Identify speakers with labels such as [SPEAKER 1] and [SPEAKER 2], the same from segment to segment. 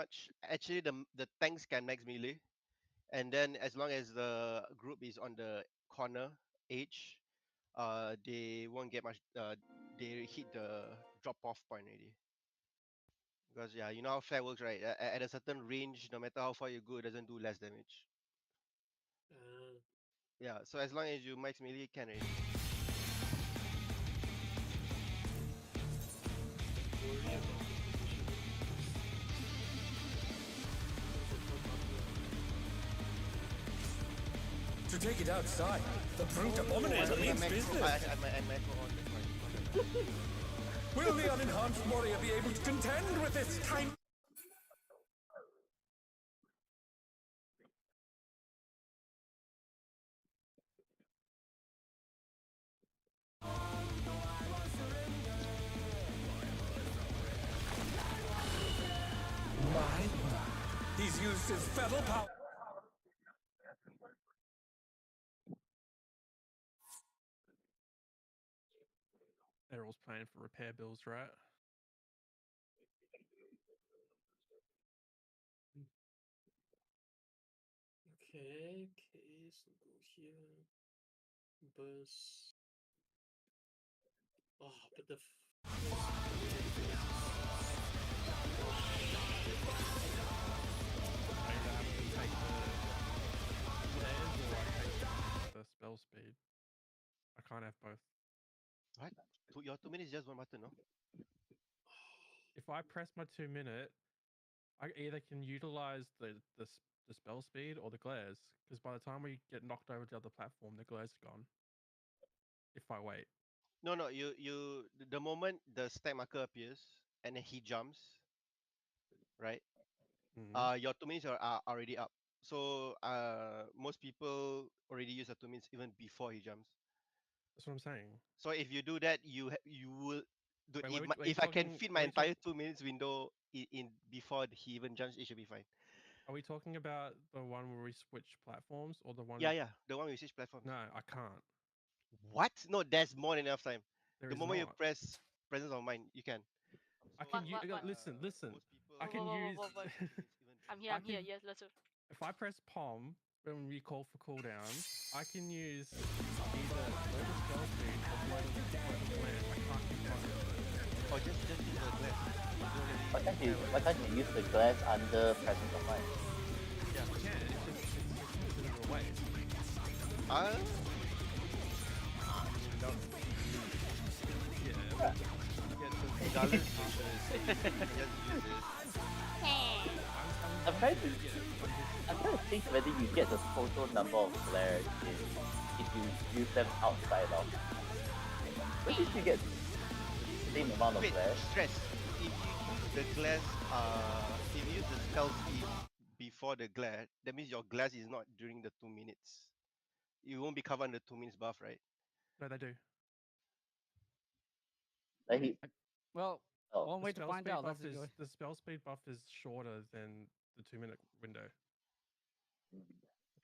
[SPEAKER 1] much. Actually, the tanks can max melee, and then as long as the group is on the corner edge, they won't get much. They hit the drop off point already. Because yeah, you know how flat works, right? At a certain range, no matter how far you go, it doesn't do less damage.
[SPEAKER 2] Uh,
[SPEAKER 1] Yeah, so as long as you max melee, can already.
[SPEAKER 2] worry about the positioning.
[SPEAKER 3] To take it outside, the brute abominator means business.
[SPEAKER 1] I might on this one.
[SPEAKER 3] Will the unenhanced warrior be able to contend with this time? My, he's used his fetal power.
[SPEAKER 4] They're all paying for repair bills, right?
[SPEAKER 2] Okay, so go here. Bus. Oh, but the.
[SPEAKER 4] I either have to take the stairs or I take the spell speed. I can't have both.
[SPEAKER 1] What? Your 2 minutes is just one button, no?
[SPEAKER 4] If I press my 2-minute, I either can utilize the spell speed or the glares, because by the time we get knocked over to the other platform, the glares are gone. If I wait.
[SPEAKER 1] No, the moment the stack marker appears and then he jumps, right? Your 2 minutes are already up. So most people already use the 2 minutes even before he jumps.
[SPEAKER 4] That's what I'm saying.
[SPEAKER 1] So if you do that, you will do.
[SPEAKER 4] Wait,
[SPEAKER 1] If I can fit my entire 2 minutes window in before he even jumps, it should be fine.
[SPEAKER 4] Are we talking about the one where we switch platforms or the one?
[SPEAKER 1] Yeah, the one we switch platforms.
[SPEAKER 4] No, I can't.
[SPEAKER 1] What? No, there's more than enough time.
[SPEAKER 4] There
[SPEAKER 1] The
[SPEAKER 4] is
[SPEAKER 1] moment you
[SPEAKER 4] not.
[SPEAKER 1] press presence of mind, you can.
[SPEAKER 4] I can
[SPEAKER 5] What?
[SPEAKER 4] listen. I
[SPEAKER 5] What,
[SPEAKER 4] can
[SPEAKER 5] what,
[SPEAKER 4] use.
[SPEAKER 5] what, what? I'm here.
[SPEAKER 4] I
[SPEAKER 5] I'm here.
[SPEAKER 4] can-
[SPEAKER 5] Yes, let's go.
[SPEAKER 4] If I press POM when we call for cooldown, I can use either low the spell speed or low the land. I can't use one of those.
[SPEAKER 1] Or just use the glass.
[SPEAKER 6] Why can't you use the glass under presence of mind?
[SPEAKER 4] Yeah, I can. It's just a bit of a waste.
[SPEAKER 1] Yeah. Get the
[SPEAKER 6] I'm trying to think whether you get the total number of flares if you use them outside of. But if you get the same amount of flares.
[SPEAKER 1] Stress. If you use the glass, if you use the spell speed before the glare, that means your glass is not during the 2 minutes. You won't be covered in the 2 minutes buff, right?
[SPEAKER 4] No, they do.
[SPEAKER 7] Well, one way to find out.
[SPEAKER 4] The spell speed buff is shorter than the 2-minute window.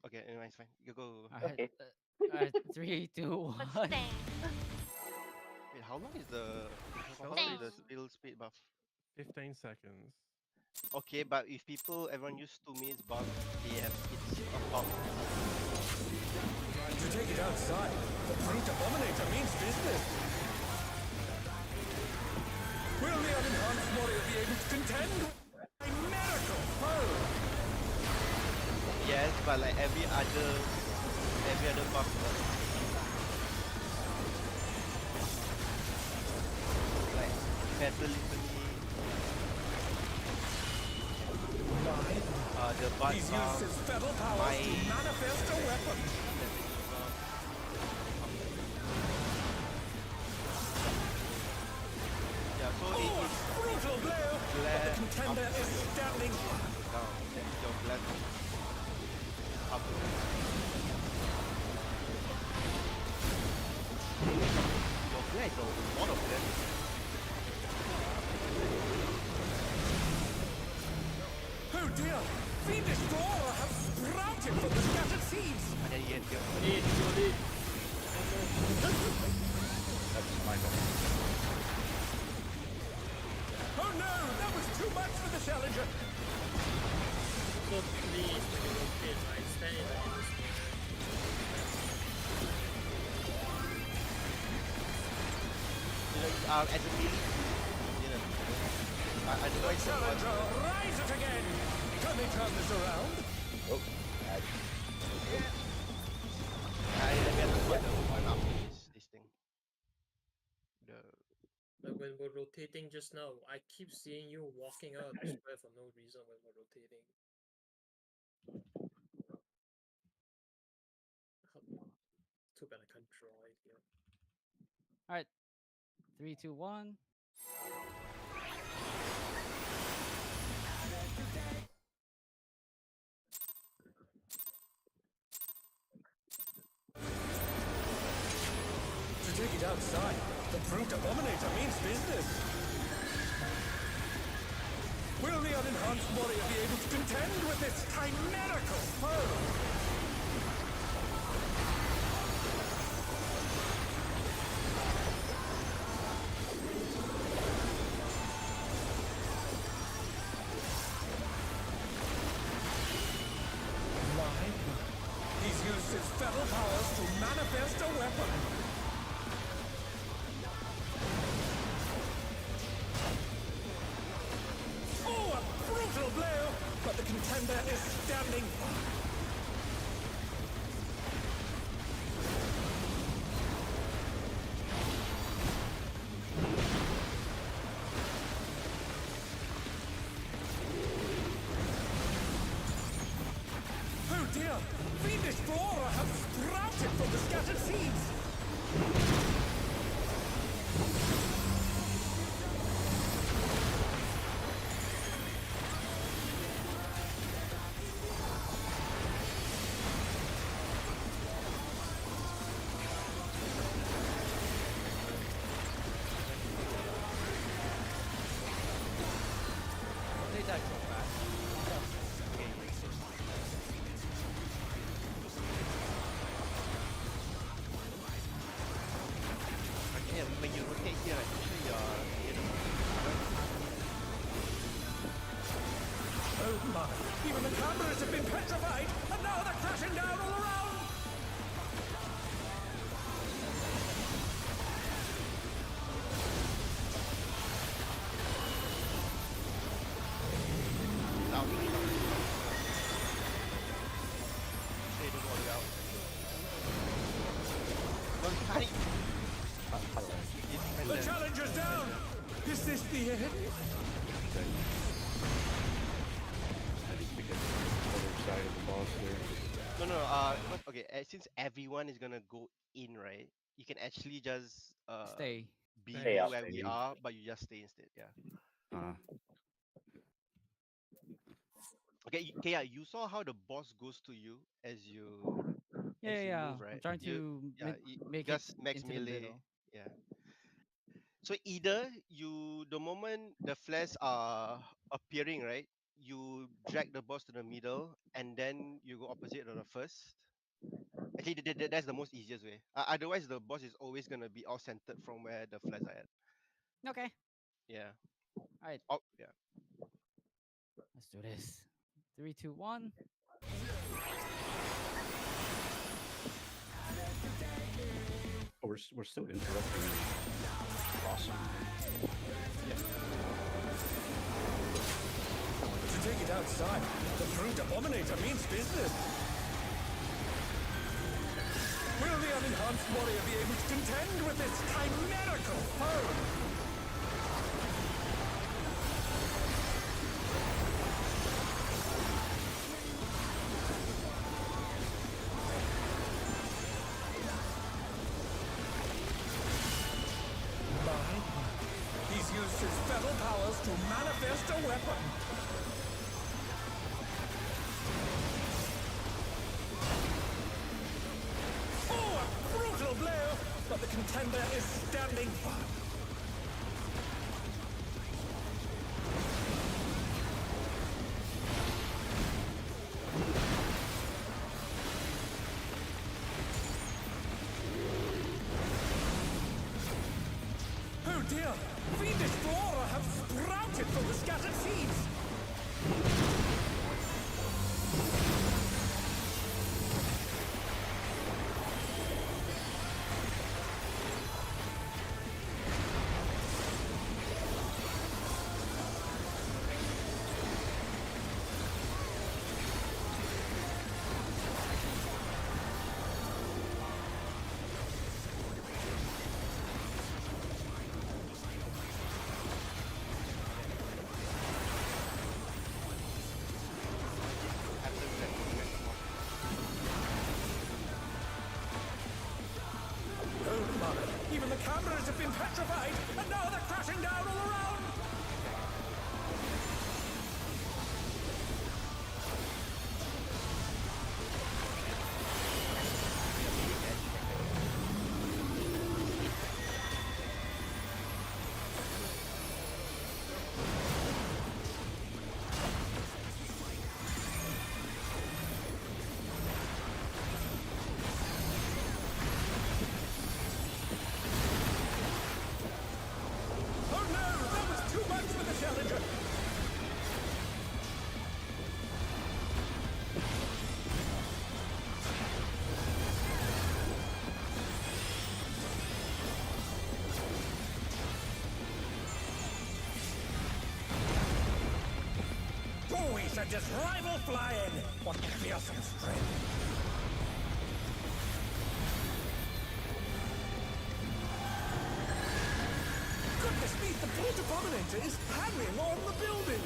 [SPEAKER 1] Okay, anyway, it's fine. You go.
[SPEAKER 6] Okay.
[SPEAKER 7] 3, 2, 1.
[SPEAKER 1] Wait, how long is the spell speed buff?
[SPEAKER 4] 15 seconds.
[SPEAKER 1] Okay, but if everyone use 2 minutes buff, it's about.
[SPEAKER 3] To take it outside, the brute abominator means business. Will the unenhanced warrior be able to contend with a miracle foe?
[SPEAKER 1] Yes, but like every other buff. Like fatalism. The butt
[SPEAKER 3] He's used
[SPEAKER 1] buff.
[SPEAKER 3] his fetal powers to manifest a weapon.
[SPEAKER 1] Yeah, so it's
[SPEAKER 3] brutal blow. But the contender is standing.
[SPEAKER 1] Down. Your glass up. Your glass is a lot of damage.
[SPEAKER 3] Oh dear! Fiendish Dora has sprouted from the scattered seeds!
[SPEAKER 1] And then you get your
[SPEAKER 6] That's my goal.
[SPEAKER 3] Oh no! That was too much for the challenger!
[SPEAKER 1] as a melee, you know, otherwise the boss.
[SPEAKER 3] Challenger, rise it again! Can they turn this around?
[SPEAKER 6] Oh, bad.
[SPEAKER 1] Let me have the one after this thing. The
[SPEAKER 2] Like when we're rotating just now, I keep seeing you walking out of the square for no reason when we're rotating. Too bad I can't draw it here.
[SPEAKER 7] All right. 3, 2, 1.
[SPEAKER 3] To take it outside, the brute abominator means business. Will the unenhanced warrior be able to contend with this chimerical foe? He's used his feral powers to manifest a weapon. Oh, a brutal blow! But the contender is standing. Oh dear! Fiendish flora have sprouted from the scattered seeds!
[SPEAKER 7] They died so fast.
[SPEAKER 1] yeah, when you rotate here, right, make sure you're
[SPEAKER 3] Oh my! Even the cameras have been petrified, and now they're crashing down all around!
[SPEAKER 1] out. Stay the ball out. Don't panic.
[SPEAKER 3] The challenger's down! Is this the end?
[SPEAKER 1] No. Okay. Since everyone is gonna go in, right? You can actually just
[SPEAKER 7] Stay.
[SPEAKER 1] be
[SPEAKER 6] Stay up.
[SPEAKER 1] where we are, but you just stay instead. Yeah. Okay. Okay. Yeah. You saw how the boss goes to you as you
[SPEAKER 7] Yeah.
[SPEAKER 1] move, right?
[SPEAKER 7] I'm trying
[SPEAKER 1] You,
[SPEAKER 7] to
[SPEAKER 1] yeah.
[SPEAKER 7] make it
[SPEAKER 1] Just max
[SPEAKER 7] into the
[SPEAKER 1] melee.
[SPEAKER 7] middle.
[SPEAKER 1] Yeah. So either the moment the flares are appearing, right? You drag the boss to the middle, and then you go opposite of the first. Actually, that's the most easiest way. Otherwise, the boss is always gonna be all centered from where the flares are at.
[SPEAKER 7] Okay.
[SPEAKER 1] Yeah.
[SPEAKER 7] All right.
[SPEAKER 1] Oh, yeah.
[SPEAKER 7] Let's do this. 3, 2, 1.
[SPEAKER 5] Oh, we're still interrupting. Awesome.
[SPEAKER 3] To take it outside, the brute abominator means business. Will the unenhanced warrior be able to contend with this chimerical foe? He's used his feral powers to manifest a weapon. Oh, a brutal blow! But the contender is standing firm. Oh dear! Fiendish flora have sprouted from the scattered seeds! sent his rival flying! What fearsome strength! Goodness me, the Proto Abominator is hanging on the building!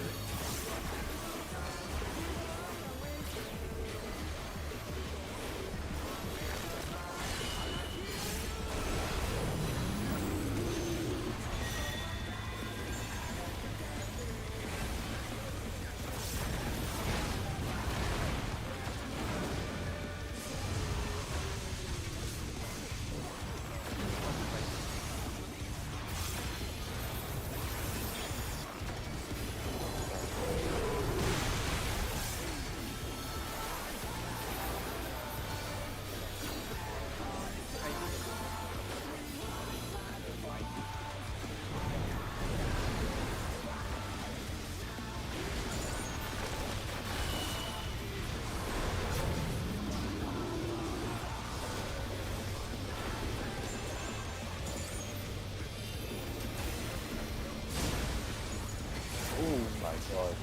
[SPEAKER 6] Oh my god.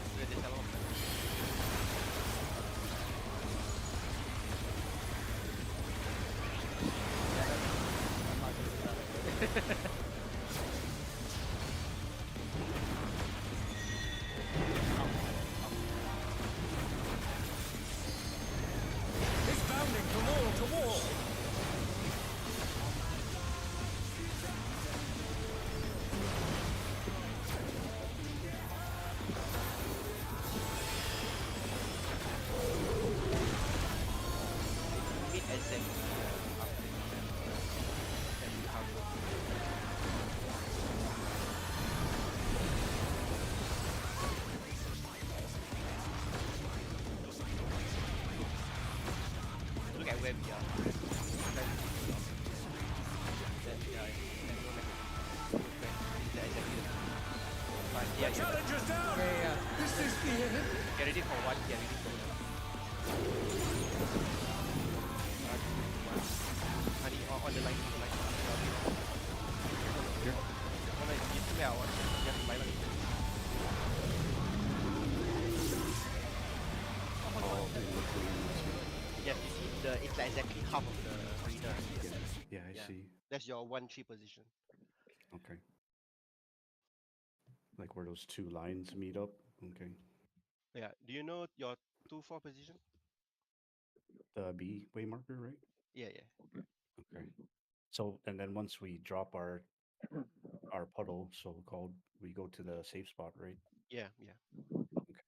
[SPEAKER 3] It's bounding from wall to wall!
[SPEAKER 1] Mid exactly. Look at where we are.
[SPEAKER 3] The challenger's down! This is the end!
[SPEAKER 1] Get ready for one, get ready for one. Honey, on the line, on the line.
[SPEAKER 5] Here.
[SPEAKER 1] No, no, you see me out. You have to buy one.
[SPEAKER 5] Oh,
[SPEAKER 1] Yeah, you see, it's like exactly half of the arena.
[SPEAKER 5] yeah, I
[SPEAKER 1] Yeah.
[SPEAKER 5] see.
[SPEAKER 1] That's your 1-3 position.
[SPEAKER 5] Okay. Like where those two lines meet up. Okay.
[SPEAKER 1] Yeah, do you know your 2-4 position?
[SPEAKER 5] The B way marker, right?
[SPEAKER 1] Yeah, yeah.
[SPEAKER 5] Okay. So and then once we drop our puddle, so called, we go to the safe spot, right?
[SPEAKER 1] Yeah, yeah.
[SPEAKER 5] Okay.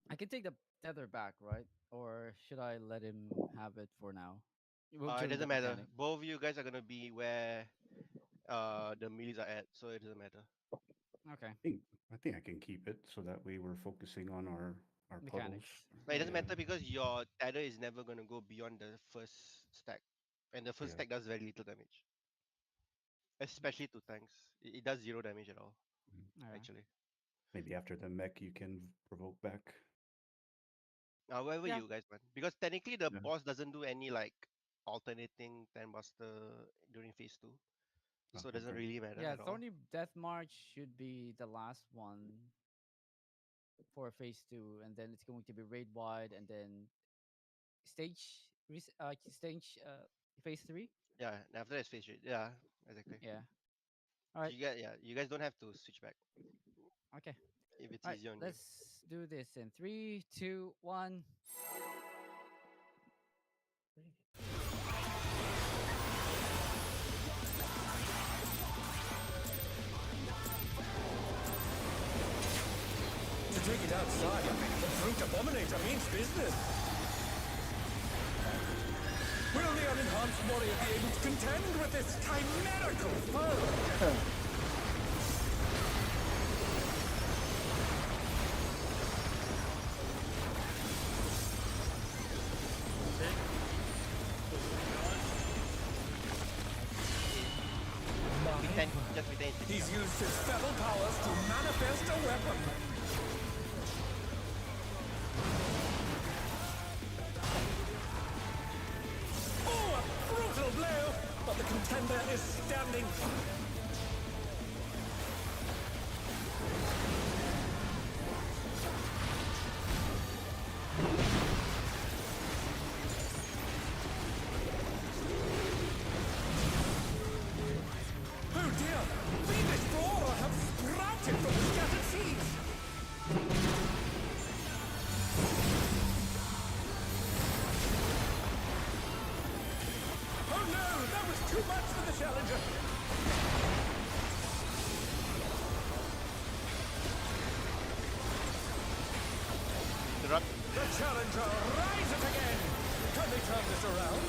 [SPEAKER 7] I can take the tether back, right? Or should I let him have it for now? We'll
[SPEAKER 1] It
[SPEAKER 7] give him
[SPEAKER 1] doesn't
[SPEAKER 7] the
[SPEAKER 1] matter.
[SPEAKER 7] mechanic.
[SPEAKER 1] Both of you guys are gonna be where the melees are at, so it doesn't matter.
[SPEAKER 7] Okay.
[SPEAKER 5] I think I can keep it so that way we're focusing on our puddles.
[SPEAKER 7] Mechanics.
[SPEAKER 1] But it doesn't
[SPEAKER 5] Yeah.
[SPEAKER 1] matter because your tether is never gonna go beyond the first stack. And the first
[SPEAKER 5] Yeah.
[SPEAKER 1] stack does very little damage. Especially to tanks. It does 0 damage at all,
[SPEAKER 7] Alright.
[SPEAKER 1] actually.
[SPEAKER 5] Maybe after the mech you can provoke back.
[SPEAKER 1] Wherever
[SPEAKER 7] Yeah.
[SPEAKER 1] you guys want. Because technically the
[SPEAKER 5] Yeah.
[SPEAKER 1] boss doesn't do any like alternating Ten Buster during phase 2. So it doesn't
[SPEAKER 5] Okay.
[SPEAKER 1] really matter
[SPEAKER 7] Yeah,
[SPEAKER 1] at all.
[SPEAKER 7] Thorny Death March should be the last one for phase 2, and then it's going to be raid wide, and then stage phase 3.
[SPEAKER 1] Yeah, and after that phase 3. Yeah, exactly.
[SPEAKER 7] Yeah. All right.
[SPEAKER 1] You guys don't have to switch back
[SPEAKER 7] Okay.
[SPEAKER 1] if it's
[SPEAKER 7] All right.
[SPEAKER 1] easy on you.
[SPEAKER 7] Let's do this in 3, 2, 1.
[SPEAKER 3] To take it outside, the Brute Abominator means business! Will the unenhanced warrior be able to contend with this chimerical foe?
[SPEAKER 1] Just retain it.
[SPEAKER 3] He's used his feral powers to manifest a weapon! Oh, a brutal blow! But the contender is standing firm. challenger.
[SPEAKER 1] Interrupt.
[SPEAKER 3] The challenger rises again. Can they turn this around?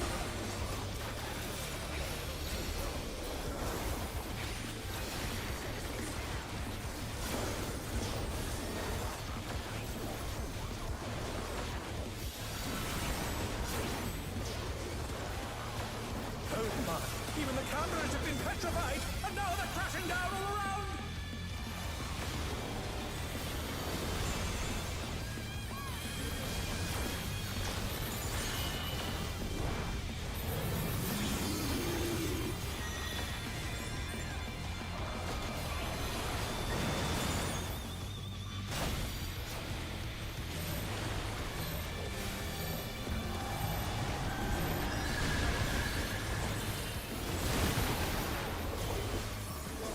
[SPEAKER 3] Oh my! Even the cameras have been petrified, and now they're crashing down all around!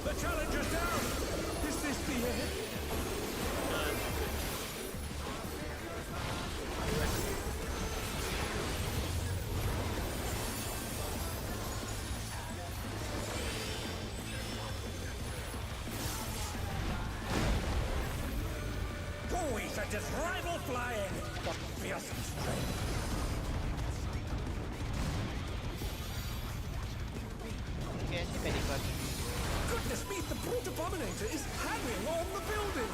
[SPEAKER 3] The challenger's down! Is this the end? Who we set his rival flying! What fearsome strength!
[SPEAKER 1] Okay, actually panic button.
[SPEAKER 3] Goodness me, the brute abominator is hanging on the building!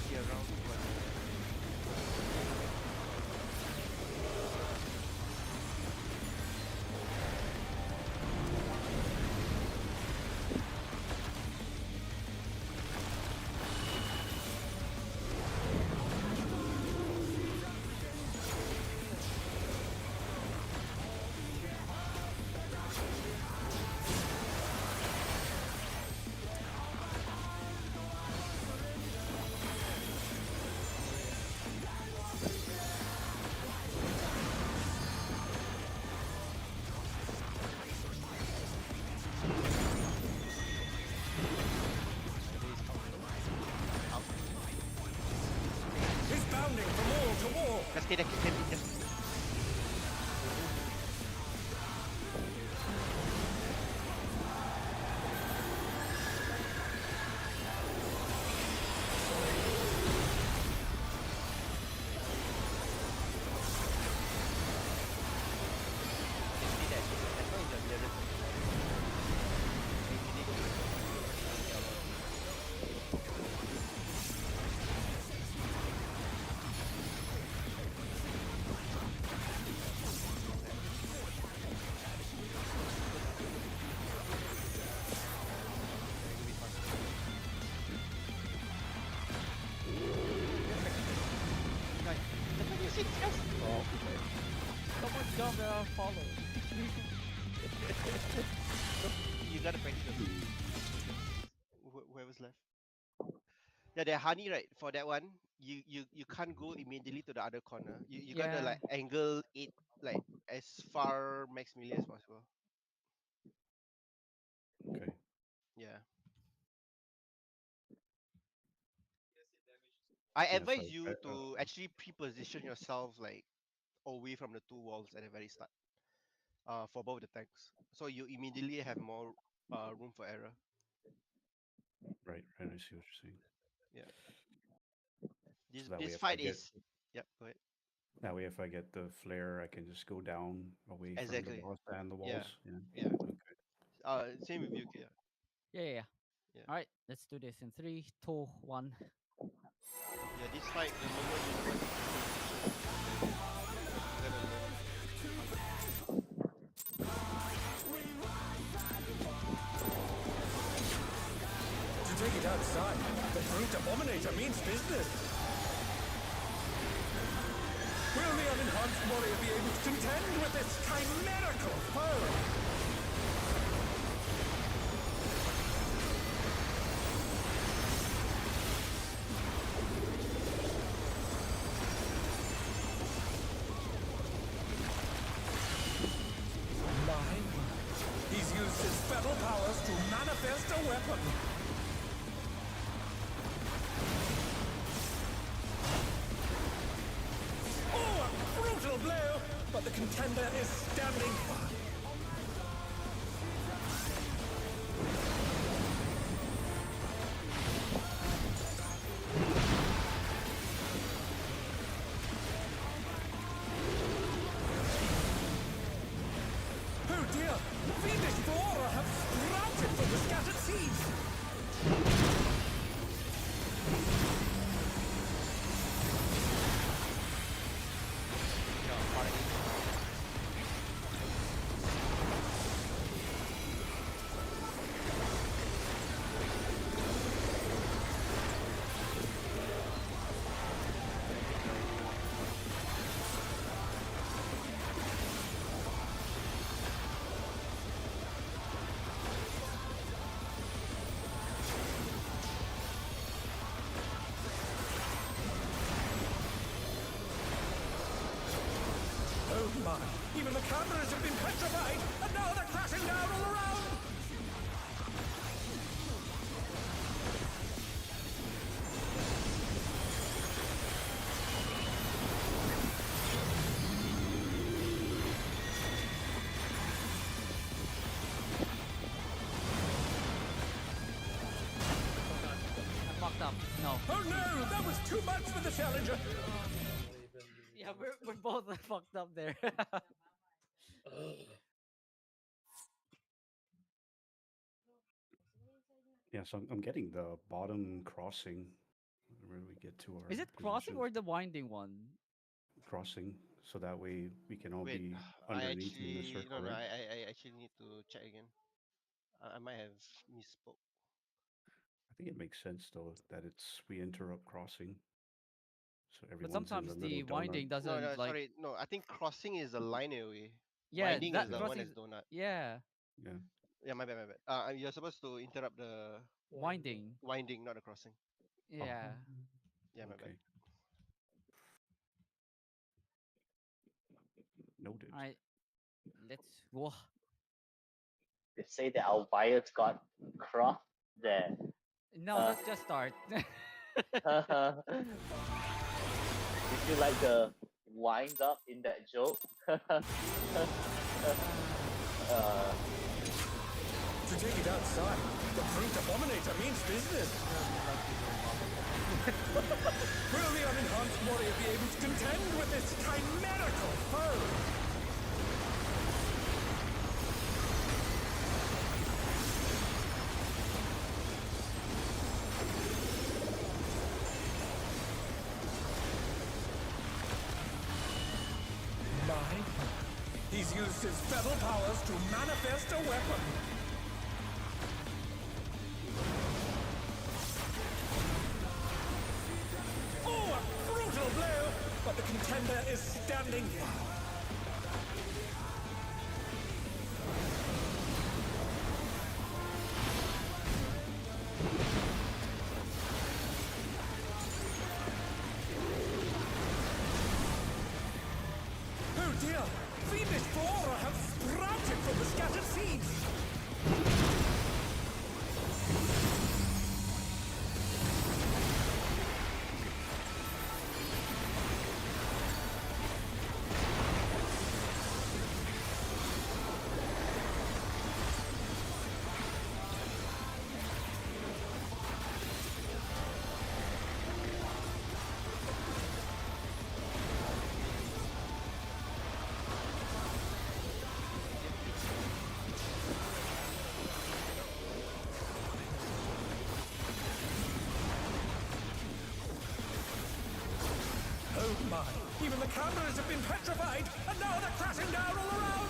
[SPEAKER 1] See around.
[SPEAKER 3] He's bounding from wall to wall!
[SPEAKER 1] Just get just. See that? As long as the mirror.
[SPEAKER 7] Someone jump and I'll follow.
[SPEAKER 1] You gotta practice. Whoever's left. Yeah, the honey, right? For that one, you can't go immediately to the other corner. You gotta
[SPEAKER 7] Yeah.
[SPEAKER 1] like angle it like as far max melee as possible.
[SPEAKER 5] Okay.
[SPEAKER 1] Yeah. I
[SPEAKER 5] Yeah,
[SPEAKER 1] advise
[SPEAKER 5] so
[SPEAKER 1] you to actually pre-position yourself like away from the two walls at the very start. For both the tanks, so you immediately have more room for error.
[SPEAKER 5] right, I see what you're saying.
[SPEAKER 1] Yeah.
[SPEAKER 5] So that way,
[SPEAKER 1] This
[SPEAKER 5] if I
[SPEAKER 1] fight
[SPEAKER 5] get
[SPEAKER 1] is. Yep. Go ahead.
[SPEAKER 5] that way, if I get the flare, I can just go down away from the
[SPEAKER 1] Exactly.
[SPEAKER 5] boss and the
[SPEAKER 1] Yeah.
[SPEAKER 5] walls.
[SPEAKER 1] Yeah.
[SPEAKER 5] Okay.
[SPEAKER 1] Same with you. Yeah.
[SPEAKER 7] Yeah.
[SPEAKER 1] Yeah.
[SPEAKER 7] All right, let's do this in 3, 2, 1.
[SPEAKER 1] Yeah. This fight, the moment you know what to do, you're gonna learn.
[SPEAKER 3] To take it outside, the brute abominator means business! Will the unenhanced warrior be able to contend with this chimerical foe? He's used his feral powers to manifest a weapon. Oh, a brutal blow! But the contender is standing firm. Oh dear! Fiendish flora have sprouted from the scattered seeds!
[SPEAKER 1] No, pardon me.
[SPEAKER 3] Oh my! Even the cameras have been petrified, and now they're crashing down all around!
[SPEAKER 7] I fucked up. No.
[SPEAKER 3] Oh no! That was too much for the challenger!
[SPEAKER 7] Yeah, we're both fucked up there.
[SPEAKER 5] Yeah, so I'm getting the bottom crossing. Where do we get to our
[SPEAKER 7] Is it crossing
[SPEAKER 5] position?
[SPEAKER 7] or the winding one?
[SPEAKER 5] Crossing, so that way we can all
[SPEAKER 1] Wait,
[SPEAKER 5] be
[SPEAKER 1] I
[SPEAKER 5] underneath in the
[SPEAKER 1] actually
[SPEAKER 5] circle,
[SPEAKER 1] no,
[SPEAKER 5] right?
[SPEAKER 1] I actually need to check again. I might have misspoke.
[SPEAKER 5] I think it makes sense though that it's we interrupt crossing, so
[SPEAKER 7] But
[SPEAKER 5] everyone's in
[SPEAKER 7] sometimes
[SPEAKER 5] the
[SPEAKER 7] the
[SPEAKER 5] little donut.
[SPEAKER 7] winding
[SPEAKER 1] No,
[SPEAKER 7] doesn't
[SPEAKER 1] no,
[SPEAKER 7] like.
[SPEAKER 1] sorry, no. I think crossing is the linear way.
[SPEAKER 7] Yeah,
[SPEAKER 1] Winding
[SPEAKER 7] that
[SPEAKER 1] is the one
[SPEAKER 7] crossing.
[SPEAKER 1] that's donut.
[SPEAKER 7] Yeah,
[SPEAKER 5] Yeah,
[SPEAKER 1] Yeah, my bad, my bad. You're supposed to interrupt the
[SPEAKER 7] winding.
[SPEAKER 1] winding, not the crossing.
[SPEAKER 7] Yeah.
[SPEAKER 1] Yeah, my bad.
[SPEAKER 5] okay. Noted.
[SPEAKER 7] All right. Let's go.
[SPEAKER 6] They say that our wires got crossed there.
[SPEAKER 7] No,
[SPEAKER 6] Uh.
[SPEAKER 7] let's just start.
[SPEAKER 6] Did you like the wind up in that joke?
[SPEAKER 3] To take it outside, the brute abominator means business! Will the unenhanced warrior be able to contend with this chimerical foe? My, he's used his feral powers to manifest a weapon. Oh, a brutal blow! But the contender is standing firm. Oh dear! Fiendish flora have sprouted from the scattered seeds! Oh my! Even the cameras have been petrified, and now they're crashing down all around!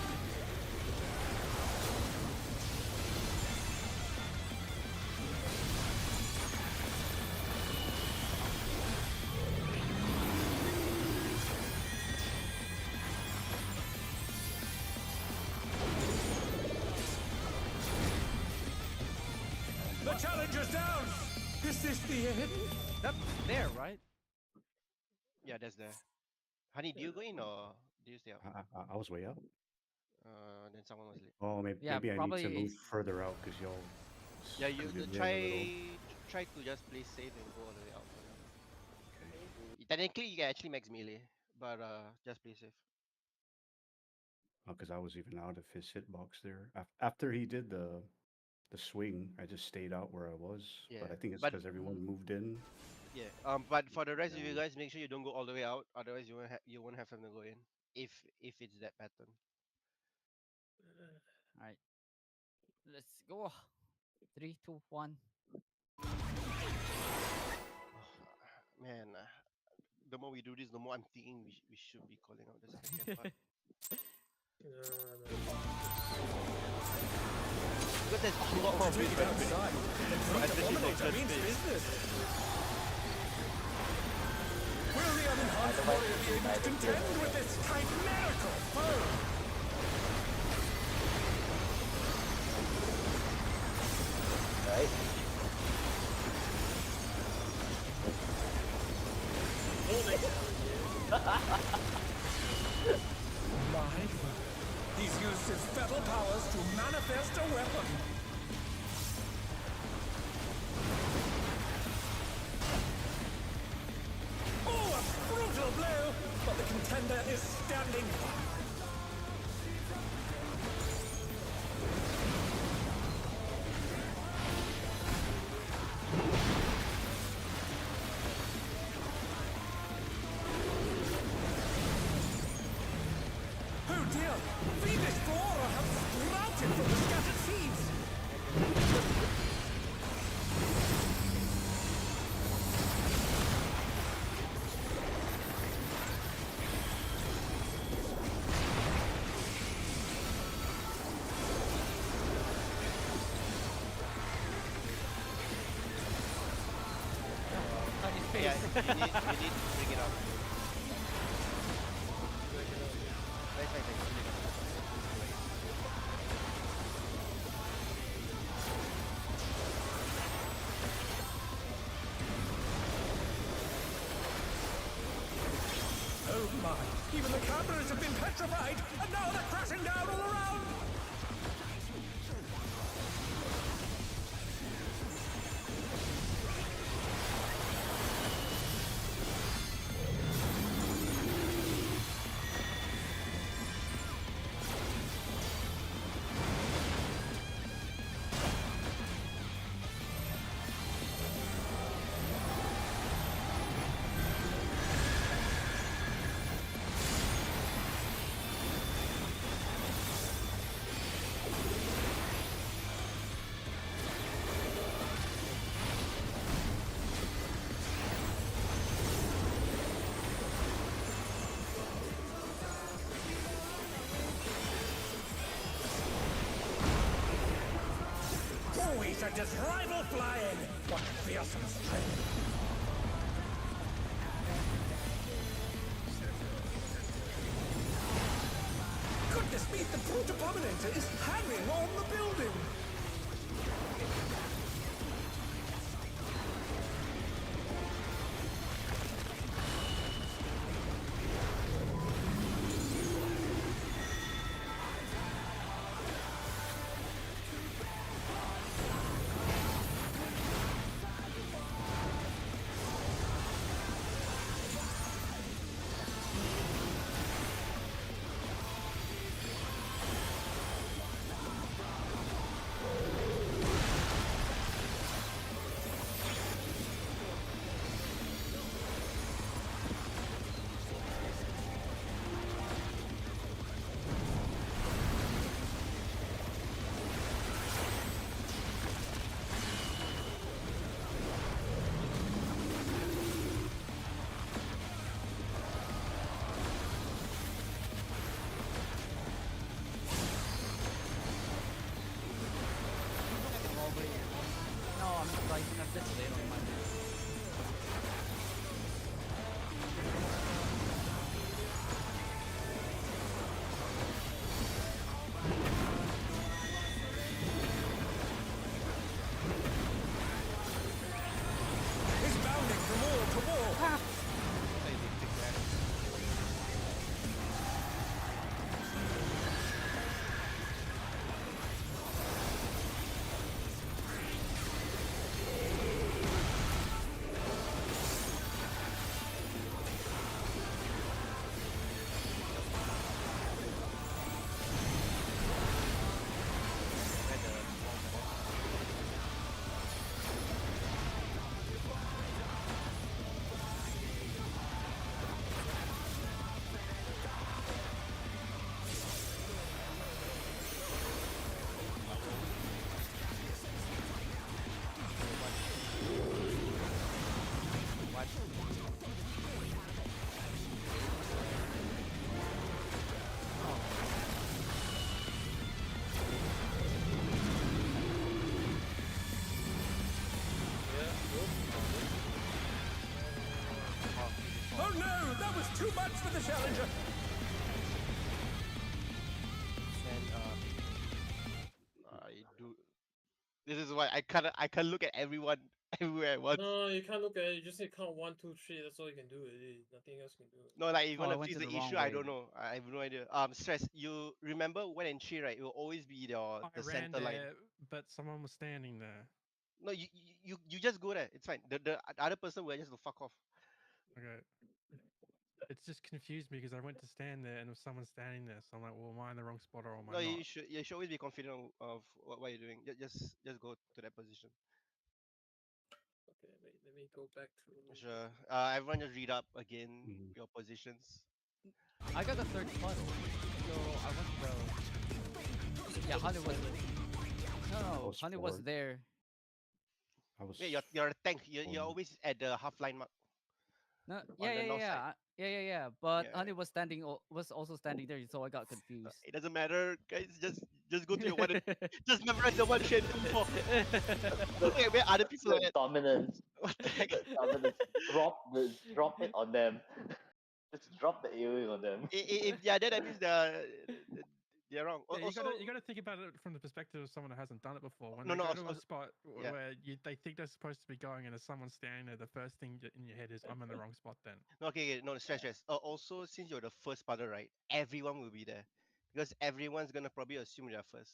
[SPEAKER 3] our challengers down! Is this the end?
[SPEAKER 7] That's there, right?
[SPEAKER 1] Yeah, that's there. Honey, do you go in or do you stay out?
[SPEAKER 5] I was way out.
[SPEAKER 1] Then someone was late.
[SPEAKER 5] Oh, maybe,
[SPEAKER 7] Yeah,
[SPEAKER 5] maybe I need to
[SPEAKER 7] probably-
[SPEAKER 5] move further out because y'all.
[SPEAKER 1] Yeah, you
[SPEAKER 5] scooted in a
[SPEAKER 1] try
[SPEAKER 5] little.
[SPEAKER 1] try to just play safe and go all the way out for now. Technically, you can actually max melee, but just play safe.
[SPEAKER 5] Because I was even out of his hitbox there. After he did the swing, I just stayed out where I was.
[SPEAKER 1] Yeah,
[SPEAKER 5] But I think it's
[SPEAKER 1] but-
[SPEAKER 5] because everyone moved in.
[SPEAKER 1] Yeah. But for the rest of you
[SPEAKER 5] Yeah.
[SPEAKER 1] guys, make sure you don't go all the way out. Otherwise, you won't have time to go in. If it's that pattern.
[SPEAKER 7] Alright. Let's go. 3, 2, 1.
[SPEAKER 1] Man, the more we do this, the more I'm thinking we should be calling out the second part. Because there's a lot more
[SPEAKER 3] Take it
[SPEAKER 1] business.
[SPEAKER 3] outside.
[SPEAKER 1] Especially for
[SPEAKER 3] Dominator
[SPEAKER 1] first
[SPEAKER 3] means
[SPEAKER 1] phase.
[SPEAKER 3] business. Will the unenhanced
[SPEAKER 6] Otherwise,
[SPEAKER 3] warrior be able to
[SPEAKER 6] neither
[SPEAKER 3] contend
[SPEAKER 6] here nor
[SPEAKER 3] with this chimerical foe?
[SPEAKER 6] Right?
[SPEAKER 3] My word. He's used his fetal powers to manifest a weapon. Oh, a brutal blow! But the contender is standing firm. Oh dear! Fiendish flora have sprouted from the scattered seeds!
[SPEAKER 1] Yeah, you need to bring it up. Nice.
[SPEAKER 3] Oh my! Even the cameras have been petrified, and now they're crashing down all around! Oh, he sent his rival flying! What fearsome strength! Goodness me, the brute abominator is hanging on the building! from wall to wall. Oh no, that was too much for the challenger.
[SPEAKER 1] And I do. This is why I can't look at everyone everywhere at once.
[SPEAKER 2] No, you can't look at it. You just need to count 1, 2, 3. That's all you can do. Nothing else you can do.
[SPEAKER 1] No, like if you
[SPEAKER 7] Oh, I
[SPEAKER 1] wanna
[SPEAKER 7] went
[SPEAKER 1] fix
[SPEAKER 7] to
[SPEAKER 1] the
[SPEAKER 7] the wrong
[SPEAKER 1] issue, I
[SPEAKER 7] way.
[SPEAKER 1] don't know. I have no idea. Stress. You remember 1 and 3, right? It will always be
[SPEAKER 4] I
[SPEAKER 1] the
[SPEAKER 4] ran
[SPEAKER 1] center line.
[SPEAKER 4] there, but someone was standing there.
[SPEAKER 1] No, you just go there. It's fine. The other person will just fuck off.
[SPEAKER 4] Okay. It's just confused me because I went to stand there and there was someone standing there. So I'm like, well, am I in the wrong spot or am
[SPEAKER 1] No,
[SPEAKER 4] I
[SPEAKER 1] you
[SPEAKER 4] not?
[SPEAKER 1] should always be confident of what you're doing. Just go to that position.
[SPEAKER 2] Okay, wait. Let me go back to.
[SPEAKER 1] Sure. Everyone just read up again your positions.
[SPEAKER 7] I got the third puddle, so I went to the. Yeah, Honey was. No,
[SPEAKER 5] was
[SPEAKER 7] Honey was
[SPEAKER 5] forward.
[SPEAKER 7] there.
[SPEAKER 5] I was.
[SPEAKER 1] Yeah, you're a tank. You're
[SPEAKER 5] forward.
[SPEAKER 1] always at the half line mark.
[SPEAKER 7] No,
[SPEAKER 1] On the north side.
[SPEAKER 7] yeah. But
[SPEAKER 1] Yeah.
[SPEAKER 7] Honey was standing, was also standing there, so I got confused.
[SPEAKER 1] It doesn't matter, guys. Just go to your one. Just memorize the 1, 3, and 2, 4. Look at where other people are
[SPEAKER 6] The
[SPEAKER 1] at.
[SPEAKER 6] dominance.
[SPEAKER 1] What the heck?
[SPEAKER 6] The dominance. Drop it on them. Just drop the AoE on them.
[SPEAKER 1] If yeah, then that means they're wrong.
[SPEAKER 4] Yeah,
[SPEAKER 1] Also,
[SPEAKER 4] you gotta think about it from the perspective of someone that hasn't done it before. When
[SPEAKER 1] No,
[SPEAKER 4] they
[SPEAKER 1] no,
[SPEAKER 4] go to a
[SPEAKER 1] also-
[SPEAKER 4] spot
[SPEAKER 1] yeah.
[SPEAKER 4] where they think they're supposed to be going and there's someone standing there, the first thing in your head is, I'm in the wrong spot then.
[SPEAKER 1] okay, no, stress. Also, since you're the first puddle, right? Everyone will be there because everyone's gonna probably assume you're first.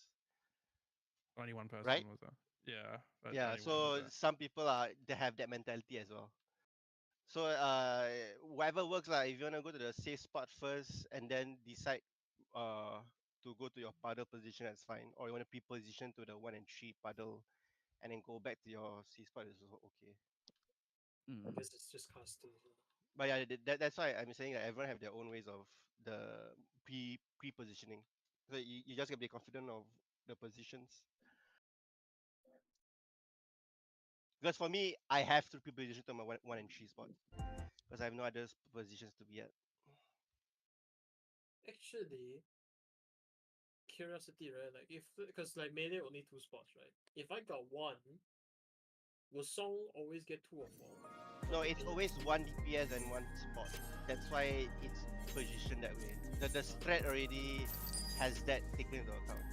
[SPEAKER 4] Only one person
[SPEAKER 1] Right?
[SPEAKER 4] was there. Yeah. But
[SPEAKER 1] Yeah.
[SPEAKER 4] only one was
[SPEAKER 1] So
[SPEAKER 4] there.
[SPEAKER 1] some people they have that mentality as well. So whatever works like if you wanna go to the safe spot first and then decide to go to your puddle position, that's fine. Or you wanna pre-position to the 1 and 3 puddle and then go back to your safe spot is also okay.
[SPEAKER 2] I
[SPEAKER 7] Mm.
[SPEAKER 2] guess it's just casters.
[SPEAKER 1] But yeah, that's why I'm saying that everyone have their own ways of the pre-positioning. So you just gotta be confident of the positions. Because for me, I have to pre-position to my 1 and 3 spot because I have no other positions to be at.
[SPEAKER 2] Actually, curiosity, right? Like if because like melee only 2 spots, right? If I got 1, will Song always get 2 or 4?
[SPEAKER 1] No, it's always 1 DPS and 1 spot. That's why it's positioned that way. The strat already has that taken into account.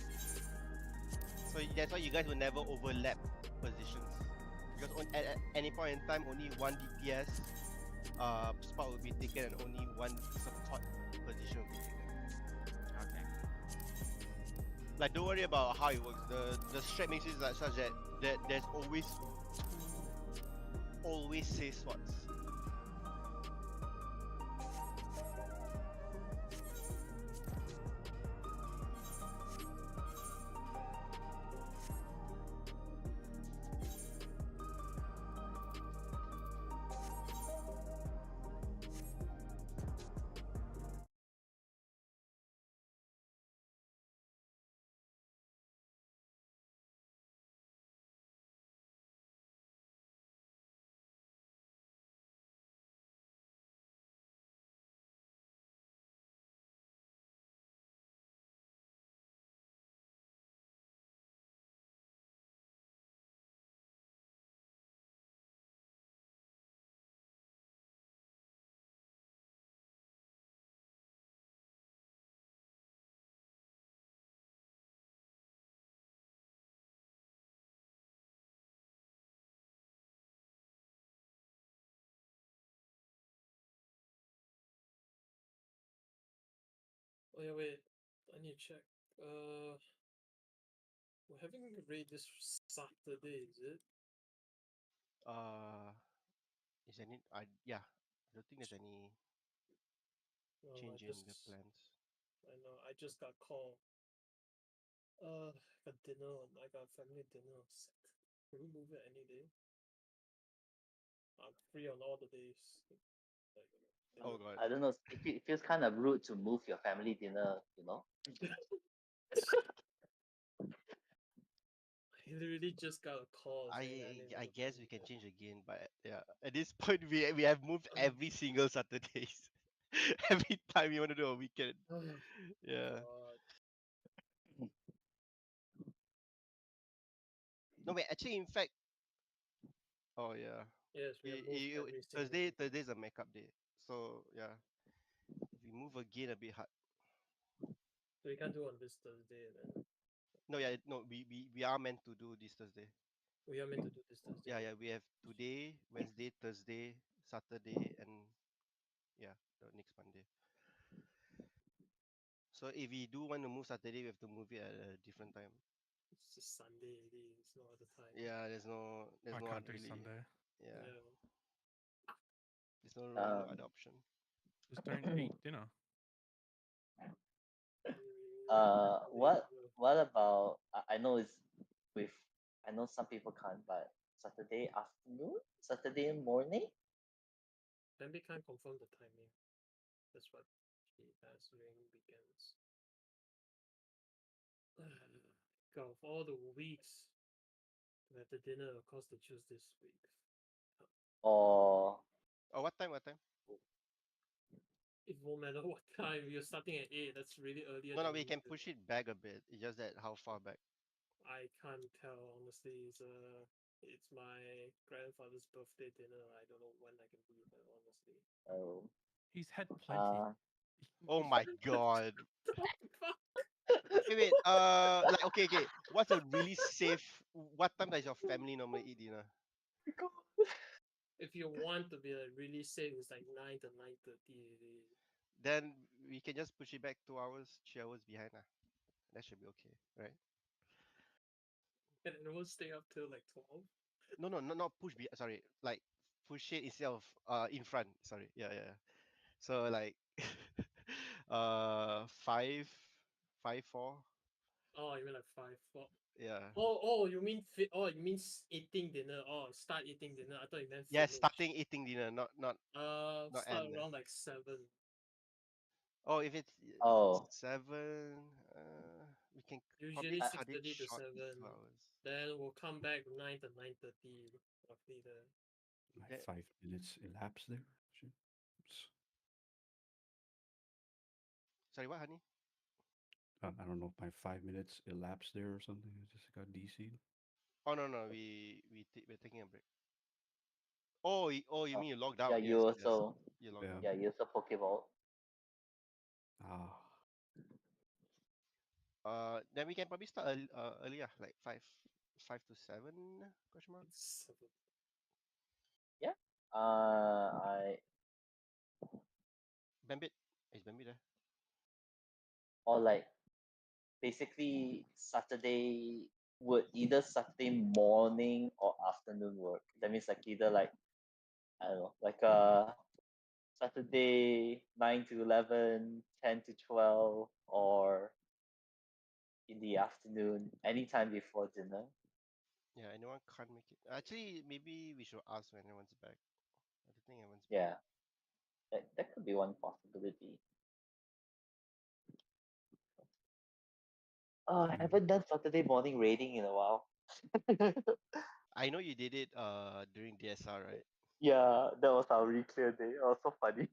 [SPEAKER 1] So that's why you guys will never overlap positions. Because at any point in time, only 1 DPS spot will be taken and only 1 support position will be taken.
[SPEAKER 7] Okay.
[SPEAKER 1] Like, don't worry about how it works. The strat makes it like such that there's always safe spots.
[SPEAKER 2] Oh yeah, wait. I need to check. We're having a raid this Saturday, is it?
[SPEAKER 1] Is any? Yeah. I don't think there's any
[SPEAKER 2] No,
[SPEAKER 1] change in the plans.
[SPEAKER 2] I know. I just got called. Got dinner. I got family dinner. Sick. Can we move it any day? I'm free on all the days. Like,
[SPEAKER 1] Oh god.
[SPEAKER 6] I don't know. It feels kind of rude to move your family dinner, you know?
[SPEAKER 2] I literally just got a call saying I need to
[SPEAKER 1] I
[SPEAKER 2] move
[SPEAKER 1] guess
[SPEAKER 2] family
[SPEAKER 1] we can
[SPEAKER 2] dinner.
[SPEAKER 1] change again, but yeah, at this point we have moved every single Saturdays. Every time you want to do a weekend.
[SPEAKER 2] Oh,
[SPEAKER 1] Yeah.
[SPEAKER 2] God.
[SPEAKER 1] No wait, actually in fact, oh yeah.
[SPEAKER 2] Yes, we have moved every single
[SPEAKER 1] Thursday's a makeup day. So yeah. If we move again a bit hard.
[SPEAKER 2] So we can't do on this Thursday then.
[SPEAKER 1] No, yeah, no, we are meant to do this Thursday.
[SPEAKER 2] We are meant to do this Thursday.
[SPEAKER 1] Yeah, we have today, Wednesday, Thursday, Saturday, and yeah, the next Monday. So if we do want to move Saturday, we have to move it at a different time.
[SPEAKER 2] It's just Sunday already. It's no other time.
[SPEAKER 1] Yeah, there's
[SPEAKER 4] I
[SPEAKER 1] no
[SPEAKER 4] can't
[SPEAKER 1] other
[SPEAKER 4] do
[SPEAKER 1] really.
[SPEAKER 4] Sunday.
[SPEAKER 1] Yeah,
[SPEAKER 2] Yeah.
[SPEAKER 1] there's no really no
[SPEAKER 6] Um,
[SPEAKER 1] other option.
[SPEAKER 4] Just don't eat dinner.
[SPEAKER 6] What about? I know it's with. I know some people can't, but Saturday afternoon, Saturday morning.
[SPEAKER 2] Bambi can't confirm the timing. That's what he has during weekends. God, of all the weeks we have the dinner, of course, they choose this week.
[SPEAKER 6] Or
[SPEAKER 1] Oh, what time? What time?
[SPEAKER 2] It won't matter what time. You're starting at 8. That's really earlier.
[SPEAKER 1] No,
[SPEAKER 2] than
[SPEAKER 1] we
[SPEAKER 2] me
[SPEAKER 1] can
[SPEAKER 2] to-
[SPEAKER 1] push it back a bit. It's just that how far back.
[SPEAKER 2] I can't tell, honestly. It's my grandfather's birthday dinner. I don't know when I can be there, honestly.
[SPEAKER 6] oh,
[SPEAKER 4] He's had plenty.
[SPEAKER 1] Oh my god.
[SPEAKER 2] Fuck.
[SPEAKER 1] Wait. Like okay. What's a really safe? What time does your family normally eat dinner?
[SPEAKER 2] If you want to be like really safe, it's like 9 to 9:30.
[SPEAKER 1] Then we can just push it back 2 hours, 3 hours behind. That should be okay, right?
[SPEAKER 2] And it won't stay up till like 12.
[SPEAKER 1] No, not push. Sorry, like push it instead of in front. Sorry, yeah. So like, five, 4.
[SPEAKER 2] Oh, you mean like 5, 4?
[SPEAKER 1] Yeah.
[SPEAKER 2] You mean eating dinner? Oh, start eating dinner. I thought you meant
[SPEAKER 1] Yeah,
[SPEAKER 2] finish.
[SPEAKER 1] starting eating dinner, not
[SPEAKER 2] Start
[SPEAKER 1] end.
[SPEAKER 2] around like 7.
[SPEAKER 1] Oh, if it's
[SPEAKER 6] Oh.
[SPEAKER 1] 7, we can
[SPEAKER 2] Usually
[SPEAKER 1] probably cut it
[SPEAKER 2] 6:30 to
[SPEAKER 1] short
[SPEAKER 2] 7.
[SPEAKER 1] 2 hours.
[SPEAKER 2] Then we'll come back 9 to 9:30 roughly there.
[SPEAKER 5] My
[SPEAKER 1] Yeah.
[SPEAKER 5] 5 minutes elapsed there. Shit. Oops.
[SPEAKER 1] Sorry, what, honey?
[SPEAKER 5] I don't know if my 5 minutes elapsed there or something. I just got DC'd.
[SPEAKER 1] Oh no, we're taking a break. Oh, you mean you logged out?
[SPEAKER 6] Yeah,
[SPEAKER 1] Yes,
[SPEAKER 6] you also.
[SPEAKER 1] you logged out.
[SPEAKER 6] Yeah, you also Pokeball.
[SPEAKER 5] Ah,
[SPEAKER 1] Then we can probably start earlier, like 5 to 7 question mark.
[SPEAKER 2] 7.
[SPEAKER 6] Yeah. I
[SPEAKER 1] Bambit, is Bambit there?
[SPEAKER 6] or like basically Saturday would either Saturday morning or afternoon work. That means like either like I don't know, like Saturday 9 to 11, 10 to 12, or in the afternoon, anytime before dinner.
[SPEAKER 1] Yeah, anyone can't make it. Actually, maybe we should ask when anyone's back. I don't think anyone's back.
[SPEAKER 6] Yeah. That could be one possibility. Oh, I haven't done Saturday morning raiding in a while.
[SPEAKER 1] I know you did it during DSR, right?
[SPEAKER 6] Yeah, that was our reclear day. It was so funny.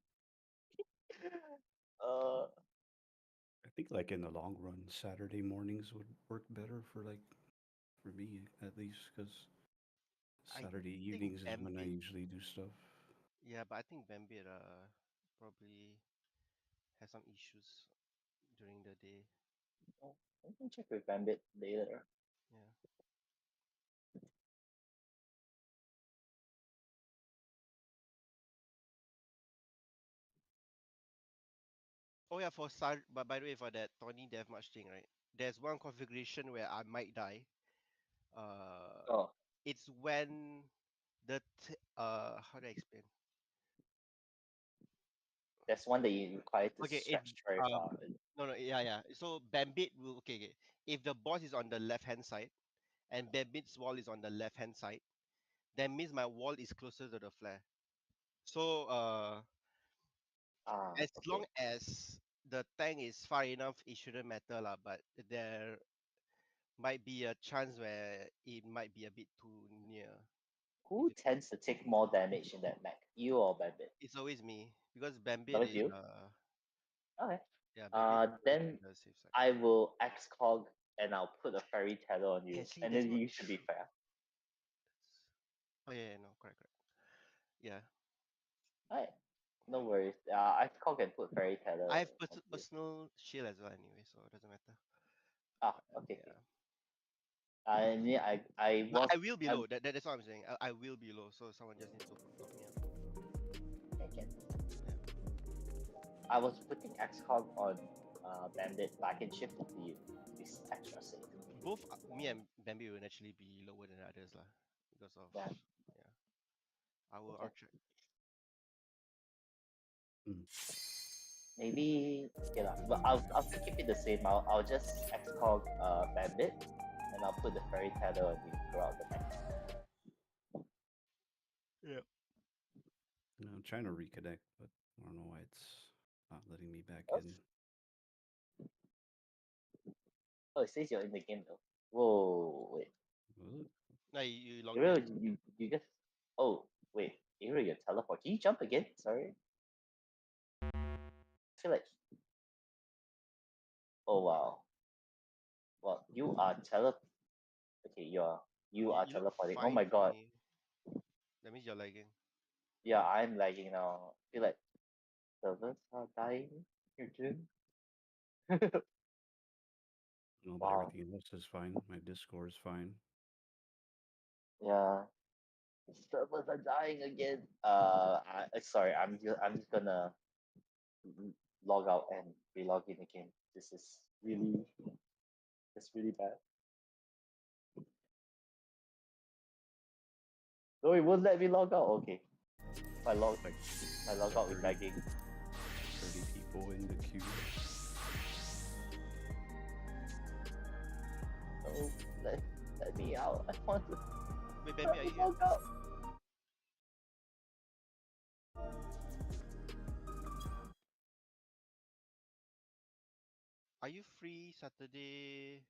[SPEAKER 5] I think like in the long run, Saturday mornings would work better for me at least, because
[SPEAKER 1] I
[SPEAKER 5] Saturday
[SPEAKER 1] think
[SPEAKER 5] evenings is when I
[SPEAKER 1] Bambit.
[SPEAKER 5] usually do stuff.
[SPEAKER 1] Yeah, but I think Bambit probably has some issues during the day.
[SPEAKER 6] I can check with Bambit later.
[SPEAKER 1] Yeah. Oh yeah, for Sar. But by the way, for that Tony Deathmatch thing, right? There's one configuration where I might die. Uh,
[SPEAKER 6] Oh,
[SPEAKER 1] it's when how do I explain?
[SPEAKER 6] that's one that you require to
[SPEAKER 1] Okay, if
[SPEAKER 6] stretch very
[SPEAKER 1] um
[SPEAKER 6] far.
[SPEAKER 1] no yeah yeah. So Bambit will okay. If the boss is on the left hand side and Bambit's wall is on the left hand side, that means my wall is closer to the flare. So
[SPEAKER 6] Ah,
[SPEAKER 1] as long
[SPEAKER 6] okay.
[SPEAKER 1] as the tank is far enough, it shouldn't matter lah. But there might be a chance where it might be a bit too near.
[SPEAKER 6] Who tends to take more damage in that mech? You or Bandit?
[SPEAKER 1] It's always me because Bambit
[SPEAKER 6] Always
[SPEAKER 1] is
[SPEAKER 6] you? Okay.
[SPEAKER 1] yeah Bambit is
[SPEAKER 6] Then
[SPEAKER 1] the safe side.
[SPEAKER 6] I will X-Cog and I'll put a fairy tether on you,
[SPEAKER 1] Actually,
[SPEAKER 6] and
[SPEAKER 1] that's
[SPEAKER 6] then
[SPEAKER 1] not
[SPEAKER 6] you should be
[SPEAKER 1] true.
[SPEAKER 6] fair.
[SPEAKER 1] Oh yeah, no, correct. Yeah,
[SPEAKER 6] Alright. No worries. X-Cog can put fairy tether.
[SPEAKER 1] I have
[SPEAKER 6] on you.
[SPEAKER 1] personal shield as well anyway, so it doesn't matter.
[SPEAKER 6] Ah,
[SPEAKER 1] But,
[SPEAKER 6] okay.
[SPEAKER 1] yeah.
[SPEAKER 6] I mean, I
[SPEAKER 1] But
[SPEAKER 6] was.
[SPEAKER 1] I will be
[SPEAKER 6] I'm,
[SPEAKER 1] low. That's what I'm saying. I will be low, so someone just needs to lock me up.
[SPEAKER 6] I can. I was putting X-Cog on Bandit, but I can shift it to you. It's extra safe.
[SPEAKER 1] Both me and Bambi will naturally be lower than others lah, because of
[SPEAKER 6] Yeah.
[SPEAKER 1] our
[SPEAKER 6] Okay.
[SPEAKER 1] archer.
[SPEAKER 6] Maybe okay lah. But I'll still keep it the same. I'll just X-Cog Bandit, and I'll put the fairy tether on you throughout the match.
[SPEAKER 1] Yeah.
[SPEAKER 5] I'm trying to reconnect, but I don't know why it's not letting me back
[SPEAKER 6] What?
[SPEAKER 5] in.
[SPEAKER 6] Oh, it says you're in the game though. Whoa, wait.
[SPEAKER 5] Was it?
[SPEAKER 1] No, you logged
[SPEAKER 6] Ariel,
[SPEAKER 1] in.
[SPEAKER 6] you just. Oh, wait. Ariel, you're teleport. Can you jump again? Sorry. I feel like. Oh wow. Well, you are Okay, you are
[SPEAKER 1] You look
[SPEAKER 6] teleporting. Oh
[SPEAKER 1] fine
[SPEAKER 6] my
[SPEAKER 1] for
[SPEAKER 6] god.
[SPEAKER 1] me. That means you're lagging.
[SPEAKER 6] Yeah, I'm lagging now. I feel like servers are dying again.
[SPEAKER 5] No, but
[SPEAKER 6] Wow.
[SPEAKER 5] everything else is fine. My Discord is fine.
[SPEAKER 6] Yeah. Servers are dying again. Sorry. I'm just gonna log out and re-log in again. This is really it's really bad. No, it won't let me log out. Okay. I log
[SPEAKER 5] Like
[SPEAKER 6] out with
[SPEAKER 5] 30
[SPEAKER 6] lagging.
[SPEAKER 5] 30 people in the queue.
[SPEAKER 6] Oh, let me out. I want to
[SPEAKER 1] Wait, Bambi, are you here?
[SPEAKER 6] log out.
[SPEAKER 1] Are you free Saturday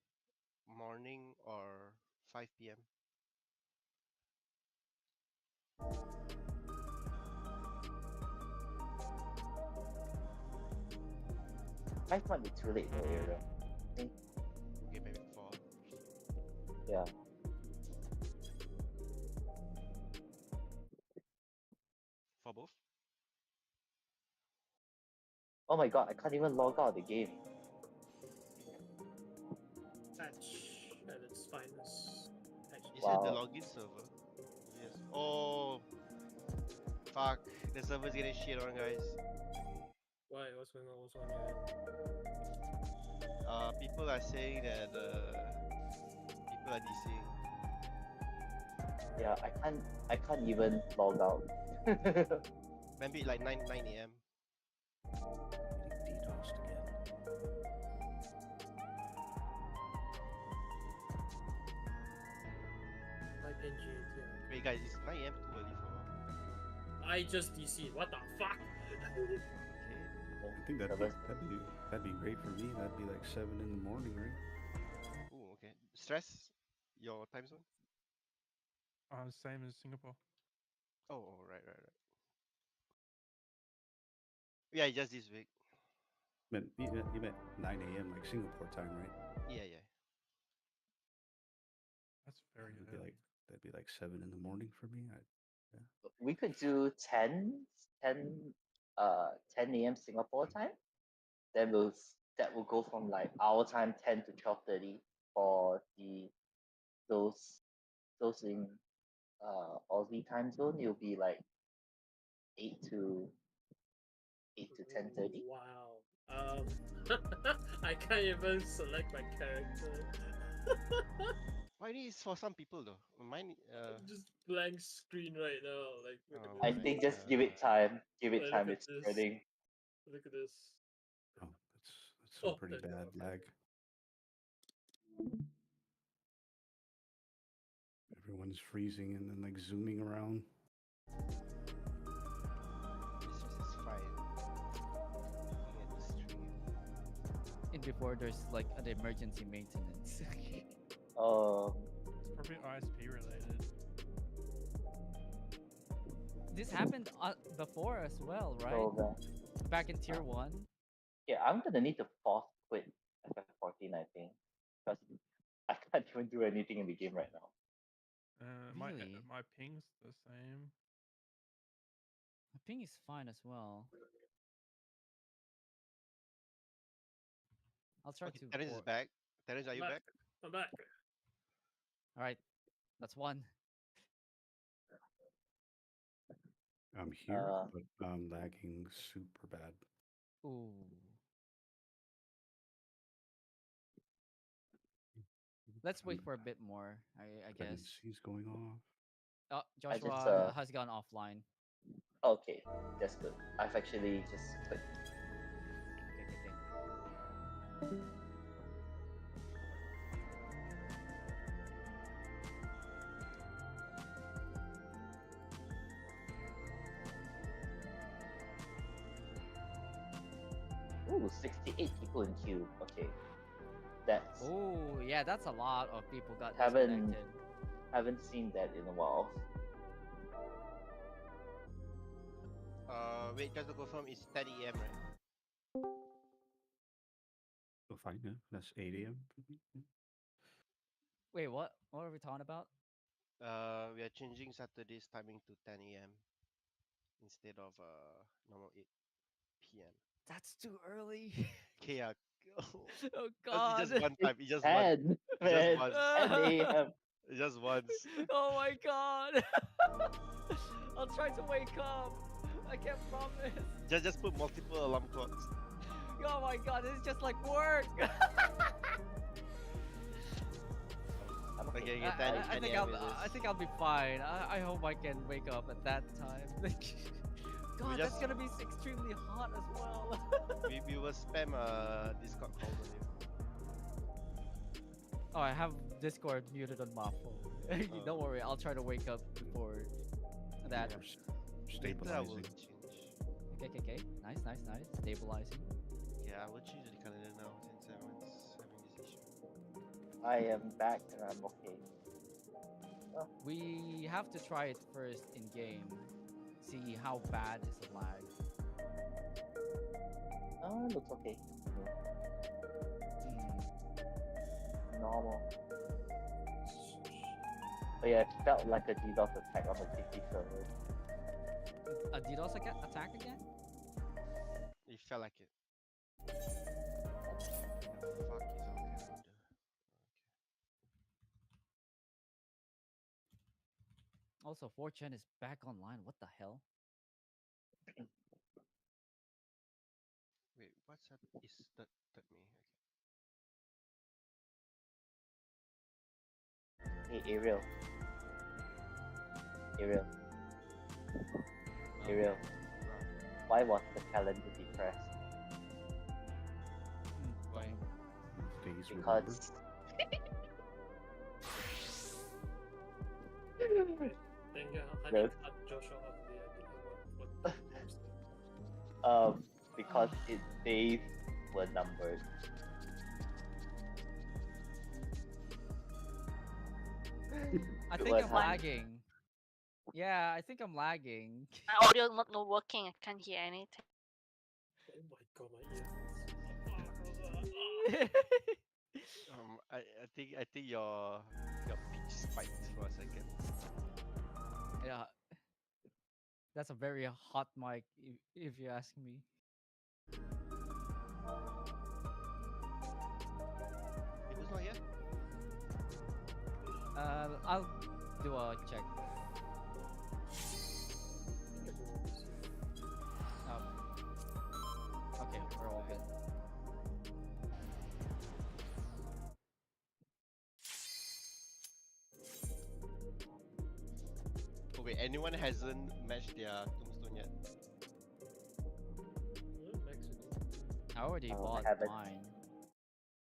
[SPEAKER 1] morning or 5 p.m.?
[SPEAKER 6] Might be too late though, Ariel.
[SPEAKER 1] Okay, maybe 4.
[SPEAKER 6] Yeah.
[SPEAKER 1] For both?
[SPEAKER 6] Oh my god, I can't even log out of the game.
[SPEAKER 2] Patch at its finest. Patch.
[SPEAKER 1] You said the
[SPEAKER 6] Wow.
[SPEAKER 1] login server. Yes. Oh, fuck. The server's getting shit on, guys.
[SPEAKER 2] Why? What's going on? What's going on?
[SPEAKER 1] People are saying that people are DCing.
[SPEAKER 6] Yeah, I can't even log out.
[SPEAKER 1] Maybe like 9 a.m.
[SPEAKER 5] Getting DDoSed again.
[SPEAKER 2] Like NG, yeah.
[SPEAKER 1] Wait, guys, is 9 a.m. too early for?
[SPEAKER 2] I just DC'd. What the fuck?
[SPEAKER 1] Okay.
[SPEAKER 5] I think that'd be great for me. That'd be like 7 in the morning, right?
[SPEAKER 1] Ooh, okay. Stress? Your time zone?
[SPEAKER 4] Same as Singapore.
[SPEAKER 1] Oh, right. Yeah, just this week.
[SPEAKER 5] You meant 9 a.m. like Singapore time, right?
[SPEAKER 1] Yeah.
[SPEAKER 4] That's very
[SPEAKER 5] That'd be
[SPEAKER 4] early.
[SPEAKER 5] that'd be like 7 in the morning for me.
[SPEAKER 6] We could do 10 a.m. Singapore time. Then that will go from like our time 10 to 12:30 for those in Aussie time zone. It'll be like 8 to 10:30.
[SPEAKER 2] Wow. I can't even select my character.
[SPEAKER 1] Why is for some people though? Mine.
[SPEAKER 2] Just blank screen right now. Like, look
[SPEAKER 1] Oh
[SPEAKER 2] at
[SPEAKER 6] I
[SPEAKER 2] this.
[SPEAKER 1] my
[SPEAKER 6] think just give
[SPEAKER 1] God.
[SPEAKER 6] it time. Give it
[SPEAKER 2] Like,
[SPEAKER 6] time.
[SPEAKER 2] look at
[SPEAKER 6] It's
[SPEAKER 2] this.
[SPEAKER 6] spreading.
[SPEAKER 2] Look at this.
[SPEAKER 5] Oh, that's some
[SPEAKER 2] Oh,
[SPEAKER 5] pretty
[SPEAKER 2] there you
[SPEAKER 5] bad
[SPEAKER 2] go.
[SPEAKER 5] lag. Everyone's freezing and then like zooming around.
[SPEAKER 1] This is fine. Looking at the stream.
[SPEAKER 7] And before there's like an emergency maintenance.
[SPEAKER 4] It's probably ISP related.
[SPEAKER 7] This happened before as well, right?
[SPEAKER 6] So
[SPEAKER 7] Back in tier 1.
[SPEAKER 6] yeah, I'm gonna need to force quit FF14, I think, because I can't even do anything in the game right now.
[SPEAKER 7] Really?
[SPEAKER 4] My ping's the same.
[SPEAKER 7] My ping is fine as well. I'll try
[SPEAKER 1] Okay,
[SPEAKER 7] to.
[SPEAKER 1] Terence is back. Terence, are you back?
[SPEAKER 2] I'm back.
[SPEAKER 7] All right, that's one.
[SPEAKER 5] I'm here, but I'm lagging super bad.
[SPEAKER 7] Ooh. Let's wait for a bit more. I guess.
[SPEAKER 5] Pregnancy's going off.
[SPEAKER 7] Oh,
[SPEAKER 6] I just,
[SPEAKER 7] Joshua has gone offline.
[SPEAKER 6] Okay, that's good. I've actually just clicked.
[SPEAKER 7] Okay.
[SPEAKER 6] Ooh, 68 people in queue. Okay, that's
[SPEAKER 7] Oh yeah, that's a lot of people got
[SPEAKER 6] Haven't-
[SPEAKER 7] disconnected.
[SPEAKER 6] haven't seen that in a while.
[SPEAKER 1] Wait, just to confirm, it's 10 AM, right?
[SPEAKER 5] Oh, fine, yeah. That's 8 a.m.
[SPEAKER 7] Wait, what? What are we talking about?
[SPEAKER 1] We are changing Saturday's timing to 10 AM instead of normal 8 PM.
[SPEAKER 7] That's too early.
[SPEAKER 1] Okay, yeah.
[SPEAKER 7] Oh
[SPEAKER 1] It's
[SPEAKER 7] God.
[SPEAKER 1] just one time. It's just
[SPEAKER 6] 10,
[SPEAKER 1] one.
[SPEAKER 6] man.
[SPEAKER 1] once.
[SPEAKER 6] 10 a.m.
[SPEAKER 1] It's just once.
[SPEAKER 7] Oh my God. I'll try to wake up. I can't promise.
[SPEAKER 1] Just put multiple alarm clocks.
[SPEAKER 7] Oh my God, this is just like work.
[SPEAKER 6] I'm okay.
[SPEAKER 1] Okay,
[SPEAKER 7] I,
[SPEAKER 1] okay, 10,
[SPEAKER 7] I
[SPEAKER 1] 10
[SPEAKER 7] think
[SPEAKER 1] AM
[SPEAKER 7] I'll,
[SPEAKER 1] it
[SPEAKER 7] I
[SPEAKER 1] is.
[SPEAKER 7] think I'll be fine. I hope I can wake up at that time. God, that's
[SPEAKER 1] just-
[SPEAKER 7] gonna be extremely hot as well.
[SPEAKER 1] we will spam Discord call on you.
[SPEAKER 7] Oh, I have Discord muted on my phone. Don't worry, I'll try to wake up before that.
[SPEAKER 5] Or
[SPEAKER 1] Later I will
[SPEAKER 5] stabilizing.
[SPEAKER 1] change.
[SPEAKER 7] Okay. Nice. Stabilizing.
[SPEAKER 1] Yeah, I will change the calendar now since everyone's having this issue.
[SPEAKER 6] I am back and I'm okay.
[SPEAKER 7] We have to try it first in game. See how bad is the lag.
[SPEAKER 6] Oh, looks okay.
[SPEAKER 7] Hmm.
[SPEAKER 6] Normal. But yeah, it felt like a DDoS attack on the TP server.
[SPEAKER 7] A DDoS attack again?
[SPEAKER 1] It felt like it. What the fuck is our calendar?
[SPEAKER 7] Also, 4chan is back online. What the hell?
[SPEAKER 1] Wait, what's up? Is that me?
[SPEAKER 6] Hey, Ariel. Ariel.
[SPEAKER 1] Okay.
[SPEAKER 6] Ariel. Why was the calendar depressed?
[SPEAKER 1] Why?
[SPEAKER 5] Days remembered.
[SPEAKER 6] Because
[SPEAKER 2] Then yeah, I
[SPEAKER 6] No.
[SPEAKER 2] need to cut Joshua off the what
[SPEAKER 6] because its days were numbered.
[SPEAKER 7] I
[SPEAKER 6] It
[SPEAKER 7] think
[SPEAKER 6] was
[SPEAKER 7] I'm
[SPEAKER 6] hard.
[SPEAKER 7] lagging. Yeah, I think I'm lagging.
[SPEAKER 8] My audio not working. I can't hear anything.
[SPEAKER 2] Oh my god, my ears.
[SPEAKER 1] I think your pitch spiked for a second.
[SPEAKER 7] Yeah. That's a very hot mic, if you ask me.
[SPEAKER 1] People's not here?
[SPEAKER 7] I'll do a check. Okay, we're all good.
[SPEAKER 1] Wait, anyone hasn't matched their tombstone yet?
[SPEAKER 2] Mexico.
[SPEAKER 7] I already
[SPEAKER 6] Oh, I
[SPEAKER 7] bought
[SPEAKER 6] haven't.
[SPEAKER 7] mine.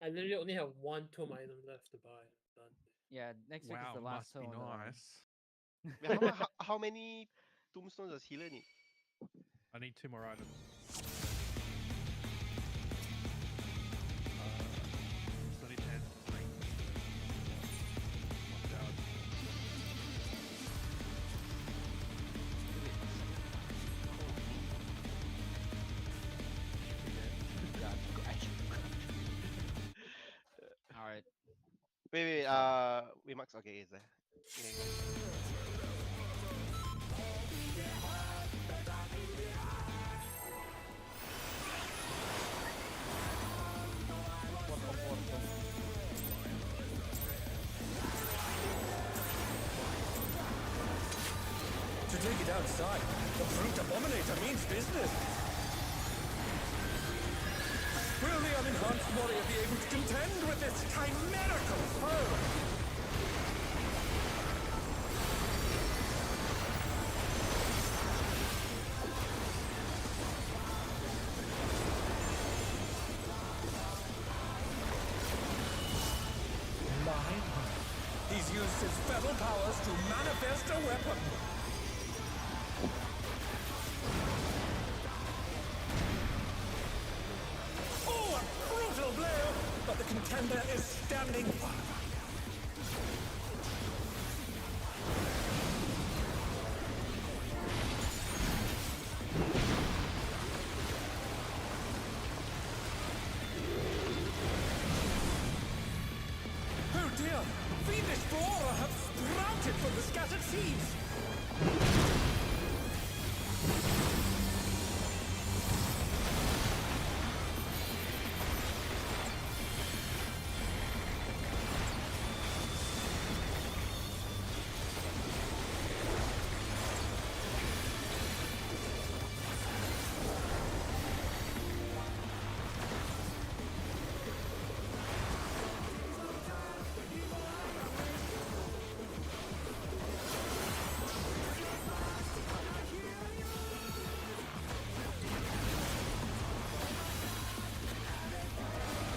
[SPEAKER 2] I literally only have one tomb item left to buy. Done.
[SPEAKER 7] Yeah, next week is
[SPEAKER 4] Wow,
[SPEAKER 7] the last
[SPEAKER 4] must be
[SPEAKER 7] tome.
[SPEAKER 4] nice.
[SPEAKER 1] Wait, how many tombstones does healer need?
[SPEAKER 4] I need 2 more items. So I need 10. Watch out.
[SPEAKER 7] All right.
[SPEAKER 1] Wait, wait, Max, okay, is there? Okay.
[SPEAKER 3] To take it outside, the brute abominator means business. Will the unenhanced warrior be able to contend with this chimerical foe? He's used his feral powers to manifest a weapon. Oh, a brutal blow! But the contender is standing firm. Oh dear! Fiendish flora have sprouted from the scattered seeds!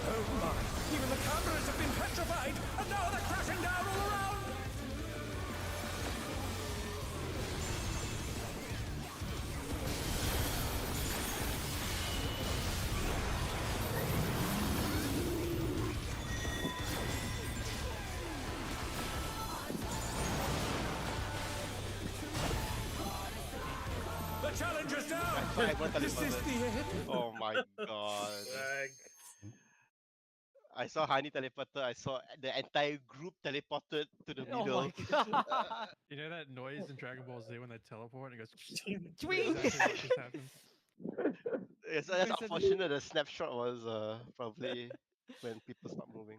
[SPEAKER 3] Oh my! Even the cameras have been petrified, and now they're crashing down all around! The challenger's down!
[SPEAKER 1] I want
[SPEAKER 3] This is the end!
[SPEAKER 1] Oh my god.
[SPEAKER 2] Lag.
[SPEAKER 1] I saw Hani teleporter, I saw the entire group teleported to the
[SPEAKER 7] Oh
[SPEAKER 1] middle.
[SPEAKER 7] my god!
[SPEAKER 4] You know that noise in Dragon Ball Z when they teleport and it goes
[SPEAKER 7] Twing!
[SPEAKER 4] exactly what just happened?
[SPEAKER 1] It's that's
[SPEAKER 7] Recently-
[SPEAKER 1] unfortunate the snapshot was probably when people stop moving.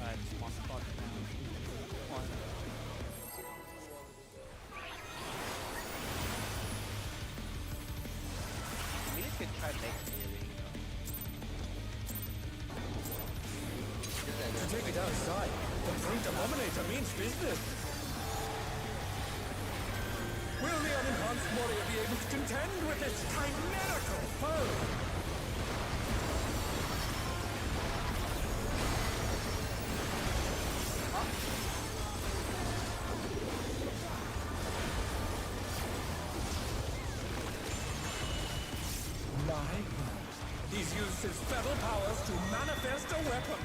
[SPEAKER 7] Alright, one spot now. One.
[SPEAKER 1] Maybe you can try next melee,
[SPEAKER 3] To take it outside, the brute abominator means business. Will the unenhanced warrior be able to contend with this chimerical foe? My word. He's used his feral powers to manifest a weapon.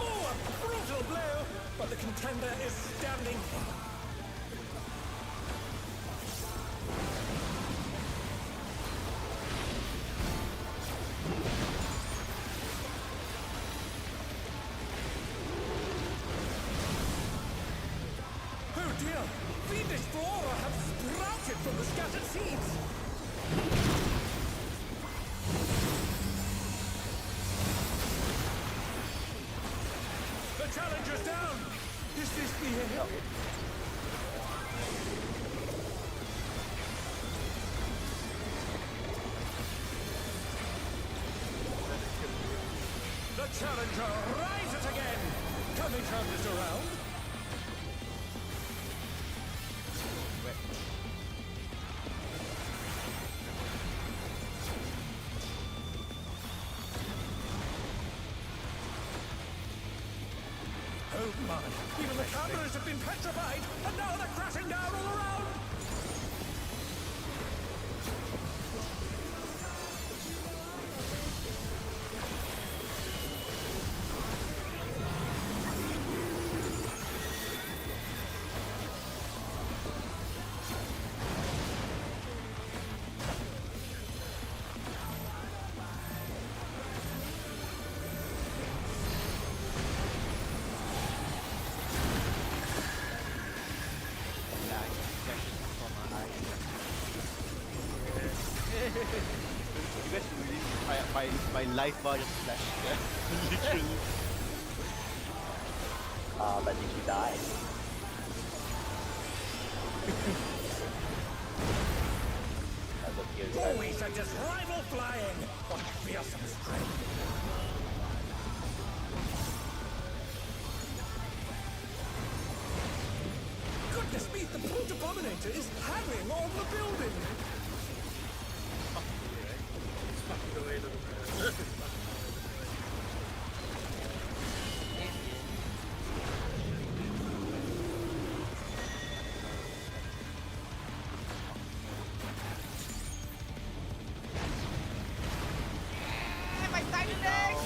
[SPEAKER 3] Oh, a brutal blow! But the contender is standing firm. Oh dear! Fiendish flora have sprouted from the scattered seeds! The challenger's down! Is this the end? challenger rises again! Can they turn this around? Oh my! Even the cameras have been petrified, and now they're crashing down all around!
[SPEAKER 1] You guys really, my life bar just flashed there. Literally.
[SPEAKER 6] But did you die? That's a cute
[SPEAKER 3] Oh, we sent his rival flying! What fearsome strength! Goodness me, the brute abominator is harrying all the building!
[SPEAKER 2] Fucking away, little man.
[SPEAKER 8] My tiny legs!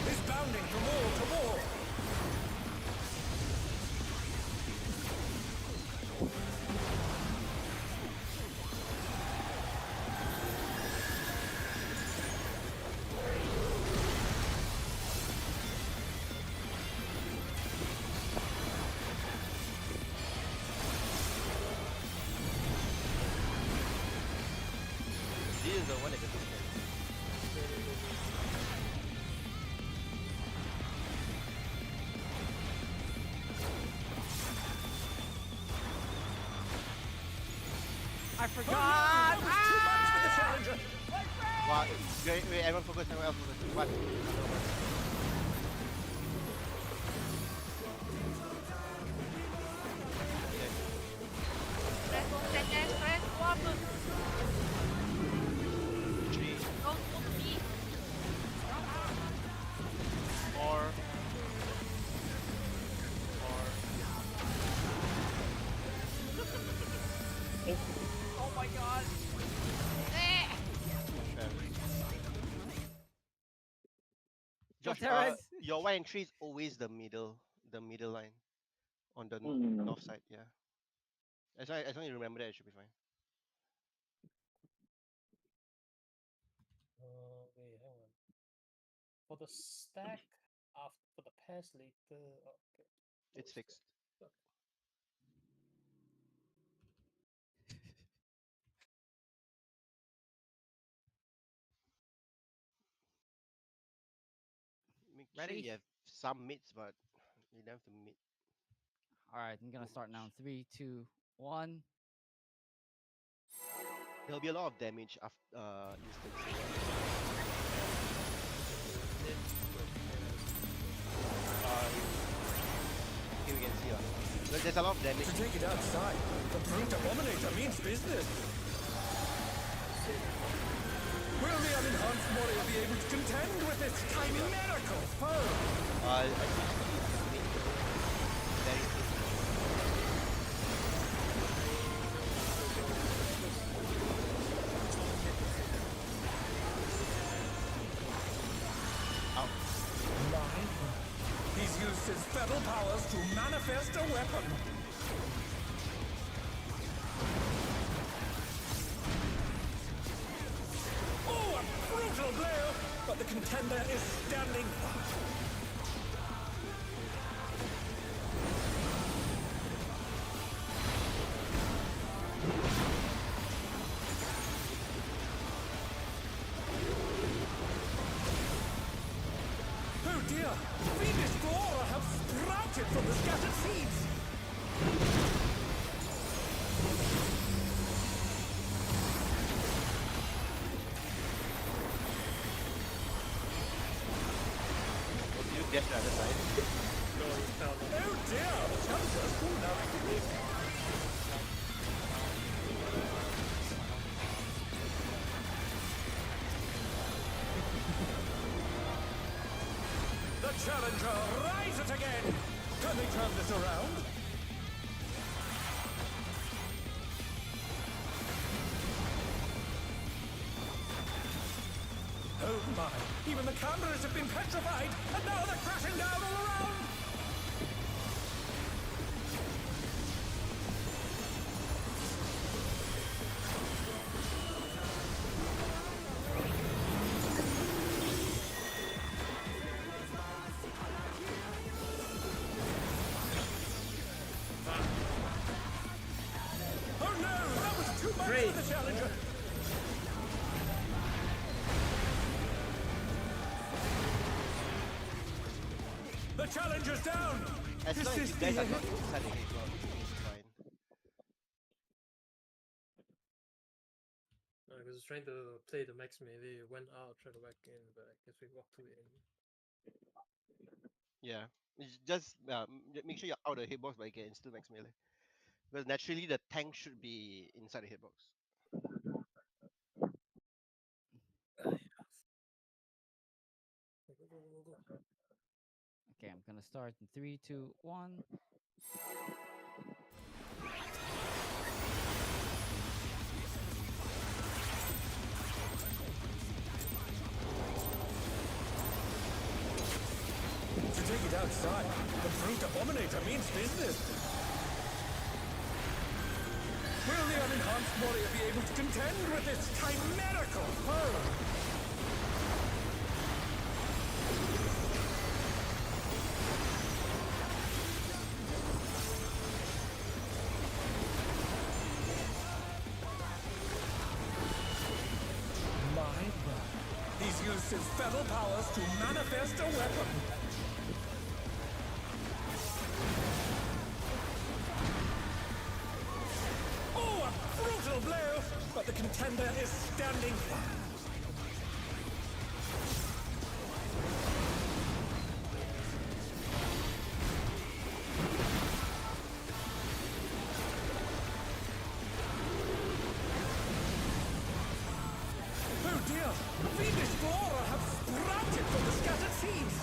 [SPEAKER 3] He's bounding from wall to wall!
[SPEAKER 1] This is the one that gets me.
[SPEAKER 7] I forgot!
[SPEAKER 3] That was too much for the challenger!
[SPEAKER 1] What? Wait, everyone focus, everyone else focus. What?
[SPEAKER 8] Press one,
[SPEAKER 1] Three,
[SPEAKER 8] go to B.
[SPEAKER 1] 4, 4.
[SPEAKER 8] Oh my god. Eh.
[SPEAKER 1] Josh,
[SPEAKER 7] Terrence.
[SPEAKER 1] your 1 and 3 is always the middle line on the north side. Yeah. As long as you remember that, it should be fine.
[SPEAKER 2] Wait, hang on. For the stack after for the pass later. Okay.
[SPEAKER 1] It's fixed. Make sure
[SPEAKER 7] Ready?
[SPEAKER 1] you have some mids, but you don't have to mid.
[SPEAKER 7] Alright, I'm gonna start now. 3, 2, 1.
[SPEAKER 1] There'll be a lot of damage after instantly. Here we can see. There's a lot of damage.
[SPEAKER 3] To take it outside, the brute abominator means business! Will the unenhanced warrior be able to contend with this chimerical foe?
[SPEAKER 1] I think it's very
[SPEAKER 3] He's used his feral powers to manifest a weapon. Oh, a brutal blow! But the contender is standing fast. Oh dear! Fiendish flora have sprouted from the scattered seeds!
[SPEAKER 1] Did you dash to the other side?
[SPEAKER 2] No, it's down.
[SPEAKER 3] Oh dear! The challengers will now begin. The challenger rises again! Can they turn this around? Oh my! Even the cameras have been petrified, and now they're crashing down all around! Oh no! That was too much
[SPEAKER 2] Great.
[SPEAKER 3] for the challenger! The challenger's down!
[SPEAKER 1] As
[SPEAKER 3] This
[SPEAKER 1] long as
[SPEAKER 3] is
[SPEAKER 1] you
[SPEAKER 3] the
[SPEAKER 1] guys are
[SPEAKER 3] end.
[SPEAKER 1] not inside the hitbox, it's fine.
[SPEAKER 2] I was trying to play the max melee, went out, tried to whack in, but I guess we walked too in.
[SPEAKER 1] Yeah. It's just make sure you're out of the hitbox, but you can still max melee. Because naturally the tank should be inside the hitbox.
[SPEAKER 2] Go, go, go, go, go.
[SPEAKER 7] Okay, I'm gonna start in 3, 2, 1.
[SPEAKER 3] To take it outside, the Brute Abominator means business. Will the unenhanced warrior be able to contend with this chimerical foe? My word. He's used his feral powers to manifest a weapon. Oh, a brutal blow! But the contender is standing fast. Oh dear! Fiendish flora have sprouted from the scattered seeds!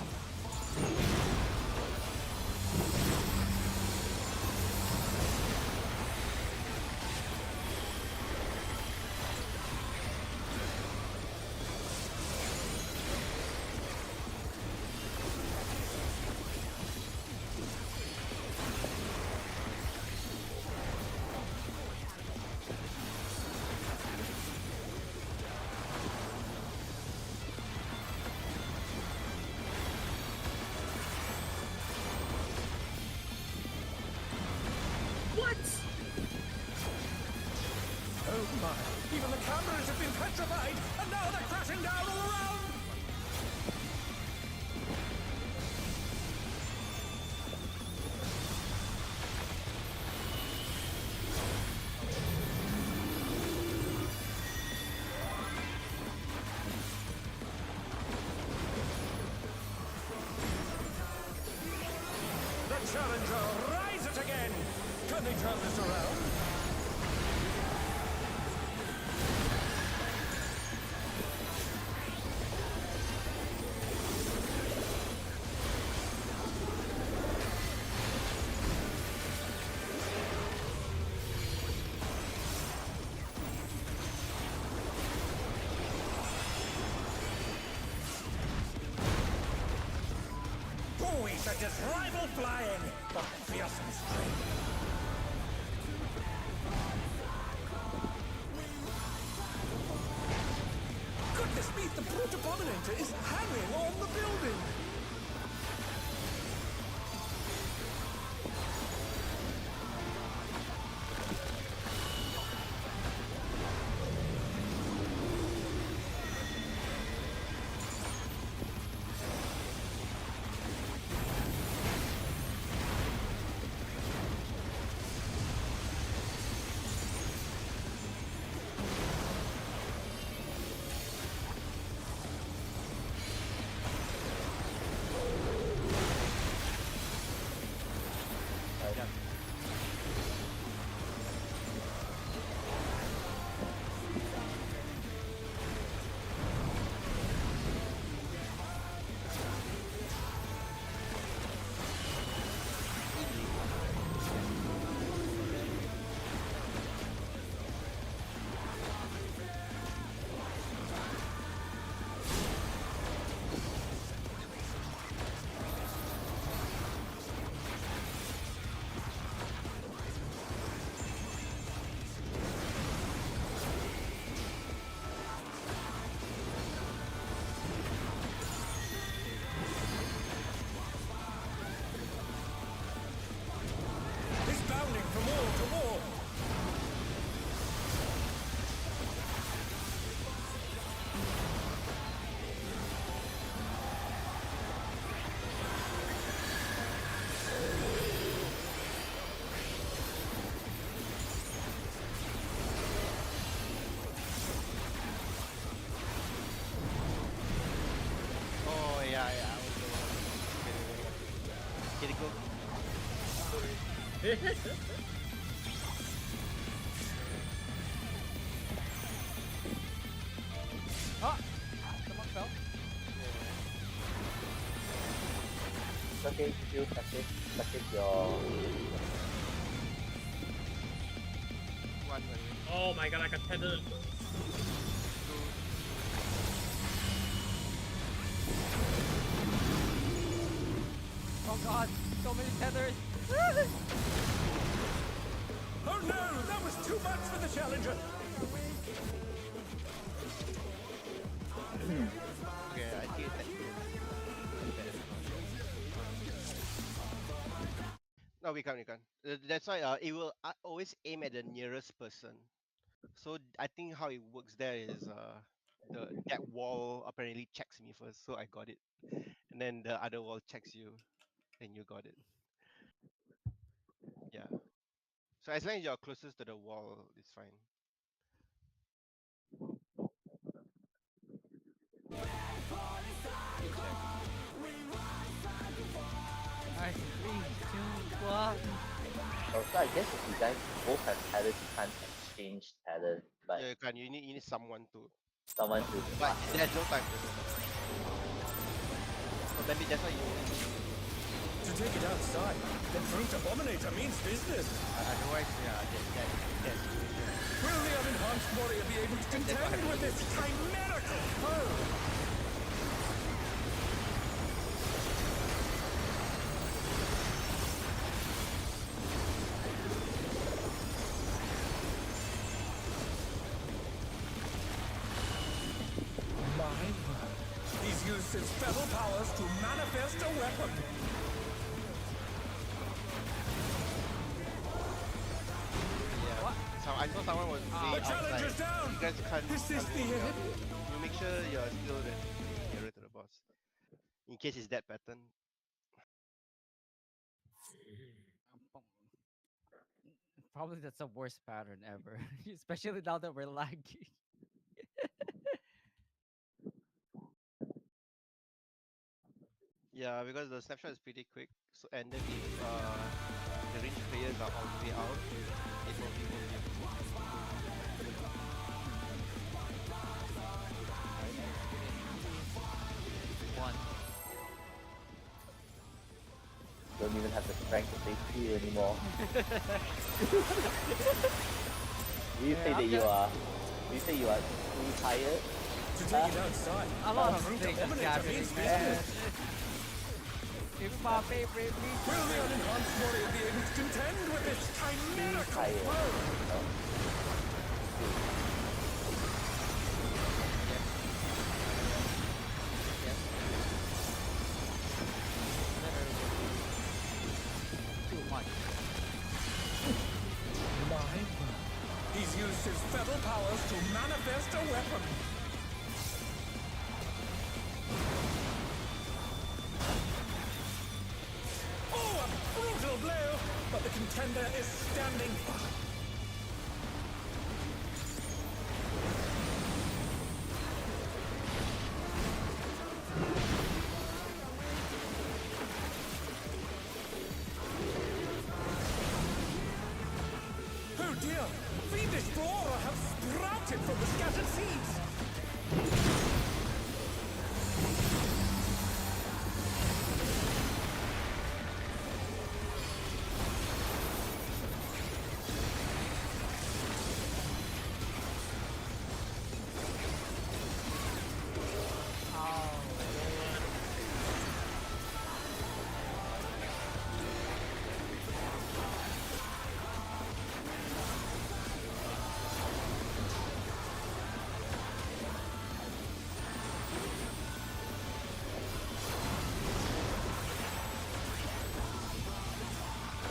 [SPEAKER 3] Oh my! Even the cameras have been petrified, and now they're crashing down all around! The challenger rises again! Can they turn this around? Spectres rival flying, but fearsome strength. Goodness me, the Protobominator is hanging on the building!
[SPEAKER 1] Oh yeah, I was Can it go?
[SPEAKER 7] Ah! Someone fell.
[SPEAKER 6] Okay, you touch it your.
[SPEAKER 1] One.
[SPEAKER 2] Oh my god, I got tethered.
[SPEAKER 7] Oh god, so many tethers.
[SPEAKER 3] Oh no, that was too much for the Challenger!
[SPEAKER 1] Okay, I think that. No, we can't. That's why it will always aim at the nearest person. So I think how it works there is that wall apparently checks me first, so I got it, and then the other wall checks you, and you got it. Yeah. So as long as you're closest to the wall, it's fine.
[SPEAKER 7] Alright, 3, 2, 1.
[SPEAKER 6] Oh, so I guess if you guys both have talent, you can't exchange talent, but
[SPEAKER 1] Yeah, you can. You need someone to.
[SPEAKER 6] someone to
[SPEAKER 1] But
[SPEAKER 6] pass.
[SPEAKER 1] there's no time. So maybe that's why you.
[SPEAKER 3] To take it outside, the Protobominator means business!
[SPEAKER 1] Otherwise, yeah, that.
[SPEAKER 3] Will the unenhanced warrior be able to contend with this chimerical foe? My word. He's used his feral powers to manifest a weapon.
[SPEAKER 1] Yeah. So I saw someone was way
[SPEAKER 3] The Challenger's
[SPEAKER 1] outside.
[SPEAKER 3] down!
[SPEAKER 1] You guys can't.
[SPEAKER 3] Is this the
[SPEAKER 1] can't
[SPEAKER 3] end?
[SPEAKER 1] You make sure you're still nearer to the boss, in case it's that pattern.
[SPEAKER 7] Probably that's the worst pattern ever. Especially now that we're lagging.
[SPEAKER 1] Yeah, because the snapshot is pretty quick. So and then if the range players are all the way out, it probably won't be.
[SPEAKER 7] One.
[SPEAKER 6] Don't even have the strength to say 2 anymore. You say that you are too tired.
[SPEAKER 3] To take it outside,
[SPEAKER 7] A lot of
[SPEAKER 3] the
[SPEAKER 7] things
[SPEAKER 3] Protobominator
[SPEAKER 7] happening,
[SPEAKER 3] means
[SPEAKER 7] man.
[SPEAKER 3] business.
[SPEAKER 7] It's my favorite beast.
[SPEAKER 3] Will the unenhanced warrior be able to contend with this chimerical
[SPEAKER 6] Tired.
[SPEAKER 3] foe?
[SPEAKER 7] Too much.
[SPEAKER 3] My word. He's used his feather powers to manifest a weapon. Oh, a brutal blow! But the contender is standing firm. Oh dear! Fiendish flora have sprouted from the scattered seeds!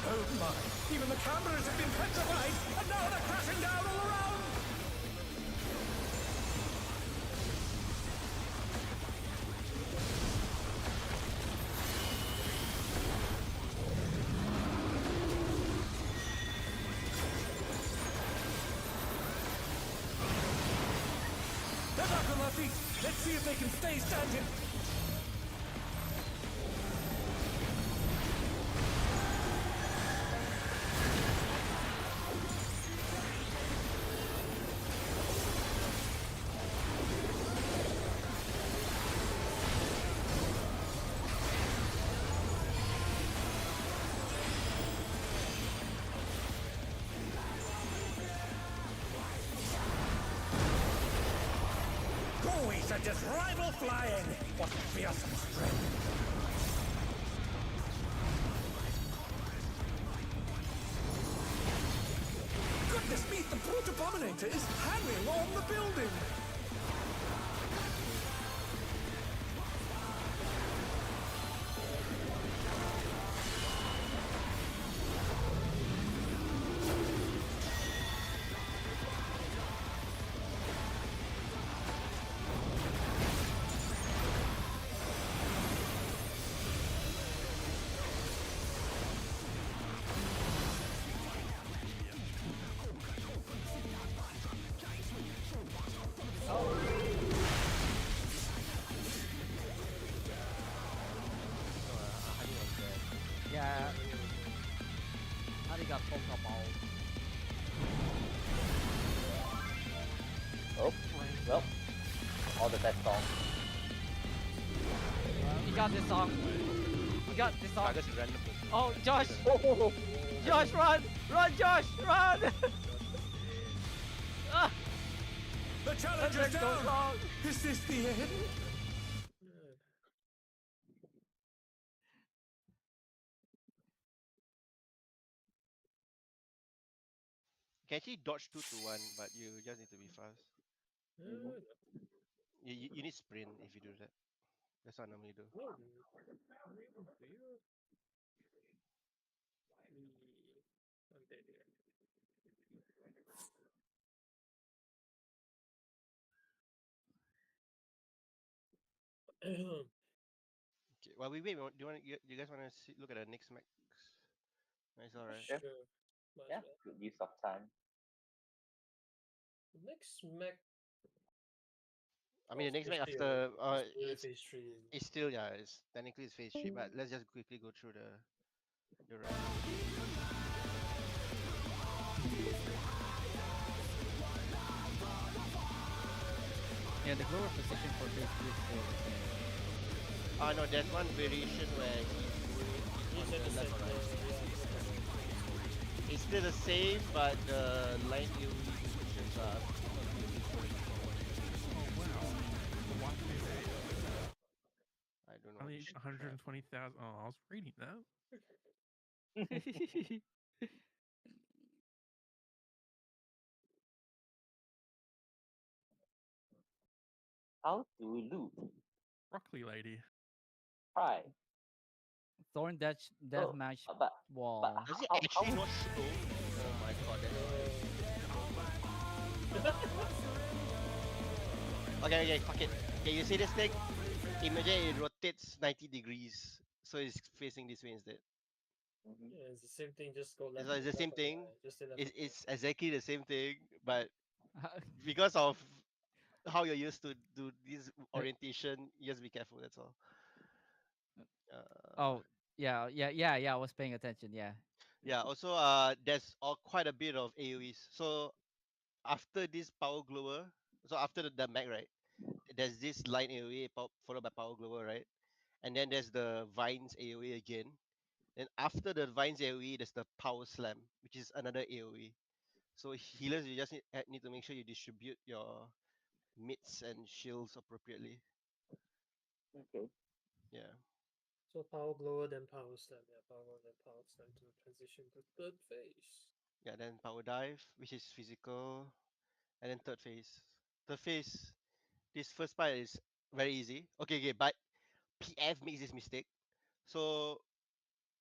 [SPEAKER 3] Oh my! Even the cameras have been petrified, and now they're crashing down all around! They're back on their feet! Let's see if they can stay standing! Always a just rival flying! What fearsome strength! Goodness me, the brute abominator is hanging on the building!
[SPEAKER 7] Yeah. Arigato Pokeball.
[SPEAKER 6] Oh, well, all the best songs.
[SPEAKER 7] You got this song. You got this song.
[SPEAKER 1] Target's random.
[SPEAKER 7] Oh, Josh!
[SPEAKER 6] Oh,
[SPEAKER 7] Josh, run! Run, Josh! Run! Ah,
[SPEAKER 3] The challenge
[SPEAKER 7] let's
[SPEAKER 3] is
[SPEAKER 7] go
[SPEAKER 3] down!
[SPEAKER 7] wrong.
[SPEAKER 3] Is this the end?
[SPEAKER 1] You can actually dodge 2 to 1, but you just need to be fast. You need sprint if you do that. That's what I normally do. Okay, while we wait, do you guys want to look at the next max? Nice, alright.
[SPEAKER 6] Sure.
[SPEAKER 2] Might
[SPEAKER 6] yeah,
[SPEAKER 2] as well.
[SPEAKER 6] good use of time.
[SPEAKER 2] Next mech.
[SPEAKER 1] I mean, the next max
[SPEAKER 2] phase
[SPEAKER 1] after
[SPEAKER 2] three,
[SPEAKER 1] it's
[SPEAKER 2] phase 3.
[SPEAKER 1] it's still it's technically it's phase 3, but let's just quickly go through the rest.
[SPEAKER 7] Yeah, the glower position for phase 2 is still the same.
[SPEAKER 1] No, there's one variation where
[SPEAKER 2] He's
[SPEAKER 1] on
[SPEAKER 2] at
[SPEAKER 1] the
[SPEAKER 2] the
[SPEAKER 1] left or
[SPEAKER 2] center.
[SPEAKER 1] right.
[SPEAKER 2] Yeah.
[SPEAKER 1] It's still the same, but the line you positions are.
[SPEAKER 4] Oh wow.
[SPEAKER 1] I don't know.
[SPEAKER 4] Only
[SPEAKER 2] Shit, crap.
[SPEAKER 4] 120,000. Oh, I was reading that.
[SPEAKER 6] How do we loot?
[SPEAKER 4] Broccoli lady.
[SPEAKER 6] Try.
[SPEAKER 7] Thorn Death
[SPEAKER 6] Oh,
[SPEAKER 7] Deathmatch
[SPEAKER 6] but
[SPEAKER 7] wall.
[SPEAKER 1] Does it
[SPEAKER 6] how
[SPEAKER 1] actually
[SPEAKER 6] would-
[SPEAKER 1] not show? Oh my god, that's okay, okay, fuck it. Okay, you see this thing? Imagine it rotates 90 degrees, so it's facing this way instead.
[SPEAKER 6] Mhm.
[SPEAKER 2] Yeah, it's the same thing. Just go left.
[SPEAKER 1] It's the
[SPEAKER 2] left
[SPEAKER 1] same
[SPEAKER 2] or
[SPEAKER 1] thing.
[SPEAKER 2] right, Just say left.
[SPEAKER 1] It's exactly the same thing, but because of how you're used to do this orientation, you just be careful. That's all.
[SPEAKER 7] Oh, yeah. I was paying attention. Yeah.
[SPEAKER 1] Yeah. Also, there's quite a bit of AOE's. So after this power glower, so after the mag, right? There's this line AOE followed by power glower, right? And then there's the vines AOE again. Then after the vines AOE, there's the power slam, which is another AOE. So healers, you just need to make sure you distribute your mids and shields appropriately.
[SPEAKER 6] Okay.
[SPEAKER 1] Yeah.
[SPEAKER 2] So power glower then power slam. Yeah, power glower then power slam to transition to third phase.
[SPEAKER 1] Yeah, then power dive, which is physical, and then third phase. Third phase, this first part is very easy. Okay, okay, but PF makes this mistake. So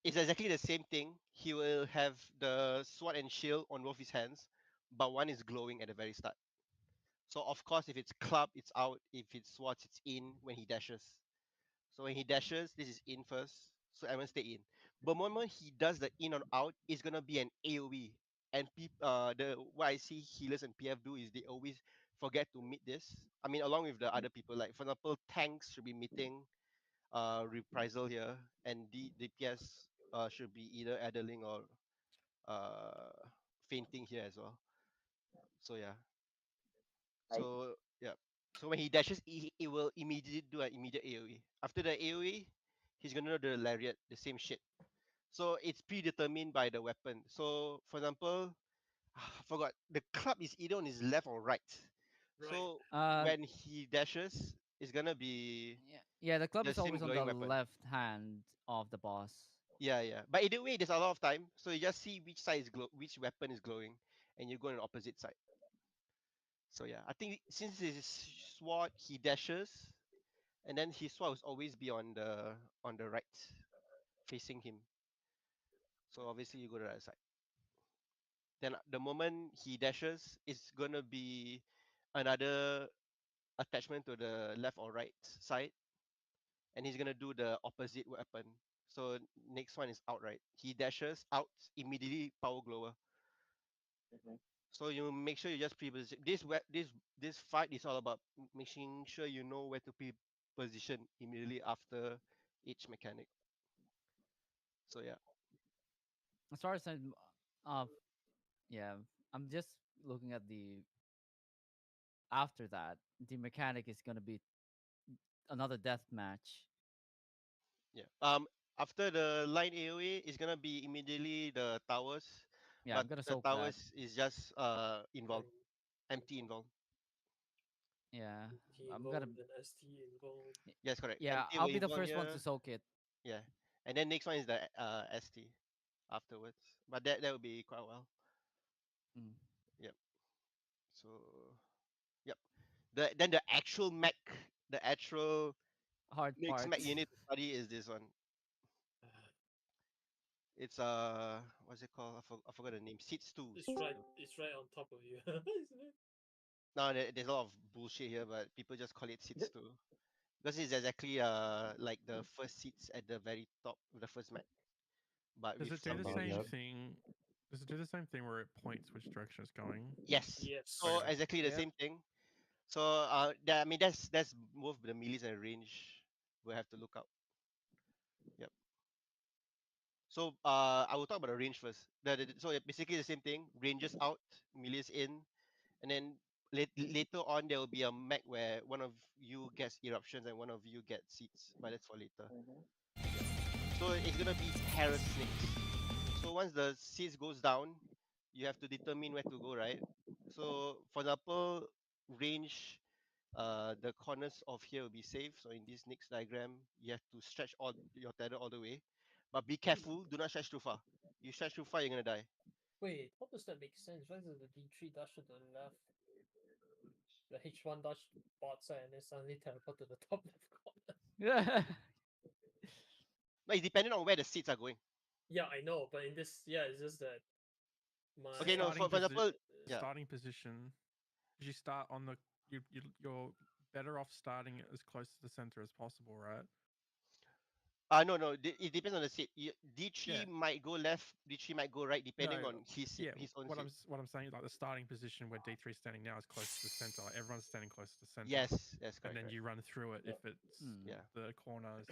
[SPEAKER 1] it's exactly the same thing. He will have the sword and shield on both his hands, but one is glowing at the very start. So of course, if it's club, it's out. If it's swords, it's in when he dashes. So when he dashes, this is in first. So everyone stay in. But moment he does the in or out, it's gonna be an AOE. And the what I see healers and PF do is they always forget to meet this. I mean, along with the other people, like for example, tanks should be meeting reprisal here, and the DPS should be either idling or fainting here as well. So yeah.
[SPEAKER 6] I
[SPEAKER 1] So yeah. So when he dashes, it will immediately do an immediate AOE. After the AOE, he's gonna do the lariat, the same shit. So it's predetermined by the weapon. So for example, I forgot the club is either on his left or right.
[SPEAKER 2] Right.
[SPEAKER 1] So
[SPEAKER 7] Uh,
[SPEAKER 1] when he dashes, it's gonna be
[SPEAKER 7] yeah. The club
[SPEAKER 1] the
[SPEAKER 7] is
[SPEAKER 1] same
[SPEAKER 7] always on the
[SPEAKER 1] glowing weapon.
[SPEAKER 7] left hand of the boss.
[SPEAKER 1] Yeah, yeah. But either way, there's a lot of time. So you just see which side is which weapon is glowing, and you go on the opposite side. So yeah, I think since it's sword, he dashes, and then his sword will always be on the right, facing him. So obviously you go to the right side. Then the moment he dashes, it's gonna be another attachment to the left or right side, and he's gonna do the opposite weapon. So next one is outright. He dashes out immediately power glower.
[SPEAKER 6] Mhm.
[SPEAKER 1] So you make sure you just pre-position. This fight is all about making sure you know where to pre-position immediately after each mechanic. So yeah.
[SPEAKER 7] As far as uh, yeah, I'm just looking at the after that. The mechanic is gonna be another death match.
[SPEAKER 1] Yeah. After the line AOE, it's gonna be immediately the towers,
[SPEAKER 7] Yeah,
[SPEAKER 1] but
[SPEAKER 7] I'm gonna
[SPEAKER 1] the
[SPEAKER 7] soak that.
[SPEAKER 1] towers is just involved, empty involved.
[SPEAKER 7] Yeah,
[SPEAKER 2] T
[SPEAKER 7] I'm gonna.
[SPEAKER 2] involved and ST involved.
[SPEAKER 1] Yes, correct.
[SPEAKER 7] Yeah,
[SPEAKER 1] Empty
[SPEAKER 7] I'll
[SPEAKER 1] will
[SPEAKER 7] be the
[SPEAKER 1] involve
[SPEAKER 7] first one to
[SPEAKER 1] here.
[SPEAKER 7] soak it.
[SPEAKER 1] Yeah, and then next one is the ST afterwards. But that will be quite a while.
[SPEAKER 7] Mm.
[SPEAKER 1] Yep. So yep. Then the actual mech, the actual
[SPEAKER 7] Hard
[SPEAKER 1] next
[SPEAKER 7] part.
[SPEAKER 1] mech you need to study is this one. It's what's it called? I forgot the name. Seats 2.
[SPEAKER 2] It's right. It's right on top of you, isn't it?
[SPEAKER 1] No, there's a lot of bullshit here, but people just call it seats 2 because it's exactly like the first seats at the very top of the first mech, but
[SPEAKER 4] Does
[SPEAKER 1] with
[SPEAKER 4] it do
[SPEAKER 1] some
[SPEAKER 4] the
[SPEAKER 5] Somehow,
[SPEAKER 4] same
[SPEAKER 5] yeah.
[SPEAKER 1] variation.
[SPEAKER 4] thing? Does it do the same thing where it points which direction it's going?
[SPEAKER 1] Yes.
[SPEAKER 2] Yes.
[SPEAKER 1] So
[SPEAKER 4] Okay.
[SPEAKER 1] exactly the
[SPEAKER 7] Yep.
[SPEAKER 1] same thing. So I mean that's both the melees and range we'll have to look out. Yep. So I will talk about the range first. So basically the same thing. Ranges out, melees in, and then later on there will be a mech where one of you gets eruptions and one of you gets seats, but that's for later.
[SPEAKER 6] Mhm.
[SPEAKER 1] So it's gonna be terror snakes. So once the seeds goes down, you have to determine where to go, right? So for example, range The corners of here will be safe. So in this next diagram, you have to stretch all your tether all the way, but be careful. Do not stretch too far. You stretch too far, you're gonna die.
[SPEAKER 2] Wait, how does that make sense? Why does the D3 dash to the left? The H1 dash to the bot side and then suddenly teleport to the top left corner.
[SPEAKER 7] Yeah.
[SPEAKER 1] No, it's depending on where the seeds are going.
[SPEAKER 2] Yeah, I know, but in this, yeah, it's just that my
[SPEAKER 1] Okay, no, for example, yeah.
[SPEAKER 4] Starting position. You start on the. You're better off starting as close to the center as possible, right?
[SPEAKER 1] No, it depends on the seed. D3
[SPEAKER 4] Yeah.
[SPEAKER 1] might go left, D3 might go right, depending
[SPEAKER 4] No,
[SPEAKER 1] on his
[SPEAKER 4] Yeah,
[SPEAKER 1] his own
[SPEAKER 4] what
[SPEAKER 1] seed.
[SPEAKER 4] what I'm saying, like the starting position where D3 is standing now is close to the center. Like everyone's standing close to the center.
[SPEAKER 1] Yes,
[SPEAKER 4] and
[SPEAKER 1] correct.
[SPEAKER 4] then you run through it if it's
[SPEAKER 1] Yeah.
[SPEAKER 4] the corner.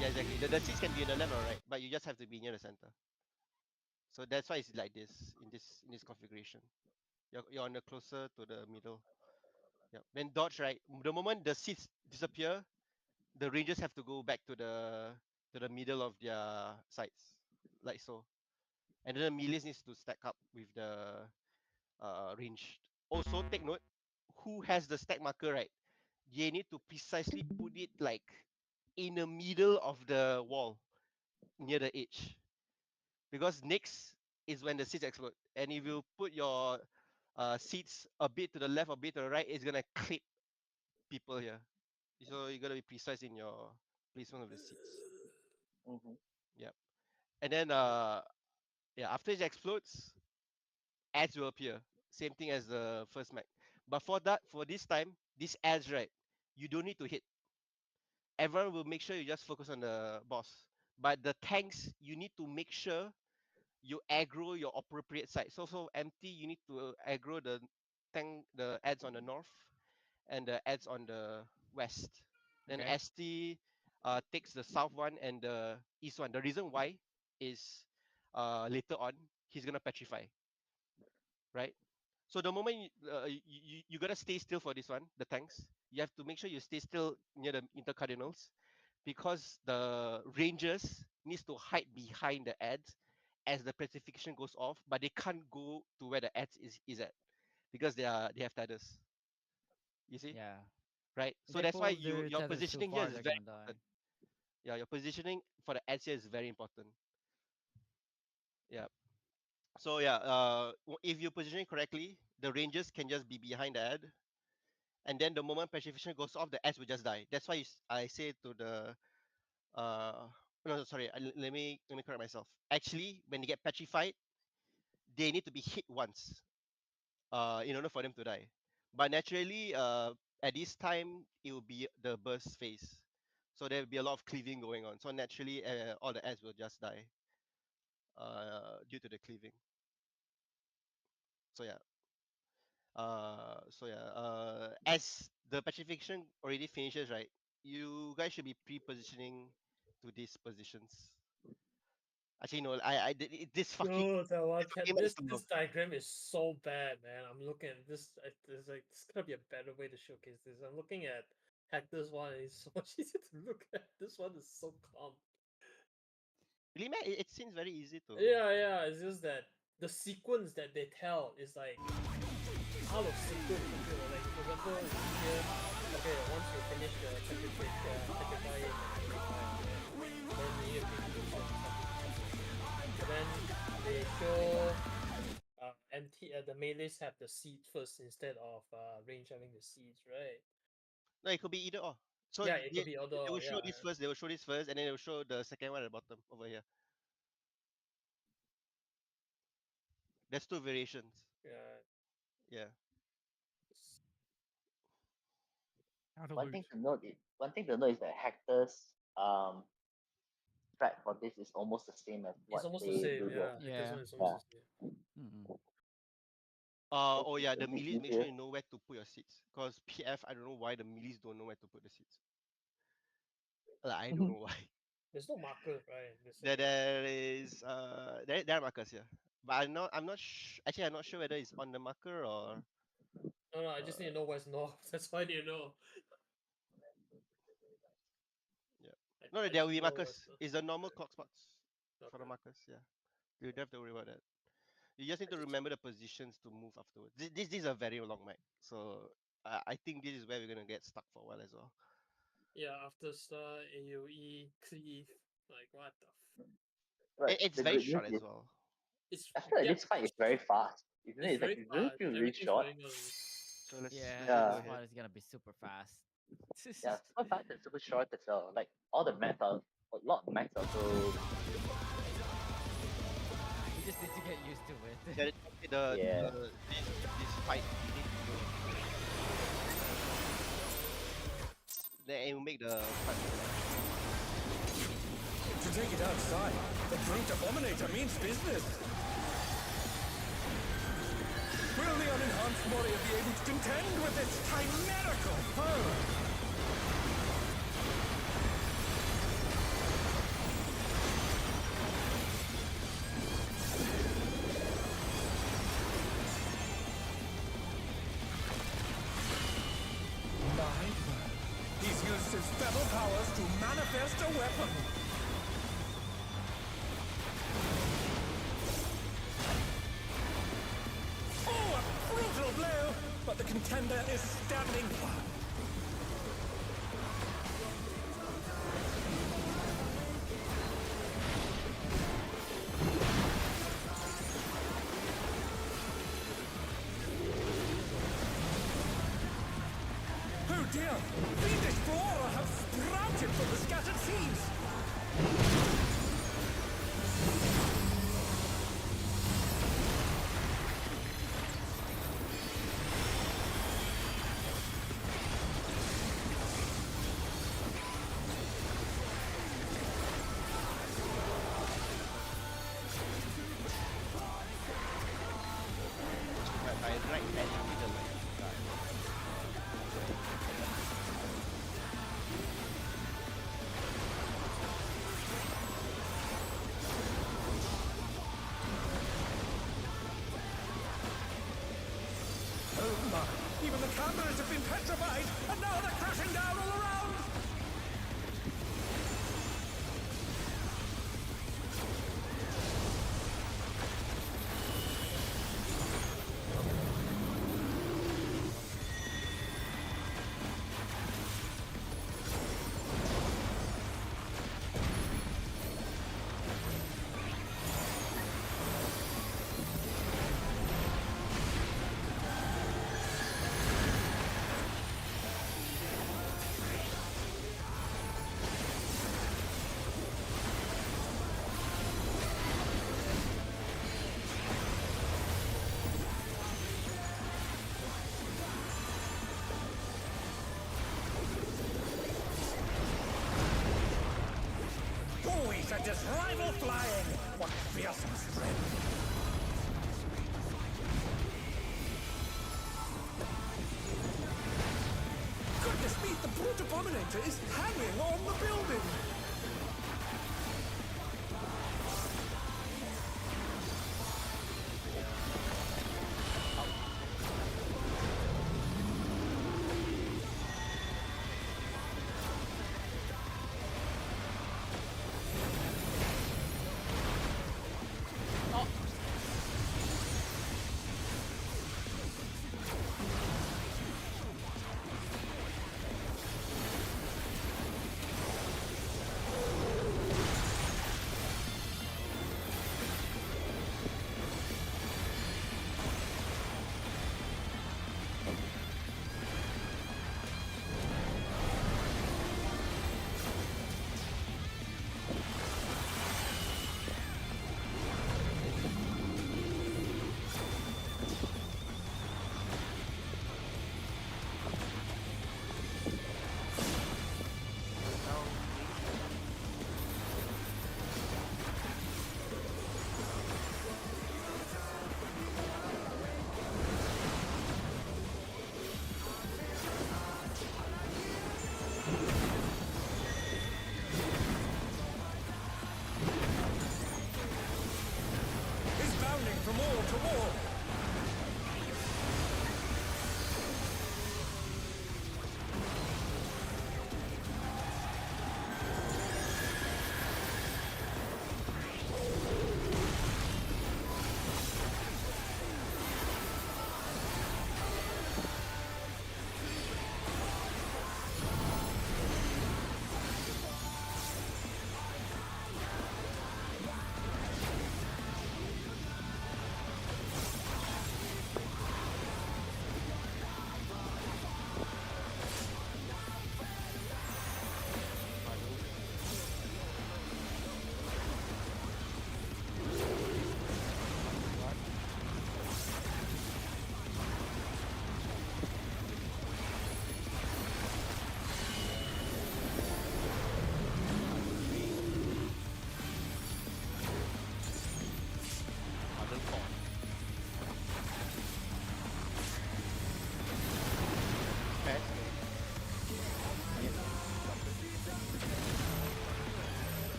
[SPEAKER 1] Yeah, exactly. The seeds can be in the left or right, but you just have to be near the center. So that's why it's like this in this configuration. You're on the closer to the middle. Yeah. Then dodge right. The moment the seeds disappear, the rangers have to go back to the middle of their sides, like so. And then the melees needs to stack up with the range. Also take note, who has the stack marker right? They need to precisely put it like in the middle of the wall, near the edge. Because next is when the seeds explode. And if you put your seeds a bit to the left, a bit to the right, it's gonna clip people here. So you gotta be precise in your placement of the seeds.
[SPEAKER 6] Mm-hmm.
[SPEAKER 1] Yep. And then yeah, after it explodes, ads will appear. Same thing as the first mech. But for this time, these ads, right, you don't need to hit. Everyone will make sure you just focus on the boss. But the tanks, you need to make sure you aggro your appropriate side. So empty, you need to aggro the ads on the north and the ads on the west. Then
[SPEAKER 7] Okay.
[SPEAKER 1] ST takes the south one and the east one. The reason why is later on he's gonna petrify, right? So the moment you gotta stay still for this one, the tanks. You have to make sure you stay still near the intercardinals because the rangers needs to hide behind the ads as the petrification goes off, but they can't go to where the ads is at because they have tethers. You see,
[SPEAKER 7] Yeah.
[SPEAKER 1] right?
[SPEAKER 7] If
[SPEAKER 1] So
[SPEAKER 7] they
[SPEAKER 1] that's why
[SPEAKER 7] pull their
[SPEAKER 1] your
[SPEAKER 7] tethers too
[SPEAKER 1] positioning here
[SPEAKER 7] far,
[SPEAKER 1] is
[SPEAKER 7] they're
[SPEAKER 1] very
[SPEAKER 7] gonna die.
[SPEAKER 1] important. Yeah, your positioning for the ads here is very important. Yeah. So yeah, if you position it correctly, the rangers can just be behind the ad, and then the moment petrification goes off, the ads will just die. That's why I say to the no, sorry, let me correct myself. Actually, when they get petrified, they need to be hit once in order for them to die. But naturally, at this time, it will be the burst phase. So there will be a lot of cleaving going on. So naturally, all the ads will just die due to the cleaving. So yeah. As the petrification already finishes, right? You guys should be pre-positioning to these positions. Actually, no, this fucking
[SPEAKER 2] no, that one
[SPEAKER 1] fucking map is too long.
[SPEAKER 2] this diagram is so bad, man. I'm looking at this. There's like this gotta be a better way to showcase this. I'm looking at Hector's one, and it's so much easier to look at. This one is so calm.
[SPEAKER 1] Really, man, it seems very easy to.
[SPEAKER 2] Yeah. It's just that the sequence that they tell is like out of sequence. You know, like for example, here, okay, once you finish the petrifying, then you need to then they show the melees have the seed first instead of range having the seeds, right?
[SPEAKER 1] No, it could be either or. So
[SPEAKER 2] Yeah, it could be other.
[SPEAKER 1] they will show
[SPEAKER 2] Yeah,
[SPEAKER 1] this first. They will show this first, and then they will show the second one at the bottom over here. There's two variations.
[SPEAKER 2] yeah.
[SPEAKER 1] Yeah.
[SPEAKER 4] How to
[SPEAKER 6] One
[SPEAKER 4] loot.
[SPEAKER 6] thing to note is that Hector's track for this is almost the same as what
[SPEAKER 2] It's almost
[SPEAKER 6] they
[SPEAKER 2] the same.
[SPEAKER 6] do
[SPEAKER 2] Yeah,
[SPEAKER 6] here.
[SPEAKER 7] Yeah.
[SPEAKER 2] it's almost the same.
[SPEAKER 7] Mm-mm.
[SPEAKER 1] Oh yeah,
[SPEAKER 6] It's a
[SPEAKER 1] the
[SPEAKER 6] bit
[SPEAKER 1] melees make
[SPEAKER 6] easier.
[SPEAKER 1] sure you know where to put your seats. Cause PF, I don't know why the melees don't know where to put the seats. Like, I don't know why.
[SPEAKER 2] There's no marker, right?
[SPEAKER 1] There is there are markers here, but actually I'm not sure whether it's on the marker or
[SPEAKER 2] No, I just need to know where's north. That's why I need to know.
[SPEAKER 1] yeah.
[SPEAKER 2] I
[SPEAKER 1] No,
[SPEAKER 2] just
[SPEAKER 1] there will be
[SPEAKER 2] know where's
[SPEAKER 1] markers.
[SPEAKER 2] north.
[SPEAKER 1] It's the normal clock spots for the
[SPEAKER 2] Okay.
[SPEAKER 1] markers. Yeah, you don't have to worry about that. You just need to remember the positions to move afterwards. This is a very long map, so I think this is where we're gonna get stuck for a while as well.
[SPEAKER 2] Yeah, after star AOE cleave, like what the?
[SPEAKER 6] But
[SPEAKER 1] It's
[SPEAKER 6] the
[SPEAKER 1] very
[SPEAKER 6] good news
[SPEAKER 1] short
[SPEAKER 6] is,
[SPEAKER 1] as well.
[SPEAKER 2] It's
[SPEAKER 6] I feel like
[SPEAKER 2] yeah,
[SPEAKER 6] this fight is very fast, isn't it?
[SPEAKER 2] it's
[SPEAKER 6] It's like,
[SPEAKER 2] very
[SPEAKER 6] it doesn't
[SPEAKER 2] fast.
[SPEAKER 6] feel really
[SPEAKER 2] Everything's
[SPEAKER 6] short.
[SPEAKER 2] going on.
[SPEAKER 1] So let's
[SPEAKER 7] Yeah,
[SPEAKER 1] just
[SPEAKER 7] this
[SPEAKER 1] go
[SPEAKER 6] Yeah.
[SPEAKER 1] ahead.
[SPEAKER 7] part is gonna be super fast.
[SPEAKER 6] Yeah, super fast and super short as well. Like all the maps are, a lot of maps are so.
[SPEAKER 7] You just need to get used to it.
[SPEAKER 1] Yeah,
[SPEAKER 6] Yeah.
[SPEAKER 1] this fight you need to go. Then it will make the fight.
[SPEAKER 3] To take it outside, the brute abominator means business. Will the unenhanced warrior be able to contend with this chimerical foe? He's used his feather powers to manifest a weapon. Oh, a brutal blow! But the contender is standing firm. Oh dear! Fiendish flora have sprouted from the scattered seeds!
[SPEAKER 1] I right at the middle.
[SPEAKER 3] Oh my! Even the cameras have been petrified, and now they're crashing down all around! Boys at this rival flying! What fearsome strength! Goodness me, the brute abominator is hanging on the building!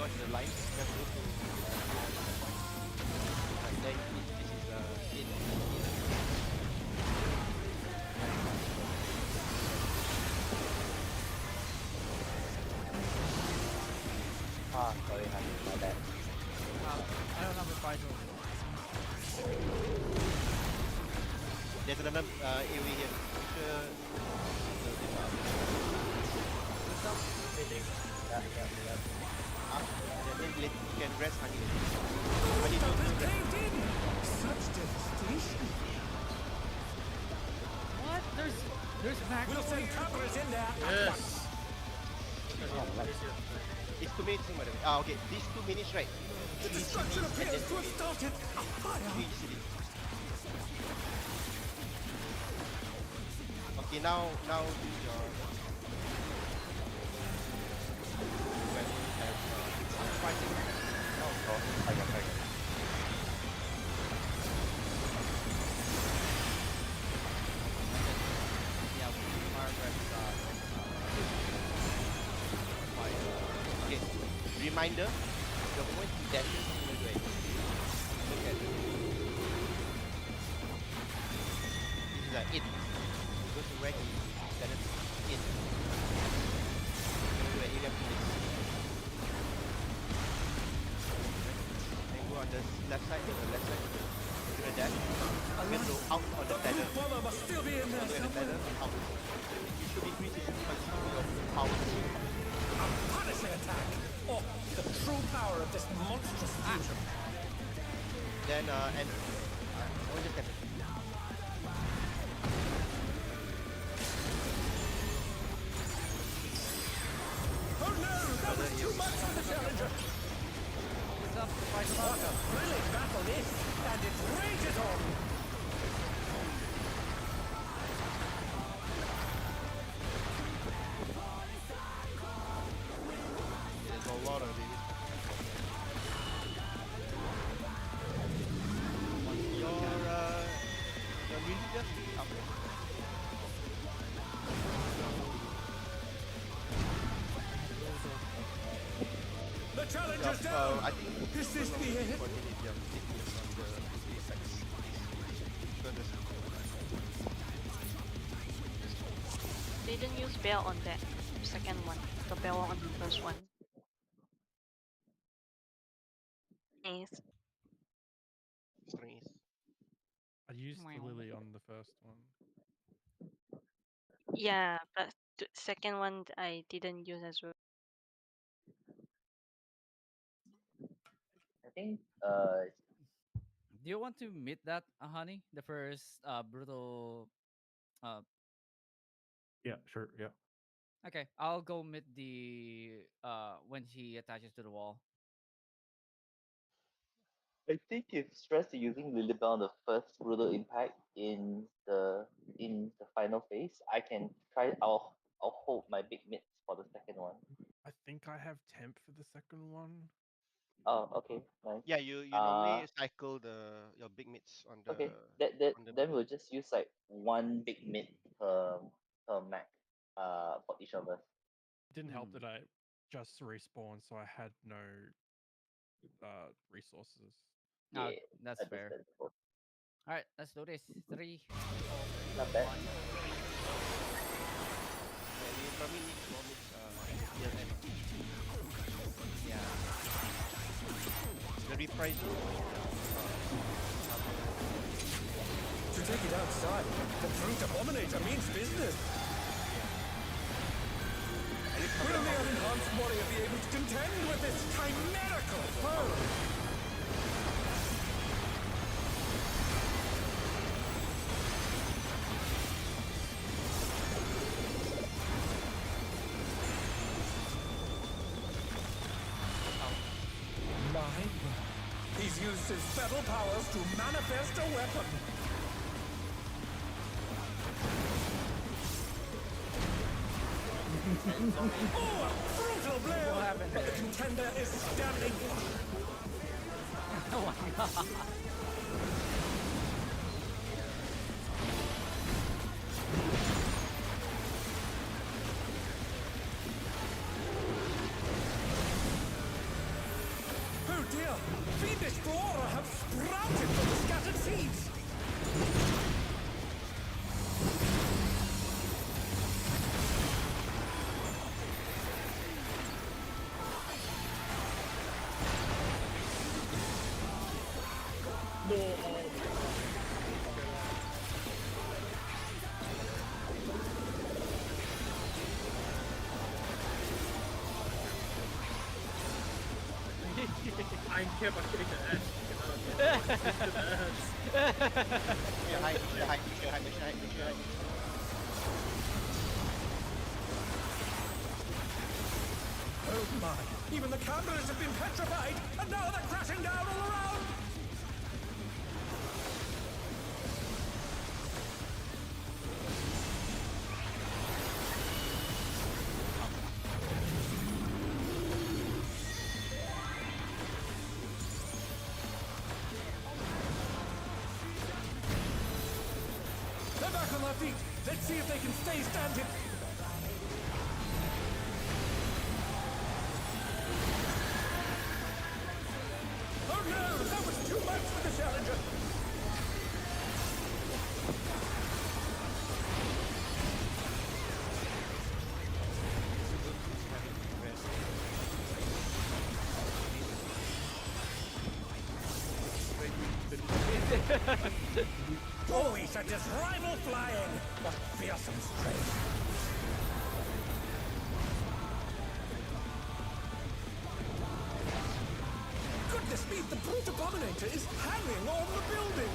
[SPEAKER 1] watch the line, just go to then this is in.
[SPEAKER 6] Ah, sorry, honey, my bad.
[SPEAKER 7] I don't have a fighter.
[SPEAKER 1] There's another AoE here. Sure.
[SPEAKER 2] Meeting.
[SPEAKER 1] Then you can rest honey. Honey don't
[SPEAKER 3] Has
[SPEAKER 1] rest.
[SPEAKER 3] caved in. Such devastation.
[SPEAKER 7] What? There's back.
[SPEAKER 3] We'll send cameras in there.
[SPEAKER 2] Yes.
[SPEAKER 1] It's 2 minutes by the way. Ah, okay. These 2 minutes, right?
[SPEAKER 3] The destruction appears to have started a fire.
[SPEAKER 1] Okay, now do your when you have fighting.
[SPEAKER 6] Oh, I got it.
[SPEAKER 7] Yeah, Margaret.
[SPEAKER 1] Okay. Reminder, the moment he dashes in the way. Look at it. This is a it. Go to where he dashes in. Go where Ilya is. Then go on the left side, do the dash. You can go out on the
[SPEAKER 3] The
[SPEAKER 1] tether.
[SPEAKER 3] group bomber must still be in there
[SPEAKER 1] Go the
[SPEAKER 3] somewhere.
[SPEAKER 1] tether, out. You should increase his your power.
[SPEAKER 3] A punishing attack. Oh, the true power of this monstrous fusion.
[SPEAKER 1] Then and what just happened?
[SPEAKER 3] Oh no, that was too much for the challenger.
[SPEAKER 7] What's up, fighter?
[SPEAKER 3] What a thrilling battle this, and it rages on.
[SPEAKER 1] There's a lot of these. You're really just up there.
[SPEAKER 3] The challenger's down.
[SPEAKER 1] I think
[SPEAKER 3] Is this the end?
[SPEAKER 9] They didn't use bell on that second one. The bell on the first one. Yes.
[SPEAKER 1] Strings.
[SPEAKER 4] I used the
[SPEAKER 9] Wow.
[SPEAKER 4] lily on the first one.
[SPEAKER 9] Yeah, but the second one I didn't use as well.
[SPEAKER 6] I think
[SPEAKER 7] Do you want to meet that, honey? The first brutal.
[SPEAKER 5] Yeah, sure. Yeah.
[SPEAKER 7] Okay, I'll go meet the when he attaches to the wall.
[SPEAKER 6] I think if stressed to using Lilibel on the first brutal impact in the final phase, I can try. I'll hold my big mitts for the second one.
[SPEAKER 4] I think I have temp for the second one.
[SPEAKER 6] Oh, okay, nice.
[SPEAKER 1] Yeah, you normally cycle your big mitts on the
[SPEAKER 6] Okay,
[SPEAKER 1] on the
[SPEAKER 6] then we'll just use like one big mitt per mech for each of us.
[SPEAKER 4] It didn't help that I just respawned, so I had no resources.
[SPEAKER 7] Oh,
[SPEAKER 6] Yeah,
[SPEAKER 7] that's fair.
[SPEAKER 6] understandable.
[SPEAKER 7] All right, let's do this. 3, 2,
[SPEAKER 6] Not bad.
[SPEAKER 7] 1.
[SPEAKER 1] Yeah, you probably need more mitts near the end.
[SPEAKER 7] Yeah.
[SPEAKER 1] The reprisal.
[SPEAKER 3] To take it outside, the brute abominator means business. Will the unenhanced warrior be able to contend with this chimerical foe? My word. He's used his feral powers to manifest a weapon. Oh, a brutal blow!
[SPEAKER 7] What happened
[SPEAKER 3] But the
[SPEAKER 7] there?
[SPEAKER 3] contender is standing.
[SPEAKER 7] Oh my god.
[SPEAKER 2] care about getting the ass taken out of you. I want this to the ass.
[SPEAKER 1] Make sure hide, make sure hide, make sure hide, make sure hide, make sure hide.
[SPEAKER 3] Oh my! Even the cameras have been petrified, and now they're crashing down all around! They're back on their feet! Let's see if they can stay standing! Oh no! That was too much for the Challenger! Boy, such as rival flying! What fearsome strength! Goodness me, the brute abominator is hanging on the building!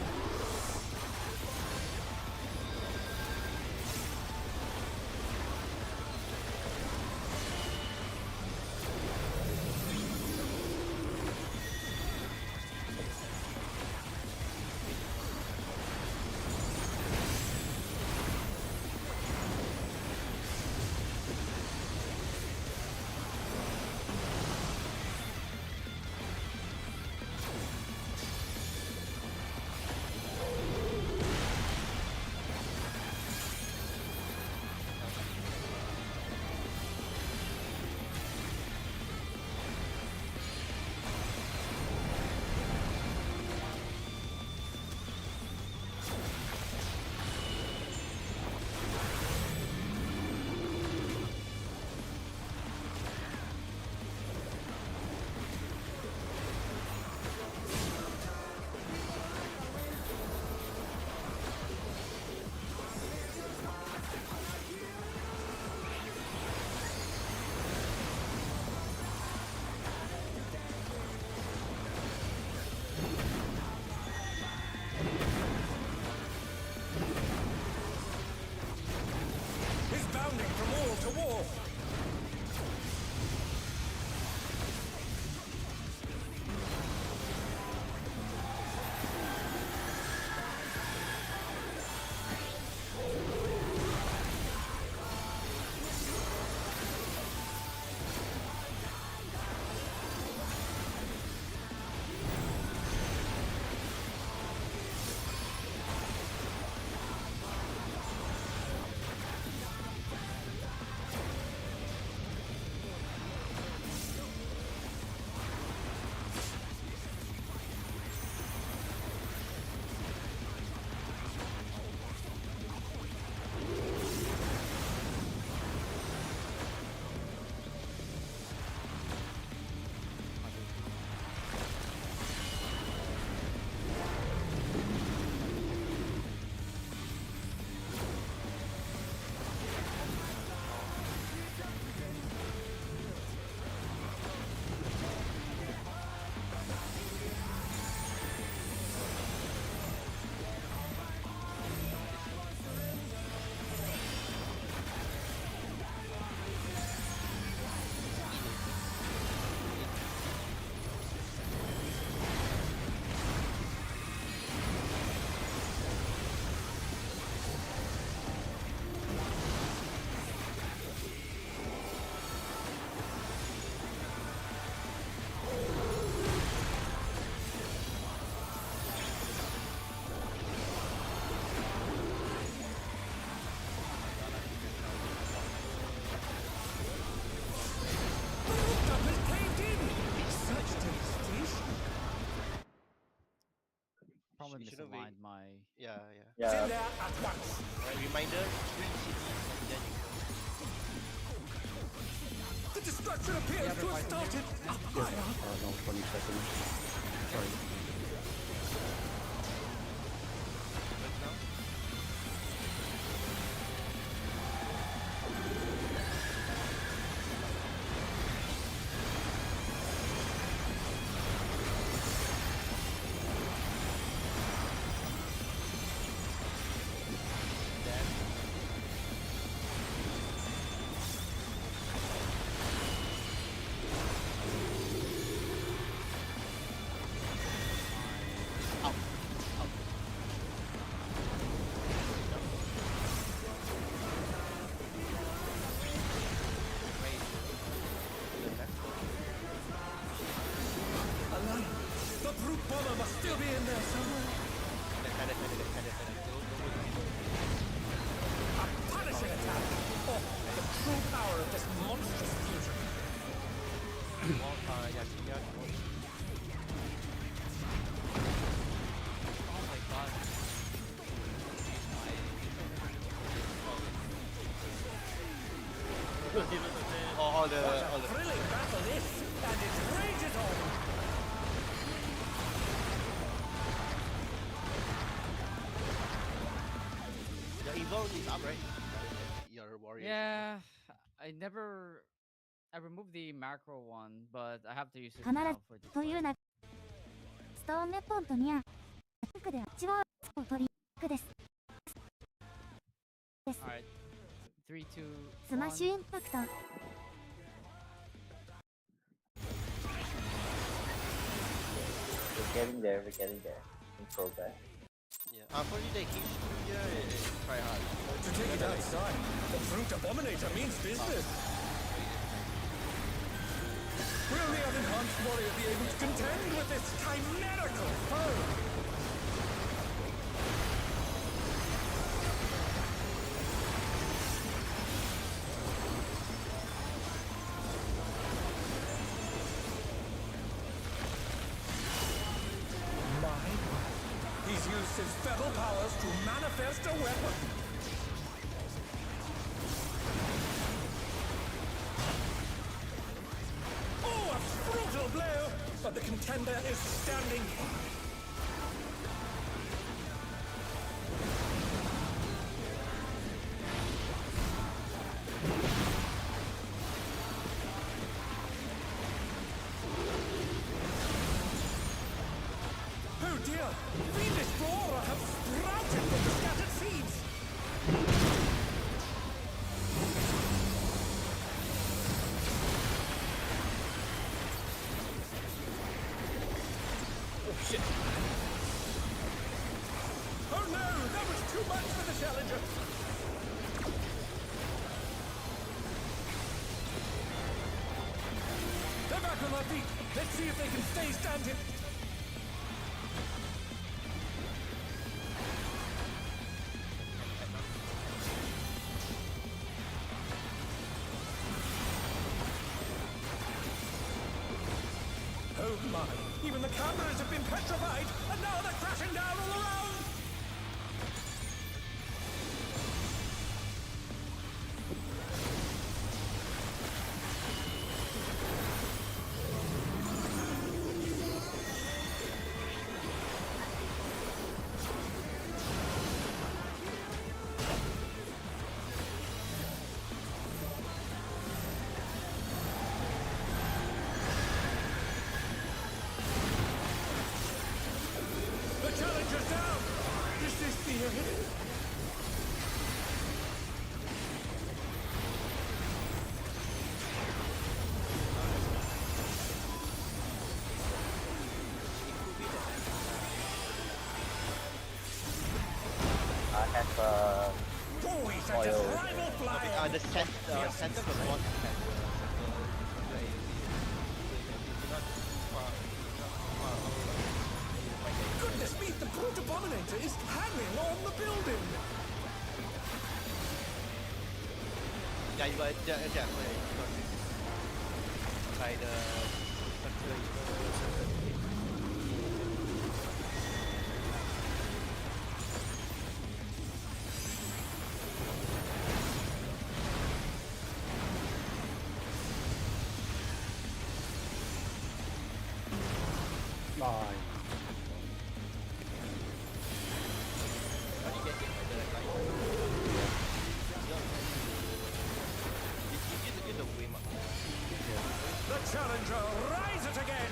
[SPEAKER 3] He's bounding from wall to wall!
[SPEAKER 7] Probably
[SPEAKER 1] It shouldn't wait.
[SPEAKER 7] misaligned my.
[SPEAKER 1] Yeah.
[SPEAKER 6] Yeah.
[SPEAKER 3] In there at once!
[SPEAKER 1] Right, reminder, 3 cities and then you go.
[SPEAKER 3] The destruction appears to have started!
[SPEAKER 5] No, 20 seconds. Sorry.
[SPEAKER 1] But now, all the
[SPEAKER 3] What a thrilling battle this, and it rages on.
[SPEAKER 1] your evil is up, right? Your warrior.
[SPEAKER 7] Yeah, I never. I removed the macro one, but I have to use it
[SPEAKER 10] 必ず
[SPEAKER 7] now for
[SPEAKER 10] という
[SPEAKER 7] this.
[SPEAKER 10] なストーンウェポンとニアピンクで8号を取りクです
[SPEAKER 7] Alright. 3, 2,
[SPEAKER 10] スマッシュインパクト
[SPEAKER 6] We're getting there. We're getting there. In progress.
[SPEAKER 1] Yeah. Unfortunately, the H2 here is try hard.
[SPEAKER 3] To take it outside, the Brute Abominator means business. Will the unenhanced warrior be able to contend with this chimerical foe? My word. He's used his feral powers to manifest a weapon. Oh, a brutal blow! But the contender is standing firm. Oh dear! Fiendish flora have sprouted from the scattered seeds!
[SPEAKER 2] Oh shit.
[SPEAKER 3] Oh no! That was too much for the challenger! They're back on their feet! Let's see if they can stay standing! Oh my! Even the cameras have been petrified, and now they're crashing down all around! The challenger's down! Is this the end?
[SPEAKER 6] I have
[SPEAKER 3] Oh, he's such a
[SPEAKER 6] Oil.
[SPEAKER 3] rival flyer!
[SPEAKER 1] The center of the boss has
[SPEAKER 3] Goodness me, the Brute Abominator is hanging on the building!
[SPEAKER 1] Yeah, you got try the
[SPEAKER 5] Nine.
[SPEAKER 3] The challenger rises again!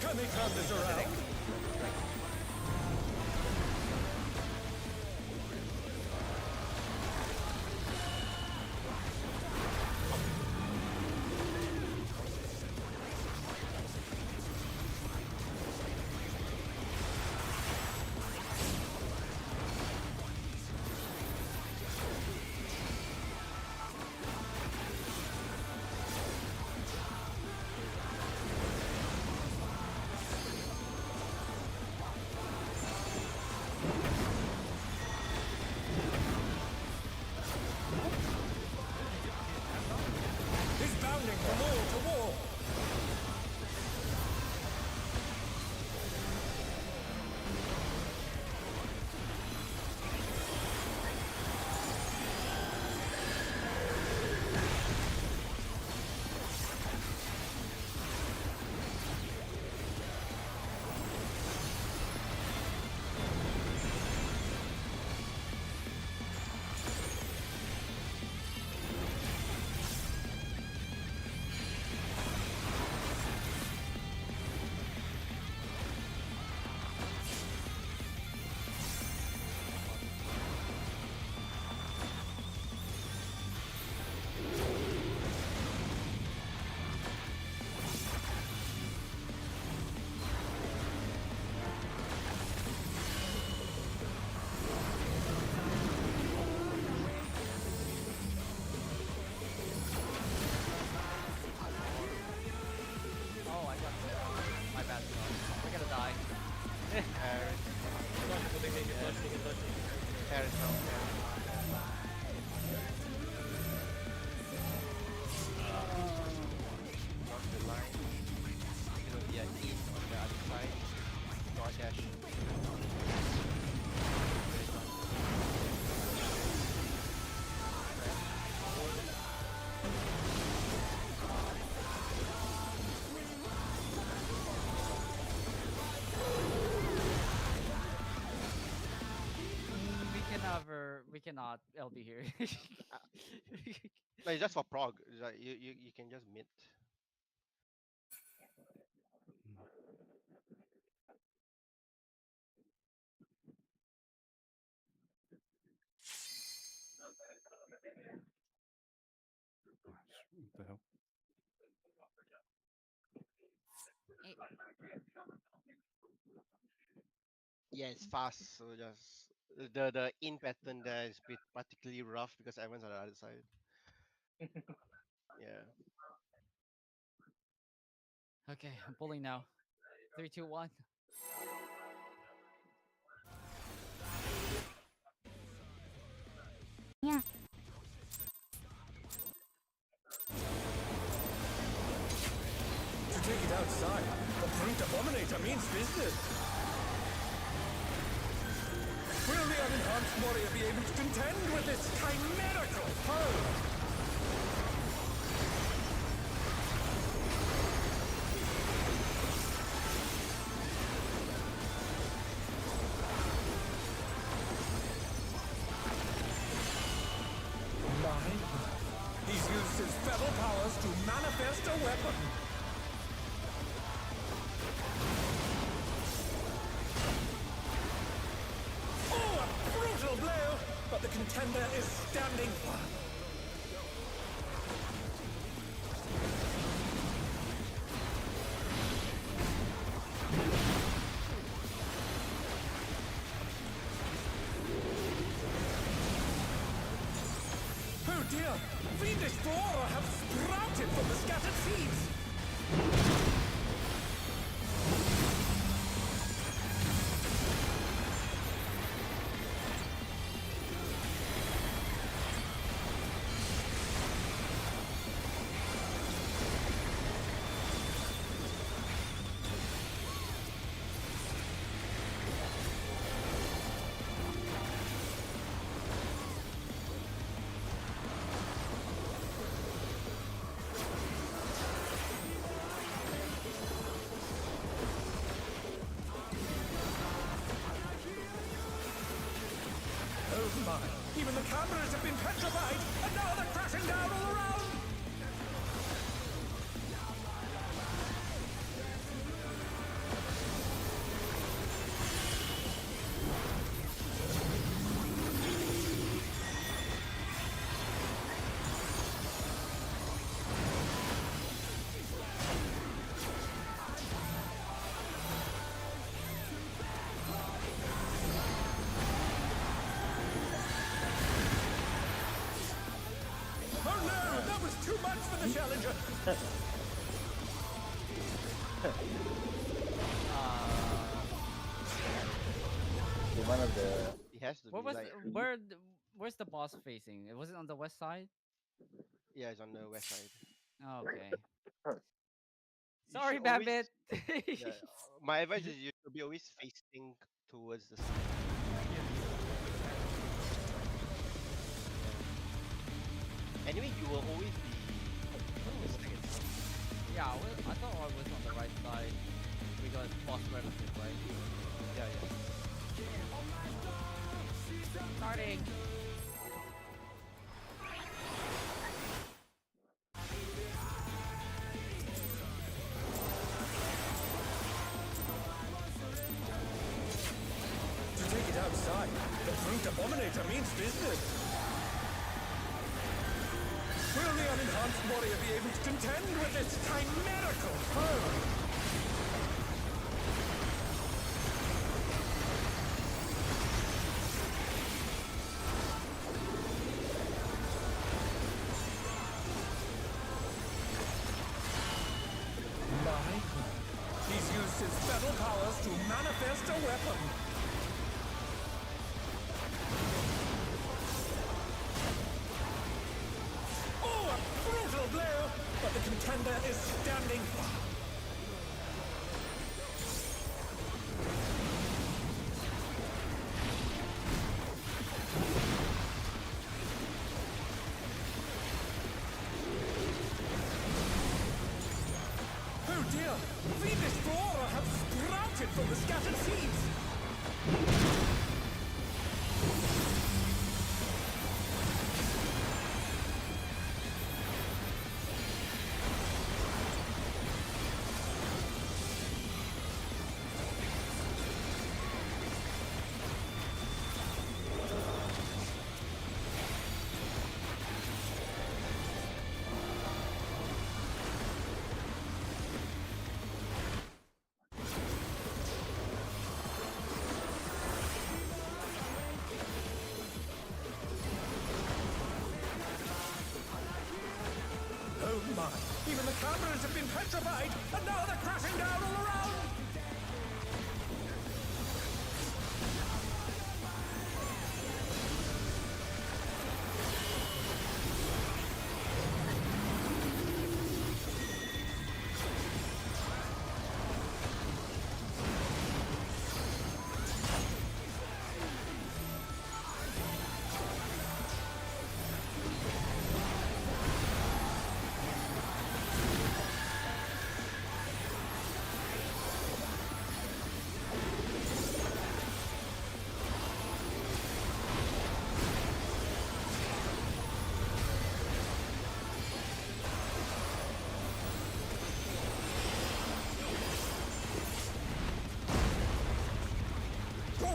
[SPEAKER 3] Can they turn this around?
[SPEAKER 7] cannot LB here.
[SPEAKER 1] No, it's just for Prog. It's like you can just mint.
[SPEAKER 5] What the hell?
[SPEAKER 1] Yeah, it's fast. So just the in pattern there is particularly rough because everyone's on the other side. Yeah.
[SPEAKER 7] Okay, I'm pulling now. 3, 2, 1.
[SPEAKER 10] Yeah.
[SPEAKER 3] To take it outside, the brute abominator means business. Will the unenhanced warrior be able to contend with this chimerical foe? He's used his feral powers to manifest a weapon. Oh, a brutal blow! But the contender is standing firm. Oh dear! Fiendish flora have sprouted from the scattered seeds! Oh my! Even the cameras have been petrified, and now they're crashing down all around! Oh no! That was too much for the challenger!
[SPEAKER 6] One of the
[SPEAKER 1] It has to
[SPEAKER 7] What
[SPEAKER 1] be
[SPEAKER 7] was
[SPEAKER 1] like
[SPEAKER 7] where's the boss facing? Was it on the west side?
[SPEAKER 1] yeah, it's on the west side.
[SPEAKER 7] Oh, okay.
[SPEAKER 1] You
[SPEAKER 7] Sorry,
[SPEAKER 1] should always-
[SPEAKER 7] Babbitt.
[SPEAKER 1] Yeah, my advice is you should be always facing towards the sun. Anyway, you will always be on the second side.
[SPEAKER 7] Yeah, I thought I was on the right side. We got boss relative, right?
[SPEAKER 1] Yeah, yeah.
[SPEAKER 7] Starting.
[SPEAKER 3] To take it outside, the brute abominator means business. Will the unenhanced warrior be able to contend with this chimerical foe? He's used his feral powers to manifest a weapon. Oh, a brutal blow! But the contender is standing firm. Oh dear! Fiendish flora have sprouted from the scattered seeds! on! Even the cameras have been petrified, and now they're crashing down all around!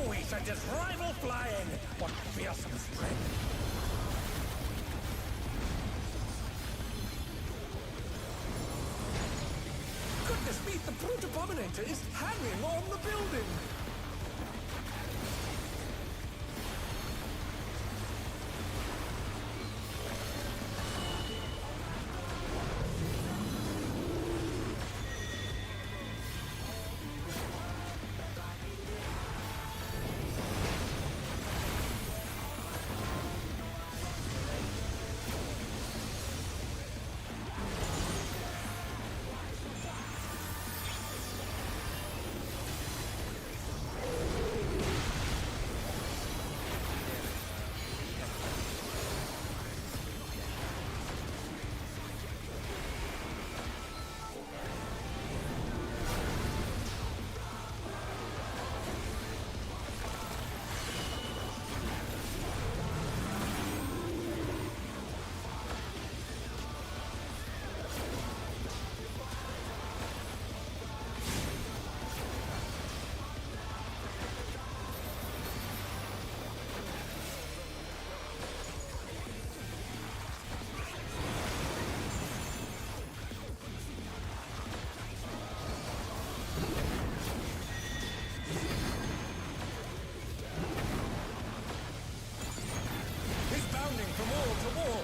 [SPEAKER 3] We sent his rival flying! What fearsome strength! Goodness me, the Protobominator is hanging on the building! From wall to wall.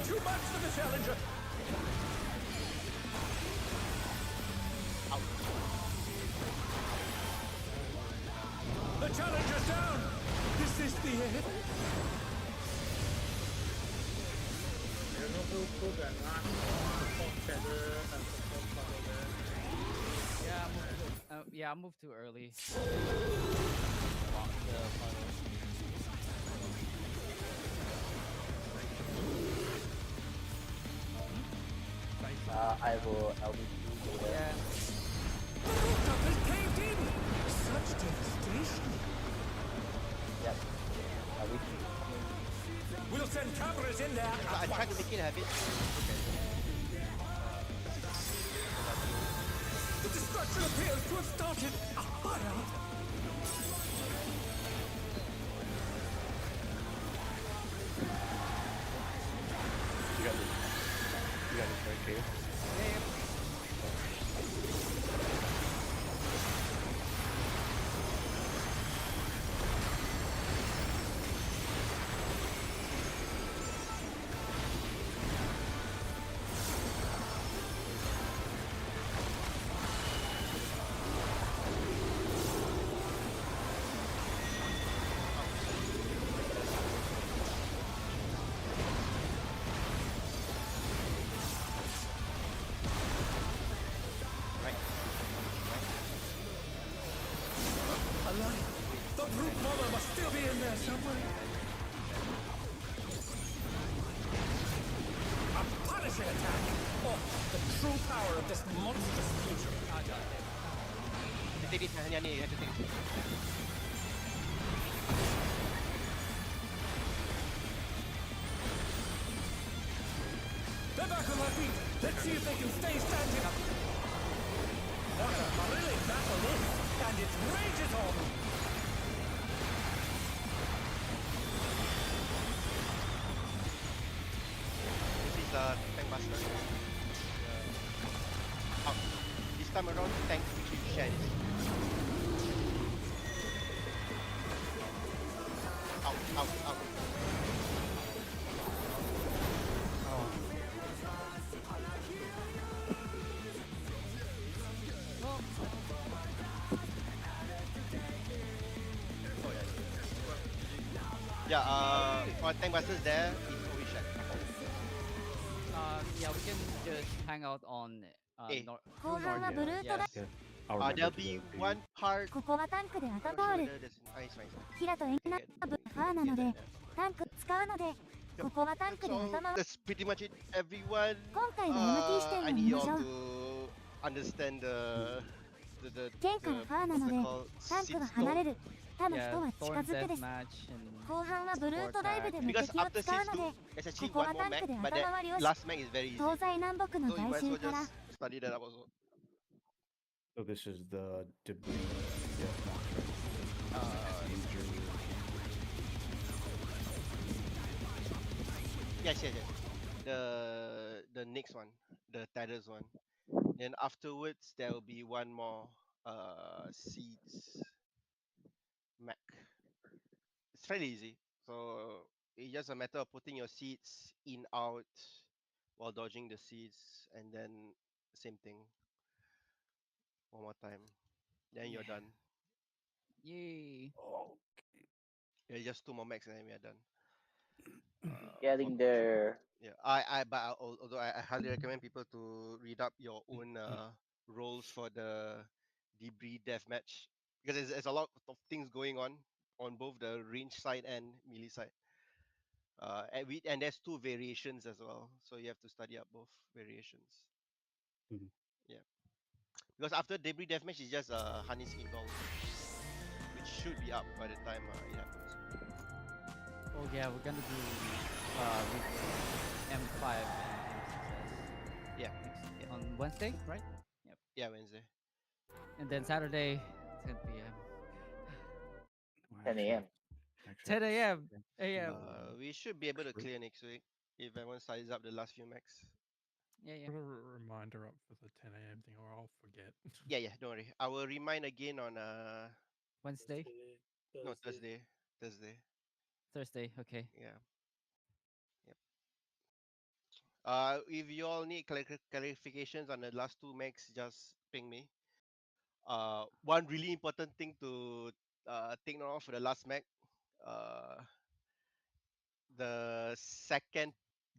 [SPEAKER 3] Too much for the Challenger! The Challenger's down! Is this the end?
[SPEAKER 7] Yeah, I moved too early.
[SPEAKER 6] I'll be through there.
[SPEAKER 7] Yeah.
[SPEAKER 3] The rooftop is caved in! Such devastation!
[SPEAKER 6] Yep.
[SPEAKER 3] We'll send cameras in there!
[SPEAKER 1] I tried to make it have it.
[SPEAKER 3] The destruction appears to have started a fire!
[SPEAKER 5] You got this right here.
[SPEAKER 3] there somewhere? A punishing attack! Oh, the true power of this monstrous future.
[SPEAKER 1] Take this, hanya ni, you have to take this.
[SPEAKER 3] They're back on their feet. Let's see if they can stay standing up. What a thrilling battle is, and it rages on.
[SPEAKER 1] This is tank master. This time around, tank actually shares. Out, out, out. Yeah, for tank masters there, it's always shared.
[SPEAKER 7] Yeah, we can just hang out on
[SPEAKER 1] A.
[SPEAKER 7] true north.
[SPEAKER 5] Yeah. I'll remember
[SPEAKER 1] There'll
[SPEAKER 5] to
[SPEAKER 1] be
[SPEAKER 5] go to-
[SPEAKER 1] one part.
[SPEAKER 10] ここはタンクで
[SPEAKER 1] I'm
[SPEAKER 10] アタ
[SPEAKER 1] not
[SPEAKER 10] ボー
[SPEAKER 1] sure
[SPEAKER 10] ル
[SPEAKER 1] whether there's an ice right.
[SPEAKER 10] キラとエンナブファーなのでタンク使うのでここはタンクで
[SPEAKER 1] So
[SPEAKER 10] 頭は
[SPEAKER 1] that's pretty much it, everyone.
[SPEAKER 10] 今回の MT 視点を
[SPEAKER 1] I
[SPEAKER 10] 見
[SPEAKER 1] need
[SPEAKER 10] ま
[SPEAKER 1] y'all
[SPEAKER 10] しょう
[SPEAKER 1] to understand the
[SPEAKER 10] 剣からファーなので
[SPEAKER 1] what's it called?
[SPEAKER 10] タンクは
[SPEAKER 1] Seed
[SPEAKER 10] 離れ
[SPEAKER 1] stone.
[SPEAKER 10] る他の
[SPEAKER 7] Yeah,
[SPEAKER 10] 人は近
[SPEAKER 7] Thorn
[SPEAKER 10] づくです
[SPEAKER 7] Deathmatch and
[SPEAKER 10] 後半はブルートダイブで無
[SPEAKER 1] Because
[SPEAKER 10] 敵を
[SPEAKER 1] after
[SPEAKER 10] 使う
[SPEAKER 1] Seed
[SPEAKER 10] の
[SPEAKER 1] 2,
[SPEAKER 10] で
[SPEAKER 1] there's actually
[SPEAKER 10] ここ
[SPEAKER 1] one
[SPEAKER 10] は
[SPEAKER 1] more
[SPEAKER 10] タン
[SPEAKER 1] mech,
[SPEAKER 10] クで
[SPEAKER 1] but
[SPEAKER 10] 頭
[SPEAKER 1] that
[SPEAKER 10] 割りをし
[SPEAKER 1] last mech is very easy.
[SPEAKER 10] 東西南北の
[SPEAKER 1] So you
[SPEAKER 10] 外
[SPEAKER 1] might as
[SPEAKER 10] 周
[SPEAKER 1] well
[SPEAKER 10] から
[SPEAKER 1] just study that up also.
[SPEAKER 5] So this is the debris deathmatch, right?
[SPEAKER 1] Yes, yes, yes. The next one, the Tethers one. Then afterwards there will be one more Seeds mech. It's fairly easy. So it's just a matter of putting your seeds in out while dodging the seeds, and then same thing. One more time. Then you're done.
[SPEAKER 7] yay.
[SPEAKER 1] Yeah, just two more mechs and then we are done.
[SPEAKER 6] Getting there.
[SPEAKER 1] Yeah, although I highly recommend people to read up your own roles for the debris deathmatch, because there's a lot of things going on both the range side and melee side. And there's two variations as well, so you have to study up both variations.
[SPEAKER 5] Mhm.
[SPEAKER 1] Yeah, because after debris deathmatch is just honey skin doll, which should be up by the time it happens.
[SPEAKER 7] Oh yeah, we're gonna do M5 and M6S
[SPEAKER 1] Yeah,
[SPEAKER 7] next, on Wednesday, right? Yep.
[SPEAKER 1] yeah, Wednesday.
[SPEAKER 7] And then Saturday, 10 p.m.
[SPEAKER 6] 10 a.m.
[SPEAKER 7] 10 a.m. a.m.
[SPEAKER 1] We should be able to clear next week if everyone sizes up the last few mechs.
[SPEAKER 7] Yeah, yeah.
[SPEAKER 4] Put a reminder up for the 10 a.m. thing, or I'll forget.
[SPEAKER 1] Yeah, don't worry. I will remind again on
[SPEAKER 7] Wednesday,
[SPEAKER 1] no Thursday.
[SPEAKER 7] Thursday. Okay.
[SPEAKER 1] Yeah. Yep. If you all need clarifications on the last two mechs, just ping me. One really important thing to take note of for the last mech,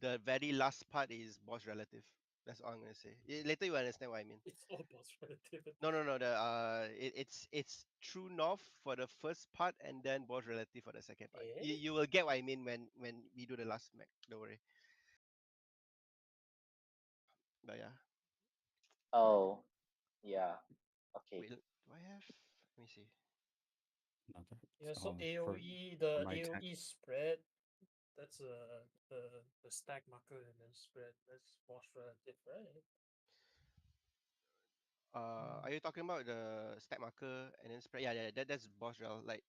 [SPEAKER 1] the very last part is boss relative. That's all I'm gonna say. Later you understand what I mean.
[SPEAKER 2] It's all boss relative.
[SPEAKER 1] No. It's true north for the first part and then boss relative for the second part.
[SPEAKER 2] Eh?
[SPEAKER 1] You will get what I mean when we do the last mech. Don't worry. But yeah.
[SPEAKER 6] Oh, yeah. Okay.
[SPEAKER 1] Wait, do I have? Let me see.
[SPEAKER 2] Yeah, so
[SPEAKER 5] for
[SPEAKER 2] AOE, the
[SPEAKER 5] my tech.
[SPEAKER 2] AOE spread, that's the stack marker and then spread. That's boss relative, right?
[SPEAKER 1] Are you talking about the stack marker and then spread? Yeah. That's boss rel. Like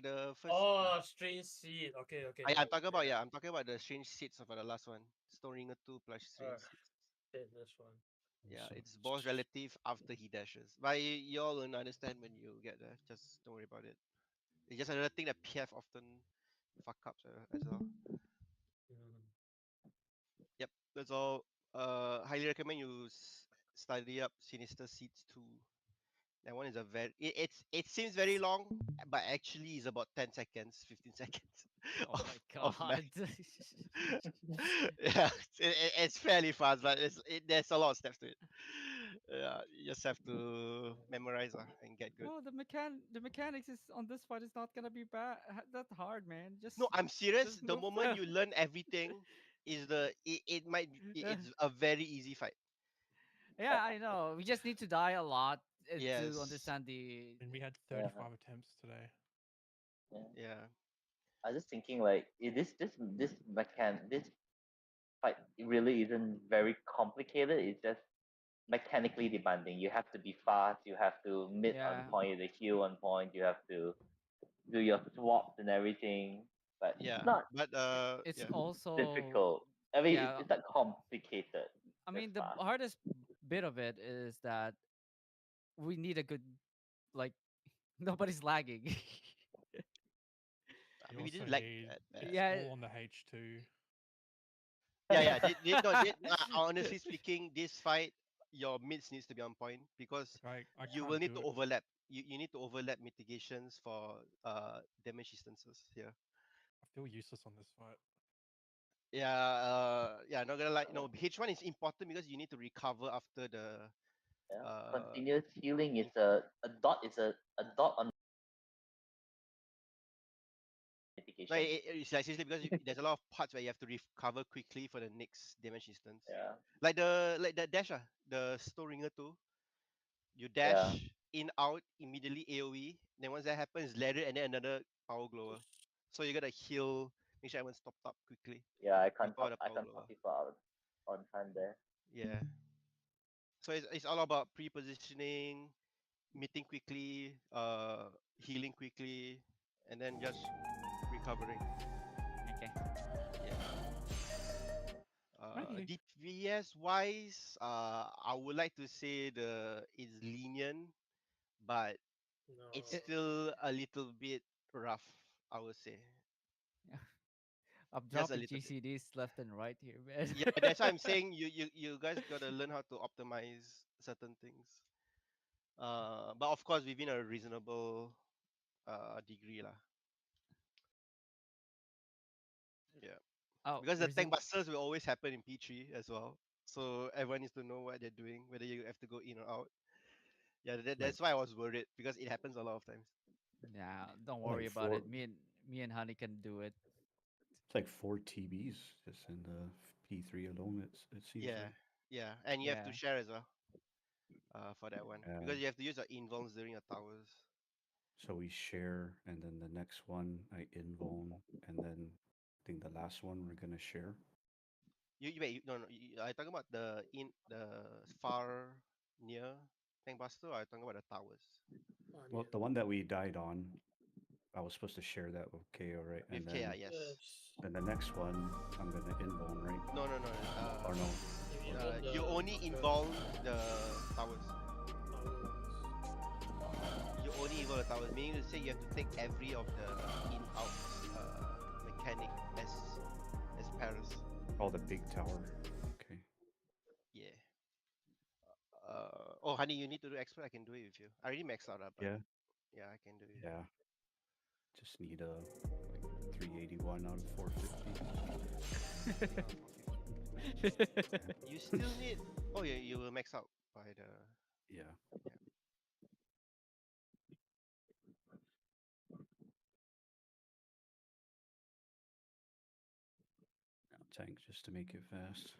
[SPEAKER 1] the first.
[SPEAKER 2] Oh, strange seed. Okay.
[SPEAKER 1] I'm talking about I'm talking about the strange seeds for the last one. Stone Ringer 2 plus strange seeds.
[SPEAKER 2] Okay, this one.
[SPEAKER 1] Yeah,
[SPEAKER 5] So-
[SPEAKER 1] it's boss relative after he dashes. But you all will understand when you get there. Just don't worry about it. It's just another thing that PF often fuck ups as well.
[SPEAKER 2] Mm.
[SPEAKER 1] Yep, that's all. Highly recommend you study up Sinister Seeds 2. That one is a it seems very long, but actually is about 10 seconds, 15 seconds.
[SPEAKER 7] Oh my
[SPEAKER 1] of
[SPEAKER 7] god.
[SPEAKER 1] yeah, it's fairly fast, but there's a lot of steps to it. Yeah, just have to memorize and get good.
[SPEAKER 7] Oh, the mechanics is on this fight is not gonna be bad. That hard, man. Just
[SPEAKER 1] No, I'm serious.
[SPEAKER 7] just
[SPEAKER 1] The
[SPEAKER 7] move.
[SPEAKER 1] moment you learn everything, it might it's a very easy fight.
[SPEAKER 7] Yeah, I know. We just need to die a lot to
[SPEAKER 1] Yes.
[SPEAKER 7] understand the.
[SPEAKER 4] And we had
[SPEAKER 6] Yeah.
[SPEAKER 4] 35 attempts today.
[SPEAKER 6] Yeah.
[SPEAKER 1] Yeah.
[SPEAKER 6] I was just thinking like this fight really isn't very complicated. It's just mechanically demanding. You have to be fast. You have to mid on
[SPEAKER 7] Yeah.
[SPEAKER 6] point, the heal on point. You have to do your swaps and everything. But
[SPEAKER 1] Yeah.
[SPEAKER 6] it's not
[SPEAKER 1] But
[SPEAKER 7] It's
[SPEAKER 1] yeah.
[SPEAKER 7] also
[SPEAKER 6] difficult. I mean,
[SPEAKER 7] yeah.
[SPEAKER 6] it's not complicated.
[SPEAKER 7] I
[SPEAKER 6] Just
[SPEAKER 7] mean, the
[SPEAKER 6] fast.
[SPEAKER 7] hardest bit of it is that we need a good like nobody's lagging.
[SPEAKER 1] I
[SPEAKER 4] You
[SPEAKER 1] mean, we
[SPEAKER 4] also
[SPEAKER 1] didn't like
[SPEAKER 4] need
[SPEAKER 1] that bad.
[SPEAKER 4] it's
[SPEAKER 7] Yeah.
[SPEAKER 4] all on the H2.
[SPEAKER 1] Yeah, yeah. Honestly speaking, this fight, your mids needs to be on point because
[SPEAKER 4] Like I
[SPEAKER 1] you
[SPEAKER 4] can't
[SPEAKER 1] will need
[SPEAKER 4] do
[SPEAKER 1] to
[SPEAKER 4] it.
[SPEAKER 1] overlap. You need to overlap mitigations for damage distances here.
[SPEAKER 4] I feel useless on this fight.
[SPEAKER 1] Yeah, yeah. Not gonna like no. H1 is important because you need to recover after the
[SPEAKER 6] Yeah.
[SPEAKER 1] uh.
[SPEAKER 6] Continuous healing is a dot a dot on
[SPEAKER 1] No,
[SPEAKER 6] mitigation.
[SPEAKER 1] it's like seriously because there's a lot of parts where you have to recover quickly for the next damage instance.
[SPEAKER 6] Yeah.
[SPEAKER 1] Like the dash the Stone Ringer too. You dash
[SPEAKER 6] Yeah.
[SPEAKER 1] in out immediately AOE. Then once that happens, ladder and then another power glower. So you gotta heal. Make sure everyone's topped up quickly
[SPEAKER 6] Yeah,
[SPEAKER 1] before the
[SPEAKER 6] I
[SPEAKER 1] power
[SPEAKER 6] can't
[SPEAKER 1] glower.
[SPEAKER 6] talk people out on time there.
[SPEAKER 1] Yeah. So it's all about pre-positioning, meeting quickly, healing quickly, and then just recovering.
[SPEAKER 7] Okay.
[SPEAKER 1] Yeah.
[SPEAKER 4] Really?
[SPEAKER 1] DPS wise, I would like to say it's lenient, but
[SPEAKER 2] No.
[SPEAKER 1] it's still a little bit rough. I would say
[SPEAKER 7] I'm
[SPEAKER 1] just a
[SPEAKER 7] dropping
[SPEAKER 1] little bit.
[SPEAKER 7] GCDs left and right here, man.
[SPEAKER 1] Yeah, that's why I'm saying you guys gotta learn how to optimize certain things. But of course within a reasonable degree lah. Yeah.
[SPEAKER 7] Oh,
[SPEAKER 1] Because the tank
[SPEAKER 7] reason.
[SPEAKER 1] busters will always happen in P3 as well. So everyone needs to know what they're doing, whether you have to go in or out. Yeah,
[SPEAKER 5] Like
[SPEAKER 1] that's why I was worried because it happens a lot of times.
[SPEAKER 7] Yeah, don't
[SPEAKER 5] like
[SPEAKER 7] worry about
[SPEAKER 5] four
[SPEAKER 7] it. Me and Honey can do it.
[SPEAKER 5] it's like 4 TBs just in the P3 alone. It seems
[SPEAKER 1] Yeah,
[SPEAKER 5] like.
[SPEAKER 1] yeah, and you have to
[SPEAKER 7] Yeah.
[SPEAKER 1] share as well for that one
[SPEAKER 5] Uh,
[SPEAKER 1] because you have to use your invulns during your towers.
[SPEAKER 5] so we share, and then the next one I invuln, and then I think the last one we're gonna share.
[SPEAKER 1] Wait, no, I talking about the far near tank buster. Or I talking about the towers
[SPEAKER 5] Well, the one that we died on, I was supposed to share that with KO, right?
[SPEAKER 1] with
[SPEAKER 5] And
[SPEAKER 1] KI.
[SPEAKER 5] then
[SPEAKER 1] Yes.
[SPEAKER 5] then the next one I'm gonna invuln, right?
[SPEAKER 1] No, no, no.
[SPEAKER 5] Or no?
[SPEAKER 1] You only involve the towers. You only involve the towers, meaning to say you have to take every of the in-out mechanic as pairs.
[SPEAKER 5] Oh, the big tower. Okay.
[SPEAKER 1] Yeah. Oh, honey, you need to do expert. I can do it with you. I already maxed out, but
[SPEAKER 5] Yeah.
[SPEAKER 1] yeah, I can do it.
[SPEAKER 5] Yeah. Just need a like 381 out of 450.
[SPEAKER 1] You still need. Oh, yeah, you will max out by the.
[SPEAKER 5] Yeah. Now tank just to make it fast.